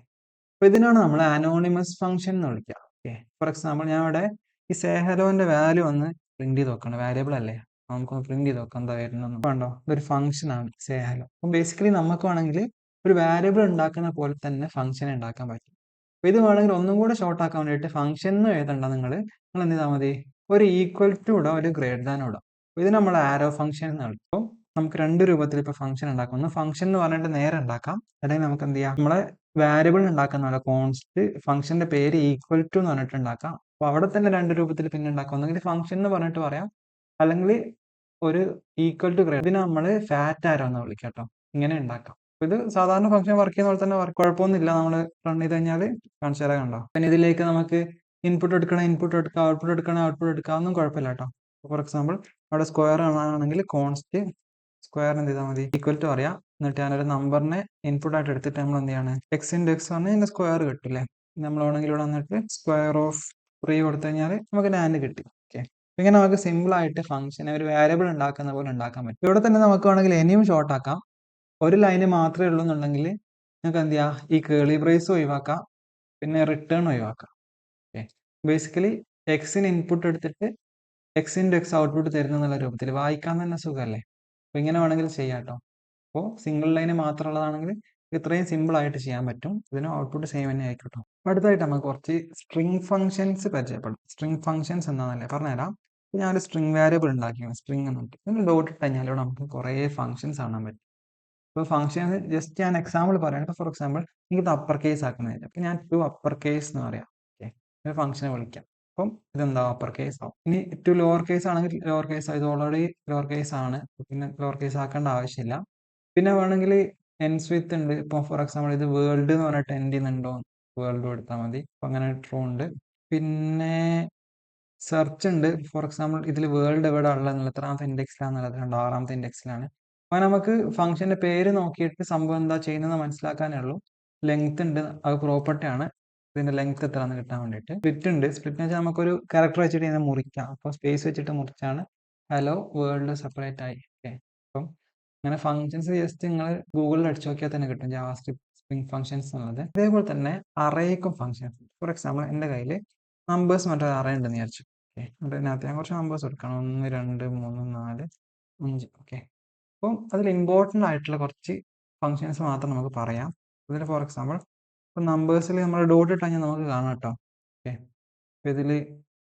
അപ്പോൾ ഇതിനാണ് നമ്മൾ അനോണിമസ് ഫംഗ്ഷൻ എന്ന് വിളിക്കുക. ഓക്കെ, ഫോർ എക്സാമ്പിൾ ഞാൻ ഇവിടെ ഈ സേഹലോന്റെ വാല്യൂ ഒന്ന് പ്രിന്റ് ചെയ്ത് നോക്കണം. വാരിയബിൾ അല്ലേ, നമുക്കൊന്ന് പ്രിന്റ് ചെയ്ത് നോക്കാം എന്താ വരുന്നത്. വേണ്ടോ, ഇതൊരു ഫംഗ്ഷൻ ആണ് സേഹലോ. അപ്പം ബേസിക്കലി നമുക്ക് വേണമെങ്കിൽ ഒരു വാരിയബിൾ ഉണ്ടാക്കുന്ന പോലെ തന്നെ ഫംഗ്ഷൻ ഉണ്ടാക്കാൻ പറ്റും. അപ്പോൾ ഇത് വേണമെങ്കിൽ ഒന്നും കൂടെ ഷോർട്ട് ആക്കാൻ വേണ്ടിയിട്ട് ഫംഗ്ഷൻ എന്ന് എഴുതണ്ട, നിങ്ങൾ എന്ത് ചെയ്താൽ മതി, ഒരു ഈക്വൽ ടു ഇടാം, ഒരു ഗ്രേറ്റർ ദാൻ ഇടാം. ഇത് നമ്മൾ ആരോ ഫംഗ്ഷൻ എന്ന് വിളിക്കും. നമുക്ക് രണ്ട് രൂപത്തിൽ ഇപ്പോൾ ഫംഗ്ഷൻ ഉണ്ടാക്കാം. ഒന്ന് ഫംഗ്ഷൻ എന്ന് പറഞ്ഞിട്ട് നേരെ ഉണ്ടാക്കാം, അല്ലെങ്കിൽ നമുക്ക് എന്ത് ചെയ്യാം, നമ്മളെ വാരിയബിൾ ഉണ്ടാക്കുന്ന കോൺസ്റ്റ് ഫംഗ്ഷന്റെ പേര് ഈക്വൽ ടു എന്ന് പറഞ്ഞിട്ട് ഉണ്ടാക്കാം. അപ്പോൾ അവിടെ തന്നെ രണ്ട് രൂപത്തിൽ പിന്നെ ഉണ്ടാക്കാം. ഒന്നെങ്കിൽ ഫംഗ്ഷൻ എന്ന് പറഞ്ഞിട്ട് പറയാം, അല്ലെങ്കിൽ ഒരു ഈക്വൽ ടു ഗ്രേറ്റർ. ഇതിനെ നമ്മൾ ഫാറ്റ് ആരോ എന്ന് വിളിക്കാം കേട്ടോ. ഇങ്ങനെ ഉണ്ടാക്കാം. ഇത് സാധാരണ ഫംഗ്ഷൻ വർക്ക് ചെയ്യുന്ന പോലെ തന്നെ കുഴപ്പമൊന്നുമില്ല. നമ്മൾ റൺ ചെയ്ത് കഴിഞ്ഞാൽ കാണിച്ചു തരാൻ കണ്ടോ. പിന്നെ ഇതിലേക്ക് നമുക്ക് ഇൻപുട്ട് എടുക്കണം, ഇൻപുട്ട് എടുക്കുക, ഔട്ട്പുട്ട് എടുക്കണം, ഔട്ട്പുട്ട് എടുക്കുക, ഒന്നും കുഴപ്പമില്ല കേട്ടോ. ഫോർ എക്സാമ്പിൾ അവിടെ സ്ക്വയർ ആണെങ്കിൽ കോൺസ്റ്റ് സ്ക്വയറിന് എന്ത് ചെയ്താൽ മതി, ഈക്വൽ ടു അറിയാം. എന്നിട്ട് ഞാനൊരു നമ്പറിനെ ഇൻപുട്ട് ആയിട്ട് എടുത്തിട്ട് നമ്മൾ എന്ത് ചെയ്യാണ്, എക്സ് ഇൻറ്റു എക്സ് പറഞ്ഞാൽ ഇതിന്റെ സ്ക്വയർ കിട്ടില്ലേ. നമ്മൾ വേണമെങ്കിൽ ഇവിടെ വന്നിട്ട് സ്ക്വയർ ഓഫ് 3 കൊടുത്തു കഴിഞ്ഞാൽ നമുക്ക് നാൻഡ് കിട്ടി. ഓക്കെ, ഇങ്ങനെ നമുക്ക് സിമ്പിൾ ആയിട്ട് ഫംഗ്ഷനെ ഒരു വാരിയബിൾ ഉണ്ടാക്കുന്ന പോലെ ഉണ്ടാക്കാൻ പറ്റും. ഇവിടെ തന്നെ നമുക്ക് വേണമെങ്കിൽ ഇനിയും ഷോർട്ട് ആക്കാം. ഒരു ലൈന് മാത്രമേ ഉള്ളൂ എന്നുണ്ടെങ്കിൽ നമുക്ക് എന്ത് ചെയ്യാം, ഈ കേളി ബ്രേസ് ഒഴിവാക്കാം, പിന്നെ റിട്ടേൺ ഒഴിവാക്കാം. ഓക്കെ, ബേസിക്കലി എക്സിന് ഇൻപുട്ട് എടുത്തിട്ട് എക്സ് ഇൻറ്റു എക്സ് ഔട്ട്പുട്ട് തരുന്ന എന്നുള്ള രൂപത്തിൽ വായിക്കാൻ തന്നെ സുഖമല്ലേ. അപ്പോൾ ഇങ്ങനെ വേണമെങ്കിൽ ചെയ്യാം കേട്ടോ. അപ്പോൾ സിംഗിൾ ലൈന് മാത്രമുള്ളതാണെങ്കിൽ ഇത്രയും സിമ്പിൾ ആയിട്ട് ചെയ്യാൻ പറ്റും. ഇതിന് ഔട്ട്പുട്ട് സെയിം തന്നെ ആയിക്കോട്ടോ. അടുത്തായിട്ട് നമുക്ക് കുറച്ച് സ്ട്രിംഗ് ഫംഗ്ഷൻസ് പരിചയപ്പെടും. സ്ട്രിംഗ് ഫംഗ്ഷൻസ് എന്താണെന്നല്ലേ പറഞ്ഞുതരാം. ഞാനൊരു സ്ട്രിംഗ് വാരിയബിൾ ഉണ്ടാക്കിയാണ്, സ്ട്രിംഗ് എന്നിട്ട് ഇതിന് ഡോട്ട് ഇട്ട് കഴിഞ്ഞാൽ ഇവിടെ നമുക്ക് കുറേ ഫംഗ്ഷൻസ് കാണാൻ പറ്റും. ഇപ്പോൾ ഫംഗ്ഷൻ ജസ്റ്റ് ഞാൻ എക്സാമ്പിൾ പറയാം. ഇപ്പോൾ ഫോർ എക്സാമ്പിൾ എനിക്കിത് അപ്പർ കേസ് ആക്കുന്നത്, അപ്പോൾ ഞാൻ ടു അപ്പർ കേസ് എന്ന് പറയാം. ഓക്കെ, ഒരു ഫംഗ്ഷനെ വിളിക്കാം. അപ്പം ഇതെന്താ അപ്പർ കേസ് ആവും. ഇനി ടു ലോവർ കേസ് ആണെങ്കിൽ ലോവർ കേസ്, ഇത് ഓൾറെഡി ലോവർ കേസ് ആണ്, പിന്നെ ലോവർ കേസ് ആക്കേണ്ട ആവശ്യമില്ല. പിന്നെ വേണമെങ്കിൽ എൻസ് വിത്ത് ഉണ്ട്. ഇപ്പോൾ ഫോർ എക്സാമ്പിൾ ഇത് വേൾഡ് എന്ന് പറഞ്ഞിട്ട് എൻഡ് ചെയ്യുന്നുണ്ടോ, വേൾഡ് കൊടുത്താൽ മതി. അപ്പം അങ്ങനെ ട്രൂ ഉണ്ട്. പിന്നെ സെർച്ച് ഉണ്ട്. ഫോർ എക്സാമ്പിൾ ഇതിൽ വേൾഡ് എവിടെ ഉള്ളതെന്നുള്ള എത്രാമത്തെ ഇൻഡെക്സിലാണെന്നുള്ളത്, 6ാമത്തെ ഇൻഡെക്സിലാണ്. അപ്പോൾ നമുക്ക് ഫംഗ്ഷന്റെ പേര് നോക്കിയിട്ട് സംഭവം എന്താ ചെയ്യുന്നത് മനസ്സിലാക്കാനേ ഉള്ളൂ. ലെങ്ത് ഉണ്ട്, അത് പ്രോപ്പർട്ടി ആണ്. ഇതിന്റെ ലെങ്ത് എത്രയാണെന്ന് കിട്ടാൻ വേണ്ടിയിട്ട്. സ്പ്ലിറ്റ് ഉണ്ട്. സ്പ്ലിറ്റ് വെച്ചാൽ നമുക്കൊരു ക്യാരക്ടർ വെച്ചിട്ട് ഇതിനെ മുറിക്കാം. അപ്പോൾ സ്പേസ് വെച്ചിട്ട് മുറിച്ചാണ് ഹലോ വേൾഡ് സെപ്പറേറ്റ് ആയി. ഓക്കെ, അപ്പം അങ്ങനെ ഫംഗ്ഷൻസ് ജസ്റ്റ് നിങ്ങൾ ഗൂഗിളിൽ അടിച്ചു നോക്കിയാൽ തന്നെ കിട്ടും, ജാവാസ്ക്രിപ്റ്റ് സ്ട്രിംഗ് ഫംഗ്ഷൻസ് എന്നുള്ളത്. അതേപോലെ തന്നെ അറേക്കും ഫംഗ്ഷൻസ്. ഫോർ എക്സാമ്പിൾ എൻ്റെ കയ്യിൽ നമ്പേഴ്സ് മറ്റൊരു അറേ ഉണ്ടെന്ന് വിചാരിച്ചു. ഓക്കെ, അതിനകത്ത് ഞാൻ കുറച്ച് നമ്പേഴ്സ് എടുക്കണം. 1 2 3 4 5. ഓക്കെ, അപ്പം അതിൽ ഇമ്പോർട്ടൻ്റ് ആയിട്ടുള്ള കുറച്ച് ഫംഗ്ഷൻസ് മാത്രം നമുക്ക് പറയാം. ഇതിൽ ഫോർ എക്സാമ്പിൾ ഇപ്പം നമ്പേഴ്സിൽ നമ്മൾ ഡോട്ട് ഇട്ട് കഴിഞ്ഞാൽ നമുക്ക് കാണാം കേട്ടോ. ഓക്കെ, അപ്പോൾ ഇതിൽ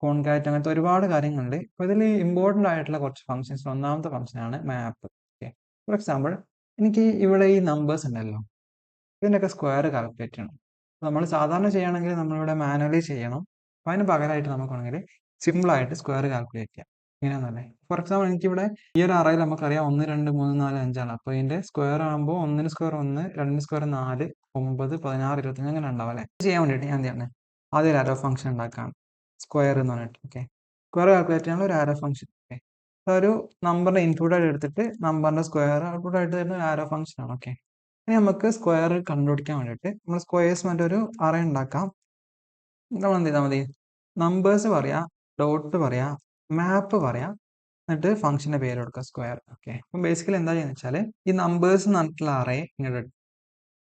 കോൺകാറ്റ് അങ്ങനത്തെ ഒരുപാട് കാര്യങ്ങളുണ്ട്. അപ്പോൾ ഇതിൽ ഇമ്പോർട്ടൻ്റ് ആയിട്ടുള്ള കുറച്ച് ഫംഗ്ഷൻസ്, ഒന്നാമത്തെ ഫംഗ്ഷനാണ് മാപ്പ്. ഓക്കെ, ഫോർ എക്സാമ്പിൾ എനിക്ക് ഇവിടെ ഈ നമ്പേഴ്സ് ഉണ്ടല്ലോ, ഇതിൻ്റെയൊക്കെ സ്ക്വയർ കാൽക്കുലേറ്റ് ചെയ്യണം. നമ്മൾ സാധാരണ ചെയ്യുകയാണെങ്കിൽ നമ്മളിവിടെ മാനുവലി ചെയ്യണം. അപ്പോൾ അതിന് പകരമായിട്ട് നമുക്ക് വേണമെങ്കിൽ സിമ്പിളായിട്ട് സ്ക്വയർ കാൽക്കുലേറ്റ് ചെയ്യാം. ഇങ്ങനെയാണെന്നല്ലേ. ഫോർ എക്സാമ്പിൾ എനിക്കിവിടെ ഈ ഒരു അറയിൽ നമുക്കറിയാം 1 2 3 4 5 ആണ്. അപ്പോൾ ഇതിൻ്റെ സ്ക്വയർ ആകുമ്പോൾ 1 സ്ക്വയർ 1, 2 സ്ക്വയർ 4, 9 16 25 അങ്ങനെ ഉണ്ടാവും അല്ലേ. ചെയ്യാൻ വേണ്ടിയിട്ട് ഞാൻ എന്ത് ചെയ്യണം, ആദ്യം ഒരു ആരോ ഫംഗ്ഷൻ ഉണ്ടാക്കാം, സ്ക്വയർ എന്ന് പറഞ്ഞിട്ട്. ഓക്കെ, സ്ക്വയർ കാൽക്കുലേറ്റ് ചെയ്യാനുള്ള ഒരു ആരോ ഫംഗ്ഷൻ. ഓക്കെ, ഒരു നമ്പറിൻ്റെ ഇൻപുട്ടായിട്ട് എടുത്തിട്ട് നമ്പറിൻ്റെ സ്ക്വയർ ഔട്ട്പുട്ടായിട്ട് തരുന്ന ഒരു ആരോ ഫംഗ്ഷനാണ്. ഓക്കെ, ഇനി നമുക്ക് സ്ക്വയർ കണ്ടുപിടിക്കാൻ വേണ്ടിയിട്ട് നമ്മൾ സ്ക്വയേഴ്സ് മറ്റൊരു അറേ ഉണ്ടാക്കാം. നമ്മൾ എന്ത് ചെയ്താൽ മതി, നമ്പേഴ്സ് പറയാം, ഡോട്ട് പറയാം, മാപ്പ് പറയാം, എന്നിട്ട് ഫംഗ്ഷന്റെ പേര് കൊടുക്കുക സ്ക്വയർ. ഓക്കെ, അപ്പം ബേസിക്കലി എന്താ ചെയ്യുന്നത് വെച്ചാൽ ഈ നമ്പേഴ്സ് എന്ന് പറഞ്ഞിട്ടുള്ള അറേ ഇങ്ങോട്ട്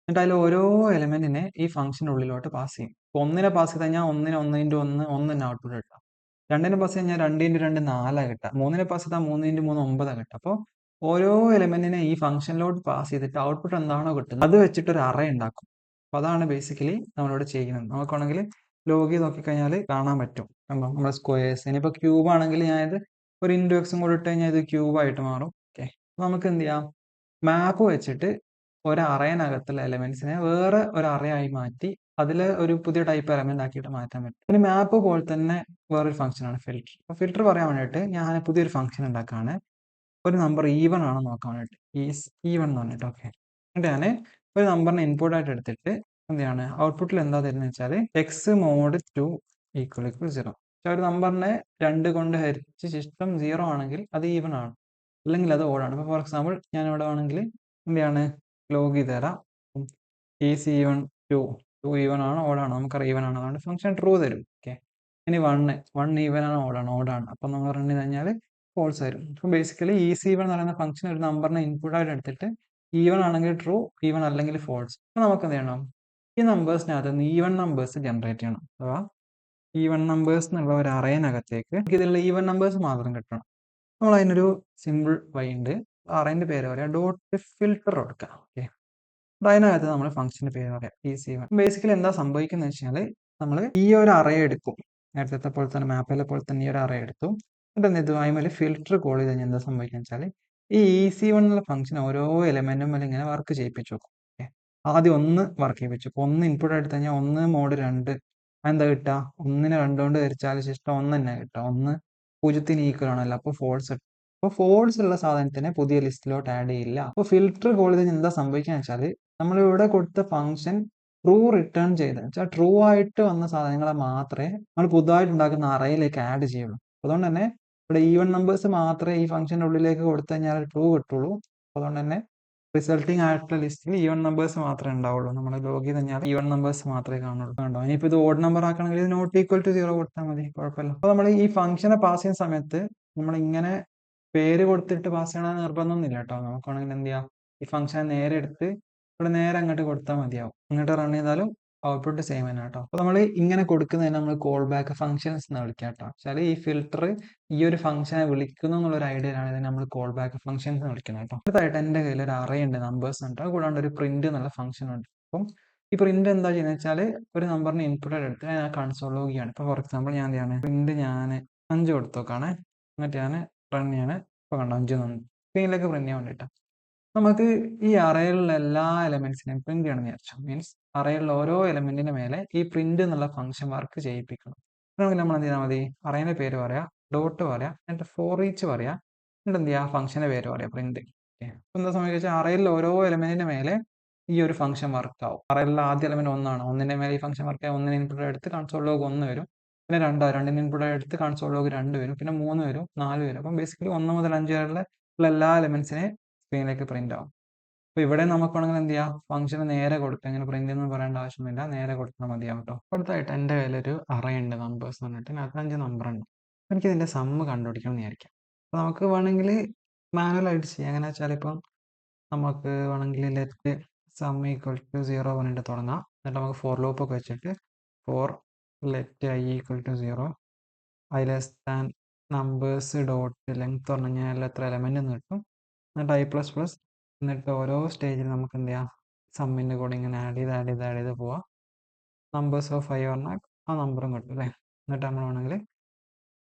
എന്നിട്ട് അതിൽ ഓരോ എലമെന്റിനെ ഈ ഫംഗ്ഷൻ്റെ ഉള്ളിലോട്ട് പാസ് ചെയ്യും. ഇപ്പോൾ ഒന്നിനെ പാസ് ചെയ്ത് കഴിഞ്ഞാൽ ഒന്നിന് 1 തന്നെ ഔട്ട്പുട്ട് കിട്ടുക. രണ്ടിനെ പാസ് ചെയ്ത് കഴിഞ്ഞാൽ 2 × 2 4 കിട്ടുക. മൂന്നിനെ പാസ് ചെയ്താൽ 3 × 3 9 കിട്ടുക. അപ്പോൾ ഓരോ എലമെന്റിനെ ഈ ഫംഗ്ഷനിലോട്ട് പാസ് ചെയ്തിട്ട് ഔട്ട്പുട്ട് എന്താണോ കിട്ടുന്നത് അത് വെച്ചിട്ട് ഒരു അറേ ഉണ്ടാക്കും. അപ്പോൾ അതാണ് ബേസിക്കലി നമ്മളിവിടെ ചെയ്യുന്നത്. നമുക്കാണെങ്കിൽ ലോഗ് ചെയ്ത് നോക്കിക്കഴിഞ്ഞാൽ കാണാൻ പറ്റും. കണ്ടോ നമ്മുടെ സ്ക്വയേഴ്സ്. ഇനിയിപ്പോൾ ക്യൂബ് ആണെങ്കിൽ ഞാനിത് ഒരു ഇൻറ്റു എക്സും കൂടെ ഇട്ട് കഴിഞ്ഞാൽ ഇത് ക്യൂബായിട്ട് മാറും. ഓക്കെ, നമുക്ക് എന്ത് ചെയ്യാം, മാപ്പ് വെച്ചിട്ട് ഒരു അറേനകത്തുള്ള എലമെന്റ്സിനെ വേറെ ഒരു അറേ ആയി മാറ്റി അതിൽ ഒരു പുതിയ ടൈപ്പ് എലമെന്റ് ആക്കിയിട്ട് മാറ്റാൻ പറ്റും. പിന്നെ മാപ്പ് പോലെ തന്നെ വേറൊരു ഫംഗ്ഷനാണ് ഫിൽറ്റർ. അപ്പോൾ ഫിൽറ്റർ പറയാൻ വേണ്ടിയിട്ട് ഞാൻ പുതിയൊരു ഫംഗ്ഷൻ ഉണ്ടാക്കുകയാണ്. ഒരു നമ്പർ ഈവൺ ആണോ നോക്കാൻ വേണ്ടിയിട്ട് ഈസ് ഈവൺ എന്ന് പറഞ്ഞിട്ട്. ഓക്കെ, എന്നിട്ട് ഞാൻ ഒരു നമ്പറിനെ ഇൻപുട്ട് ആയിട്ട് എടുത്തിട്ട് എന്താണ് ഔട്ട്പുട്ടിൽ എന്താ തരുന്നത് വെച്ചാൽ എക്സ് മോഡ് 2 = 0. പക്ഷെ ഒരു നമ്പറിനെ 2 കൊണ്ട് ഹരിച്ച് ശിഷ്ടം 0 ആണെങ്കിൽ അത് ഈവൺ ആണ്, അല്ലെങ്കിൽ അത് ഓഡാണ്. ഇപ്പോൾ ഫോർ എക്സാമ്പിൾ ഞാൻ ഇവിടെ വേണമെങ്കിൽ എന്താണ് ലോഗ് ചെയ്ത് തരാം. ഈസ് ഈവൺ 2 ഈവൺ ആണോ ഓഡാണോ, നമുക്കറിയാം ഈവൺ ആണ്, അതുകൊണ്ട് ഫംഗ്ഷൻ ട്രൂ തരും. ഓക്കെ, ഇനി 1 ഈവൻ ആണോ ഓഡാണ്, അപ്പം നമ്മൾ റൺ ചെയ്ത് കഴിഞ്ഞാൽ ഫോൾസ് വരും. അപ്പോൾ ബേസിക്കലി ഈസ് ഈവൺ എന്ന് പറയുന്ന ഫംഗ്ഷൻ ഒരു നമ്പറിനെ ഇൻപുട്ടായിട്ട് എടുത്തിട്ട് ഈവൺ ആണെങ്കിൽ ട്രൂ, ഈവൺ അല്ലെങ്കിൽ ഫോൾസ്. അപ്പോൾ നമുക്ക് എന്ത് ചെയ്യണം, ഈ നമ്പേഴ്സിനകത്ത് നിന്ന് ഈവൺ നമ്പേഴ്സ് ജനറേറ്റ് ചെയ്യണം. അഥവാ ഈവൺ നമ്പേഴ്സ് എന്നുള്ള ഒരു അറേനകത്തേക്ക് നമുക്ക് ഇതിലുള്ള ഈവൺ നമ്പേഴ്സ് മാത്രം കിട്ടണം. നമ്മൾ അതിനൊരു സിമ്പിൾ വഴി ഉണ്ട്. അറേൻ്റെ പേര് പറയാം ഡോട്ട് ഫിൽട്ടർ കൊടുക്കുക. ഓക്കെ, അതിനകത്ത് നമ്മൾ ഫംഗ്ഷൻ്റെ പേര് പറയാം ഈസ് ഈവൺ. ബേസിക്കലി എന്താ സംഭവിക്കുന്നത് വെച്ചാൽ നമ്മൾ ഈ ഒരു അറേ എടുക്കും, നേരത്തെ പോലെ തന്നെ മാപ്പിലെ പോലെ തന്നെ ഈ ഒരു അറേ എടുത്തു. എന്നിട്ട് ഇതുമായി മേലെ ഫിൽറ്റർ കോൾ ചെയ്ത് കഴിഞ്ഞാൽ എന്താ സംഭവിക്കുക വെച്ചാൽ ഈ ഈസി വൺ എന്നുള്ള ഫംഗ്ഷൻ ഓരോ എലമെന്റും മേലെ ഇങ്ങനെ വർക്ക് ചെയ്യിപ്പിച്ചു വെക്കും. ഓക്കെ, ആദ്യം 1 വർക്ക് ചെയ്യിപ്പിച്ചു. അപ്പോൾ 1 ഇൻപുട്ട് എടുത്തു കഴിഞ്ഞാൽ 1 മോഡ് 2 എന്താ കിട്ടുക, 1നെ 2 കൊണ്ട് ഹരിച്ചാൽ ശിഷ്ടം 1 തന്നെ കിട്ടുക. 1 0ന് ഈക്വൽ ആണല്ലോ, അപ്പോൾ ഫോൾസ്. അപ്പോൾ ഫോൾസ് ഉള്ള സാധനത്തിനെ പുതിയ ലിസ്റ്റിലോട്ട് ആഡ് ചെയ്യില്ല. അപ്പോൾ ഫിൽറ്റർ കോൾ ചെയ്ത് എന്താ സംഭവിക്കുക വെച്ചാൽ നമ്മൾ ഇവിടെ കൊടുത്ത ഫംഗ്ഷൻ ട്രൂ റിട്ടേൺ ചെയ്ത് വെച്ചാൽ ട്രൂ ആയിട്ട് വന്ന സാധനങ്ങളെ മാത്രമേ നമ്മൾ പുതുതായിട്ട് ഉണ്ടാക്കുന്ന അറയിലേക്ക് ആഡ് ചെയ്യുള്ളൂ. അതുകൊണ്ട് തന്നെ ഇവിടെ ഈവൺ നമ്പേഴ്സ് മാത്രമേ ഈ ഫംഗ്ഷൻ്റെ ഉള്ളിലേക്ക് കൊടുത്തു കഴിഞ്ഞാൽ ട്രൂ കിട്ടുള്ളൂ. അതുകൊണ്ട് തന്നെ റിസൾട്ടിങ് ആയിട്ടുള്ള ലിസ്റ്റിൽ ഈവൺ നമ്പേഴ്സ് മാത്രമേ ഉണ്ടാവുള്ളൂ. നമ്മൾ ലോഗ് ചെയ്ത് കഴിഞ്ഞാൽ ഈവൺ നമ്പേഴ്സ് മാത്രമേ കാണുള്ളൂ. കണ്ടോ, ഇനിയിപ്പോൾ ഇത് ഓഡ് നമ്പർ ആക്കണമെങ്കിൽ ഇത് നോട്ട് ഈക്വൽ ടു 0 കൊടുത്താൽ മതി, കുഴപ്പമില്ല. അപ്പോൾ നമ്മൾ ഈ ഫംഗ്ഷനെ പാസ് ചെയ്യുന്ന സമയത്ത് നമ്മൾ ഇങ്ങനെ പേര് കൊടുത്തിട്ട് പാസ് ചെയ്യണമെന്ന് നിർബന്ധമൊന്നുമില്ല കേട്ടോ. നമുക്കാണെങ്കിൽ എന്ത് ചെയ്യാം, ഈ ഫംഗ്ഷനെ നേരെ എടുത്ത് ഇവിടെ നേരെ അങ്ങോട്ട് കൊടുത്താൽ മതിയാവും. അങ്ങോട്ട് റൺ ചെയ്താലും ഔട്ട്പുട്ട് സെയിം തന്നെ കേട്ടോ. അപ്പോൾ നമ്മൾ ഇങ്ങനെ കൊടുക്കുന്നതിന് നമ്മൾ കോൾ ബാക്ക് ഫംഗ്ഷൻസ് എന്ന് വിളിക്കാം കേട്ടോ. വെച്ചാൽ ഈ ഫിൽറ്റർ ഈ ഒരു ഫംഗ്ഷനെ വിളിക്കുന്നു എന്നുള്ളൊരു ഐഡിയയിലാണ് ഇതിനെ നമ്മൾ കോൾ ബാക്ക് ഫംഗ്ഷൻസ് എന്ന് വിളിക്കുന്നത് കേട്ടോ. അടുത്തായിട്ട് എൻ്റെ കയ്യിൽ ഒരു അറേ ഉണ്ട്, നമ്പേഴ്സ് ഉണ്ട്, കൂടാണ്ട് ഒരു പ്രിന്റ് എന്നുള്ള ഫംഗ്ഷൻ ഉണ്ട്. അപ്പം ഈ പ്രിന്റ് എന്താ ചെയ്യുന്നത് വെച്ചാൽ ഒരു നമ്പറിന് ഇൻപുട്ട് എടുത്ത് ഞാൻ കൺസോൾ ലോഗ് ചെയ്യാണ്. ഇപ്പോൾ ഫോർ എക്സാമ്പിൾ ഞാൻ എന്ത് ചെയ്യാണ്, പ്രിന്റ് ഞാൻ 5 കൊടുത്തു നോക്കാണ്. എന്നിട്ട് ഞാൻ റൺ ചെയ്യാണ്. ഇപ്പോൾ കണ്ടോ 5 സ്ക്രീനിലേക്ക് പ്രിന്റ് ചെയ്യാൻ വേണ്ടിയിട്ട് നമുക്ക് ഈ അറയിലുള്ള എല്ലാ എലമെന്റ്സിനെയും പ്രിന്റ് ചെയ്യണമെന്ന് വിചാരിച്ചു. മീൻസ് അറയിലുള്ള ഓരോ എലമെന്റിന്റെ മേലെ ഈ പ്രിന്റ് എന്നുള്ള ഫംഗ്ഷൻ വർക്ക് ചെയ്യിപ്പിക്കണം. നമുക്ക് നമ്മൾ എന്ത് ചെയ്താൽ മതി, അറേന്റെ പേര് പറയാം, ഡോട്ട് പറയാം, എന്നിട്ട് ഫോർ ഈച്ച് പറയാം, എന്നിട്ട് എന്ത് ചെയ്യുക, ഫംഗ്ഷന്റെ പേര് പറയാം പ്രിന്റ്. അപ്പോൾ എന്താ സംഭവിച്ചാൽ അറയിലുള്ള ഓരോ എലമെന്റിന്റെ മേലെ ഈ ഒരു ഫംഗ്ഷൻ വർക്ക് ആവും. അറയിലുള്ള ആദ്യ എലമെന്റ് 1 ആണ്, 1ന്റെ മേലെ ഈ ഫംഗ്ഷൻ വർക്ക് ആവും. 1ന് ഇൻപുട്ട് എടുത്ത് കൺസോൾ ലോഗ് 1 വരും. പിന്നെ 2ന് ഇൻപുട്ട് എടുത്ത് കൺസോൾ ലോഗ് 2 വരും. പിന്നെ 3 വരും, 4 വരും. അപ്പം ബേസിക്കലി 1 മുതൽ 5 വരെയുള്ള എല്ലാ എലമെന്റ്സിനെ സ്ക്രീനിലേക്ക് പ്രിന്റ് ആവും. അപ്പോൾ ഇവിടെ നമുക്ക് വേണമെങ്കിൽ എന്ത് ചെയ്യാം, ഫംഗ്ഷന് നേരെ കൊടുക്കുക, ഇങ്ങനെ പ്രിന്റ് എന്ന് പറയേണ്ട ആവശ്യമില്ല, നേരെ കൊടുത്താൽ മതിയാവും കേട്ടോ. അടുത്തായിട്ട് എൻ്റെ കയ്യിലൊരു അറേ ഉണ്ട്, നമ്പേഴ്സ് എന്ന് പറഞ്ഞിട്ട്. അതിനകത്ത് 5 നമ്പർ ഉണ്ട്. എനിക്ക് ഇതിൻ്റെ സമ്മ് കണ്ടുപിടിക്കണം എന്ന് വിചാരിക്കാം. അപ്പോൾ നമുക്ക് വേണമെങ്കിൽ മാനുവലായിട്ട് ചെയ്യാം. എങ്ങനെ വെച്ചാൽ ഇപ്പം നമുക്ക് വേണമെങ്കിൽ ലെറ്റ് സം ഈക്വൽ ടു 0 പറഞ്ഞിട്ട് തുടങ്ങാം. എന്നിട്ട് നമുക്ക് ഫോർ ലൂപ്പ് ഒക്കെ വെച്ചിട്ട് for let i equal to 0 i less than numbers dot length പറഞ്ഞു കഴിഞ്ഞാൽ എത്ര എലമെന്റ് എന്ന് കിട്ടും. എന്നിട്ട് ഐ പ്ലസ് പ്ലസ്, എന്നിട്ട് ഓരോ സ്റ്റേജിൽ നമുക്ക് എന്ത് ചെയ്യാം, സമ്മിൻ്റെ കൂടെ ഇങ്ങനെ ആഡ് ചെയ്ത് പോവാം. നമ്പേഴ്സ് ഓഫ് 5 പറഞ്ഞാൽ ആ നമ്പറും കിട്ടും അല്ലേ. എന്നിട്ട് നമ്മൾ വേണമെങ്കിൽ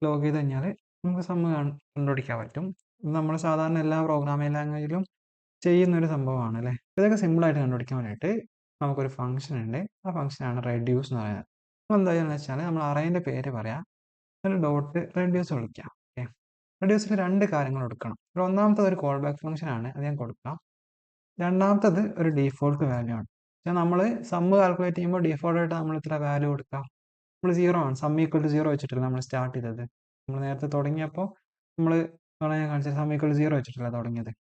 ലോഗ് ചെയ്ത് കഴിഞ്ഞാൽ നമുക്ക് സമ്മ് കണ്ടുപിടിക്കാൻ പറ്റും. ഇത് നമ്മൾ സാധാരണ എല്ലാ പ്രോഗ്രാമിംഗ് ലാംഗ്വേജിലും ചെയ്യുന്നൊരു സംഭവമാണ് അല്ലേ. ഇതൊക്കെ സിമ്പിളായിട്ട് കണ്ടുപിടിക്കാൻ വേണ്ടിയിട്ട് നമുക്കൊരു ഫംഗ്ഷൻ ഉണ്ട്. ആ ഫംഗ്ഷനാണ് റെഡ്യൂസ് എന്ന് പറയുന്നത്. അപ്പോൾ എന്താ ചെയ്യുന്നത് വെച്ചാൽ നമ്മൾ അറേൻ്റെ പേര് പറയാം, എന്നിട്ട് ഡോട്ട് റെഡ്യൂസ് വിളിക്കാം. ഓക്കെ, റെഡ്യൂസിൽ 2 കാര്യങ്ങൾ കൊടുക്കണം. ഒന്നാമത്തത് ഒരു കോൾ ബാക്ക് ഫംഗ്ഷൻ ആണ്, അത് ഞാൻ കൊടുക്കാം. രണ്ടാമത്തത് ഒരു ഡീഫോൾട്ട് വാല്യൂ ആണ്. പക്ഷേ നമ്മൾ സമ്മ് കാൽക്കുലേറ്റ് ചെയ്യുമ്പോൾ ഡീഫോൾട്ടായിട്ട് നമ്മൾ ഇത്ര വാല്യൂ കൊടുക്കാം. നമ്മൾ 0 ആണ്, സം ഈക്വൽ ടു 0 വെച്ചിട്ടില്ല നമ്മൾ സ്റ്റാർട്ട് ചെയ്തത്. നമ്മൾ നേരത്തെ തുടങ്ങിയപ്പോൾ നമ്മൾ ഞാൻ കാണിച്ചത് സം ഈക്വൽ ടു 0 വെച്ചിട്ടില്ല തുടങ്ങിയത്.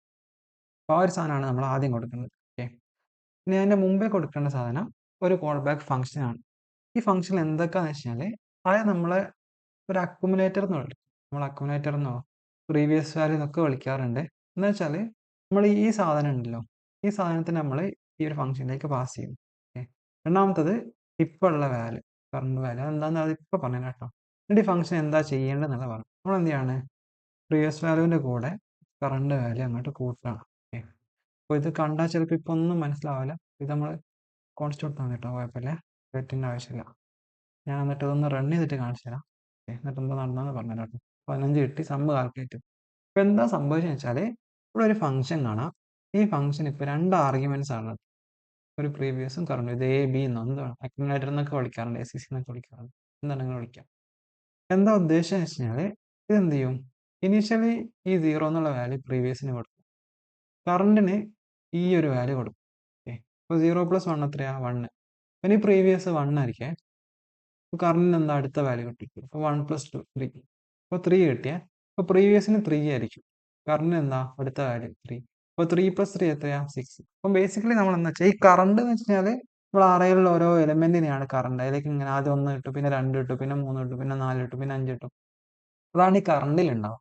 അപ്പോൾ ആ ഒരു സാധനമാണ് നമ്മൾ ആദ്യം കൊടുക്കുന്നത്. ഓക്കെ, ഇനി അതിൻ്റെ മുമ്പേ കൊടുക്കേണ്ട സാധനം ഒരു കോൾ ബാക്ക് ഫംഗ്ഷൻ ആണ്. ഈ ഫംഗ്ഷൻ എന്തൊക്കെയാണെന്ന് വെച്ചാൽ അത് നമ്മളെ ഒരു അക്യുമുലേറ്റർ എന്ന് വിളിക്കും. നമ്മൾ അക്യുമുലേറ്റർ എന്നോ പ്രീവിയസ് വാല്യൂ എന്നൊക്കെ വിളിക്കാറുണ്ട്. എന്ന് വെച്ചാൽ നമ്മൾ ഈ സാധനം ഉണ്ടല്ലോ, ഈ സാധനത്തിന് നമ്മൾ ഈ ഒരു ഫംഗ്ഷനിലേക്ക് പാസ് ചെയ്യും. ഓക്കെ. രണ്ടാമത്തത് ഇപ്പോൾ ഉള്ള വാല്യൂ, കറണ്ട് വാല്യൂ എന്താണെന്ന് അത് ഇപ്പോൾ പറഞ്ഞു കേട്ടോ. എന്നിട്ട് ഈ ഫംഗ്ഷൻ എന്താ ചെയ്യേണ്ടതെന്നുള്ള പറഞ്ഞു. നമ്മൾ എന്ത് ചെയ്യാണ്, പ്രീവിയസ് വാല്യൂവിൻ്റെ കൂടെ കറണ്ട് വാല്യൂ അങ്ങോട്ട് കൂട്ടണം. ഓക്കെ. അപ്പോൾ ഇത് കണ്ടാൽ ചിലപ്പോൾ ഇപ്പോൾ ഒന്നും മനസ്സിലാവില്ല. ഇത് നമ്മൾ കോൺസ്റ്റന്റ് ആണ് കേട്ടോ, കുഴപ്പമില്ല, വെറ്റിൻ്റെ ആവശ്യമില്ല. ഞാൻ എന്നിട്ട് ഇതൊന്ന് റൺ ചെയ്തിട്ട് കാണിച്ചു തരാം. ഓക്കെ. എന്നിട്ട് എന്താ നടന്നതെന്ന് പറഞ്ഞു തരാം കേട്ടോ. 15 കിട്ടി, സമ്മ് കാൽക്കുലേറ്റ്. ഇപ്പോൾ എന്താ സംഭവിച്ചതെന്ന് വെച്ചാൽ ഇവിടെ ഒരു ഫംഗ്ഷൻ കാണാം. ഈ ഫംഗ്ഷൻ ഇപ്പോൾ 2 ആർഗ്യുമെൻറ്റ്സ് ആണ്, ഒരു പ്രീവിയസും കറണ്ടും. ഇത് എ ബി എന്നോ എന്താണ് അക്യുമുലേറ്റർ എന്നൊക്കെ വിളിക്കാറുണ്ട്, ACC എന്നൊക്കെ വിളിക്കാറുണ്ട്, എന്താണ് അങ്ങനെ വിളിക്കാം. എന്താ ഉദ്ദേശം എന്ന് വെച്ച് കഴിഞ്ഞാൽ ഇതെന്ത് ചെയ്യും, ഇനീഷ്യലി ഈ 0 എന്നുള്ള വാല്യൂ പ്രീവിയസിന് കൊടുക്കും, കറണ്ടിന് ഈ ഒരു വാല്യൂ കൊടുക്കും. ഓക്കെ. അപ്പോൾ 0 + 1 എത്രയാ, 1. പിന്നെ ഈ പ്രീവിയസ് 1 ആയിരിക്കേ. അപ്പോൾ കറണ്ടിന് എന്താ അടുത്ത വാല്യൂ കിട്ടിക്കും. അപ്പോൾ 1 + 2 3. അപ്പോൾ 3 കിട്ടിയേ. അപ്പോൾ പ്രീവിയസിന് 3 ആയിരിക്കും, കറണ്ടിന് എന്താ അടുത്ത വാല്യൂ 3. അപ്പോൾ 3 + 3 എത്രയാ, 6. അപ്പം ബേസിക്കലി നമ്മൾ എന്താ വെച്ചാൽ ഈ കറണ്ട് എന്ന് വെച്ച് കഴിഞ്ഞാൽ നമ്മൾ അറയിലുള്ള ഓരോ എലമെന്റിനെയാണ് കറണ്ട്. അതിലേക്ക് ഇങ്ങനെ ആദ്യം 1 കിട്ടും, പിന്നെ 2 കിട്ടും, പിന്നെ 3 കിട്ടും, പിന്നെ 4 കിട്ടും, പിന്നെ 5 കിട്ടും. അതാണ് ഈ കറണ്ടിൽ ഉണ്ടാവും.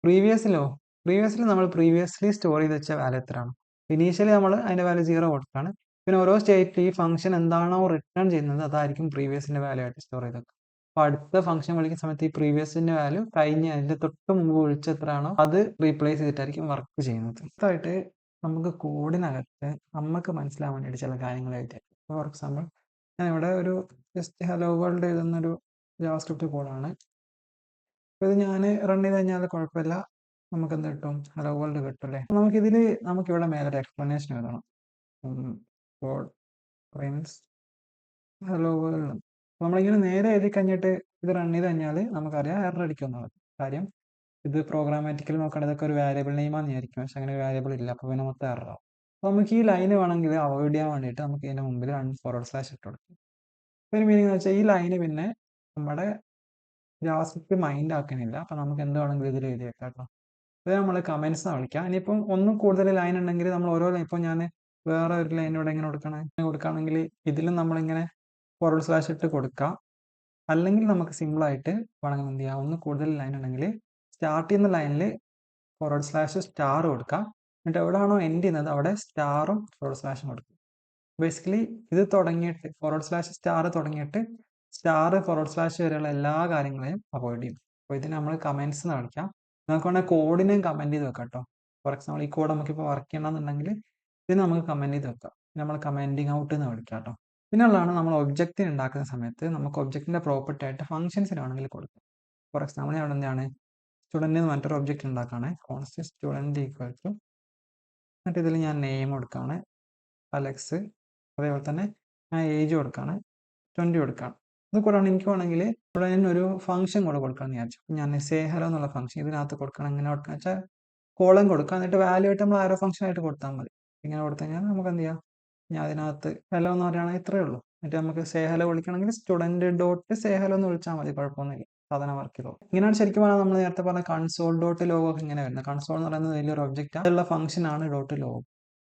പ്രീവിയസിൽ നമ്മൾ പ്രീവിയസ്ലി സ്റ്റോർ ചെയ്ത് വെച്ച വാല്യൂ എത്രയാണ്, ഇനീഷ്യലി നമ്മൾ അതിൻ്റെ വാല്യൂ 0 കൊടുത്താണ്. പിന്നെ ഓരോ സ്റ്റേറ്റിൽ ഈ ഫംഗ്ഷൻ എന്താണോ റിട്ടേൺ ചെയ്യുന്നത് അതായിരിക്കും പ്രീവിയസിൻ്റെ വാല്യൂ ആയിട്ട് സ്റ്റോർ ചെയ്തത്. അപ്പോൾ അടുത്ത ഫംഗ്ഷൻ വിളിക്കുന്ന സമയത്ത് ഈ പ്രീവിയസിൻ്റെ വാല്യൂ കഴിഞ്ഞ് അതിൻ്റെ തൊട്ട് മുമ്പ് വിളിച്ച എത്രയാണോ അത് റീപ്ലേസ് ചെയ്തിട്ടായിരിക്കും വർക്ക് ചെയ്യുന്നത്. അടുത്തായിട്ട് നമുക്ക് കോഡിനകത്ത് നമുക്ക് മനസ്സിലാവാൻ വേണ്ടി ചില കാര്യങ്ങൾ എഴുതിയാൽ, ഫോർ എക്സാമ്പിൾ ഞാൻ ഇവിടെ ഒരു ജസ്റ്റ് ഹലോ വേൾഡ് എഴുതുന്നൊരു ജാവാസ്ക്രിപ്റ്റ് കോഡാണ്. അപ്പോൾ ഇത് ഞാൻ റൺ ചെയ്ത് കഴിഞ്ഞാൽ കുഴപ്പമില്ല, നമുക്ക് എന്ത് കിട്ടും, ഹലോ വേൾഡ് കിട്ടും അല്ലേ. നമുക്കിവിടെ മേലൊരു എക്സ്പ്ലനേഷൻ എഴുതണം. Code Prince hello world. നമ്മളിങ്ങനെ നേരെ എഴുതി കഴിഞ്ഞിട്ട് ഇത് റൺ ചെയ്ത് കഴിഞ്ഞാൽ നമുക്കറിയാം എറർ അടിക്കുമെന്നുള്ളത്. കാര്യം ഇത് പ്രോഗ്രാമാറ്റിക്കലി നോക്കേണ്ടത് ഇതൊക്കെ ഒരു വേരിയബിൾ നെയിമാണെന്ന് വിചാരിക്കും, പക്ഷെ അങ്ങനെ വേരിയബിൾ ഇല്ല. അപ്പോൾ പിന്നെ മൊത്തം എറർ ആവും. അപ്പോൾ നമുക്ക് ഈ ലൈന് വേണമെങ്കിൽ അവോയ്ഡ് ചെയ്യാൻ വേണ്ടിയിട്ട് നമുക്ക് ഇതിൻ്റെ മുമ്പിൽ // ഇട്ട് കൊടുക്കും. ഒരു മീനിങ് എന്ന് വെച്ചാൽ ഈ ലൈന് പിന്നെ നമ്മുടെ ജാവാസ്ക്രിപ്റ്റ് മൈൻഡ് ആക്കുന്നില്ല. അപ്പോൾ നമുക്ക് എന്ത് വേണമെങ്കിലും ഇതിൽ എഴുതി വെക്കാം കേട്ടോ. ഇത് നമ്മൾ കമൻസ് എന്ന് വിളിക്കാം. ഇനിയിപ്പം ഒന്നും കൂടുതൽ ലൈൻ ഉണ്ടെങ്കിൽ നമ്മൾ ഓരോ ലൈൻ, ഇപ്പോൾ ഞാൻ വേറെ ഒരു ലൈനിലൂടെ ഇങ്ങനെ കൊടുക്കുകയാണെങ്കിൽ ഇതിലും നമ്മളിങ്ങനെ // ഇട്ട് കൊടുക്കാം. അല്ലെങ്കിൽ നമുക്ക് സിമ്പിളായിട്ട് വേണമെങ്കിൽ എന്ത് ചെയ്യാം, ഒന്ന് കൂടുതൽ ലൈൻ ഉണ്ടെങ്കിൽ സ്റ്റാർട്ട് ചെയ്യുന്ന ലൈനിൽ /* കൊടുക്കാം. എന്നിട്ട് എവിടെയാണോ എൻഡ് ചെയ്യുന്നത് അവിടെ സ്റ്റാറും // കൊടുക്കും. ബേസിക്കലി ഇത് തുടങ്ങിയിട്ട് /* തുടങ്ങിയിട്ട് // വരെയുള്ള എല്ലാ കാര്യങ്ങളെയും അവോയ്ഡ് ചെയ്യും. അപ്പോൾ ഇതിന് നമ്മൾ കമൻസ് എന്ന് വിളിക്കാം. നമുക്ക് വേണമെങ്കിൽ കോഡിനെയും കമൻറ്റ് ചെയ്ത് വെക്കാം കേട്ടോ. ഫോർ എക്സാമ്പിൾ ഈ കോഡ് നമുക്കിപ്പോൾ വർക്ക് ചെയ്യണമെന്നുണ്ടെങ്കിൽ ഇതിന് നമുക്ക് കമൻറ്റ് ചെയ്ത് വെക്കാം. നമ്മൾ കമൻറ്റിങ് ഔട്ട് എന്ന് വിളിക്കാം കേട്ടോ. പിന്നുള്ളതാണ് നമ്മൾ ഒബ്ജക്റ്റിന് ഉണ്ടാക്കുന്ന സമയത്ത് നമുക്ക് ഒബ്ജക്റ്റിൻ്റെ പ്രോപ്പർട്ടി ആയിട്ട് ഫംഗ്ഷൻസിന് വേണമെങ്കിൽ കൊടുക്കാം. ഫോർ എക്സാമ്പിൾ അവിടെ എന്താണ് സ്റ്റുഡൻറ്റ് എന്ന് പറഞ്ഞിട്ടൊരു ഒബ്ജക്റ്റ് ഉണ്ടാക്കുകയാണ്. കോൺസ്റ്റന്റ് സ്റ്റുഡൻറ്റ് ഈക്വൽ ടു, എന്നിട്ട് ഇതിൽ ഞാൻ നെയിം കൊടുക്കുകയാണ് അലക്സ്, അതേപോലെ തന്നെ ഞാൻ ഏജ് കൊടുക്കുകയാണ് 20 കൊടുക്കുകയാണ്. ഇത് കൂടാണ് എനിക്ക് വേണമെങ്കിൽ ഇവിടെ ഒരു ഫംഗ്ഷൻ കൂടെ കൊടുക്കാമെന്ന് വിചാരിച്ചു. ഞാൻ സേ ഹലോ എന്നുള്ള ഫംഗ്ഷൻ ഇതിനകത്ത് കൊടുക്കണം. എങ്ങനെ കൊടുക്കുക വെച്ചാൽ കോളം കൊടുക്കുക, എന്നിട്ട് വാല്യൂ ആയിട്ട് നമ്മൾ ആരോ ഫംഗ്ഷൻ ആയിട്ട് കൊടുത്താൽ മതി. ഇങ്ങനെ കൊടുത്തു കഴിഞ്ഞാൽ നമുക്ക് എന്ത് ചെയ്യാം, ഞാൻ അതിനകത്ത് ഹലോ എന്ന് പറയുകയാണെങ്കിൽ ഇത്രയേ ഉള്ളൂ. എന്നിട്ട് നമുക്ക് സേ ഹലോ വിളിക്കണമെങ്കിൽ student.say hello എന്ന് വിളിച്ചാൽ മതി, കുഴപ്പമൊന്നുമില്ല, സാധനം വർക്ക് ചെയ്തോ. ഇങ്ങനെയാണ് ശരിക്കും പറഞ്ഞാൽ നമ്മൾ നേരത്തെ പറഞ്ഞ console.log ഒക്കെ ഇങ്ങനെ വരുന്നത്. കൺസോൾ എന്ന് പറയുന്നത് വലിയൊരു ഒബ്ജക്റ്റ്, അതിലുള്ള ഫംഗ്ഷൻ ആണ് .log.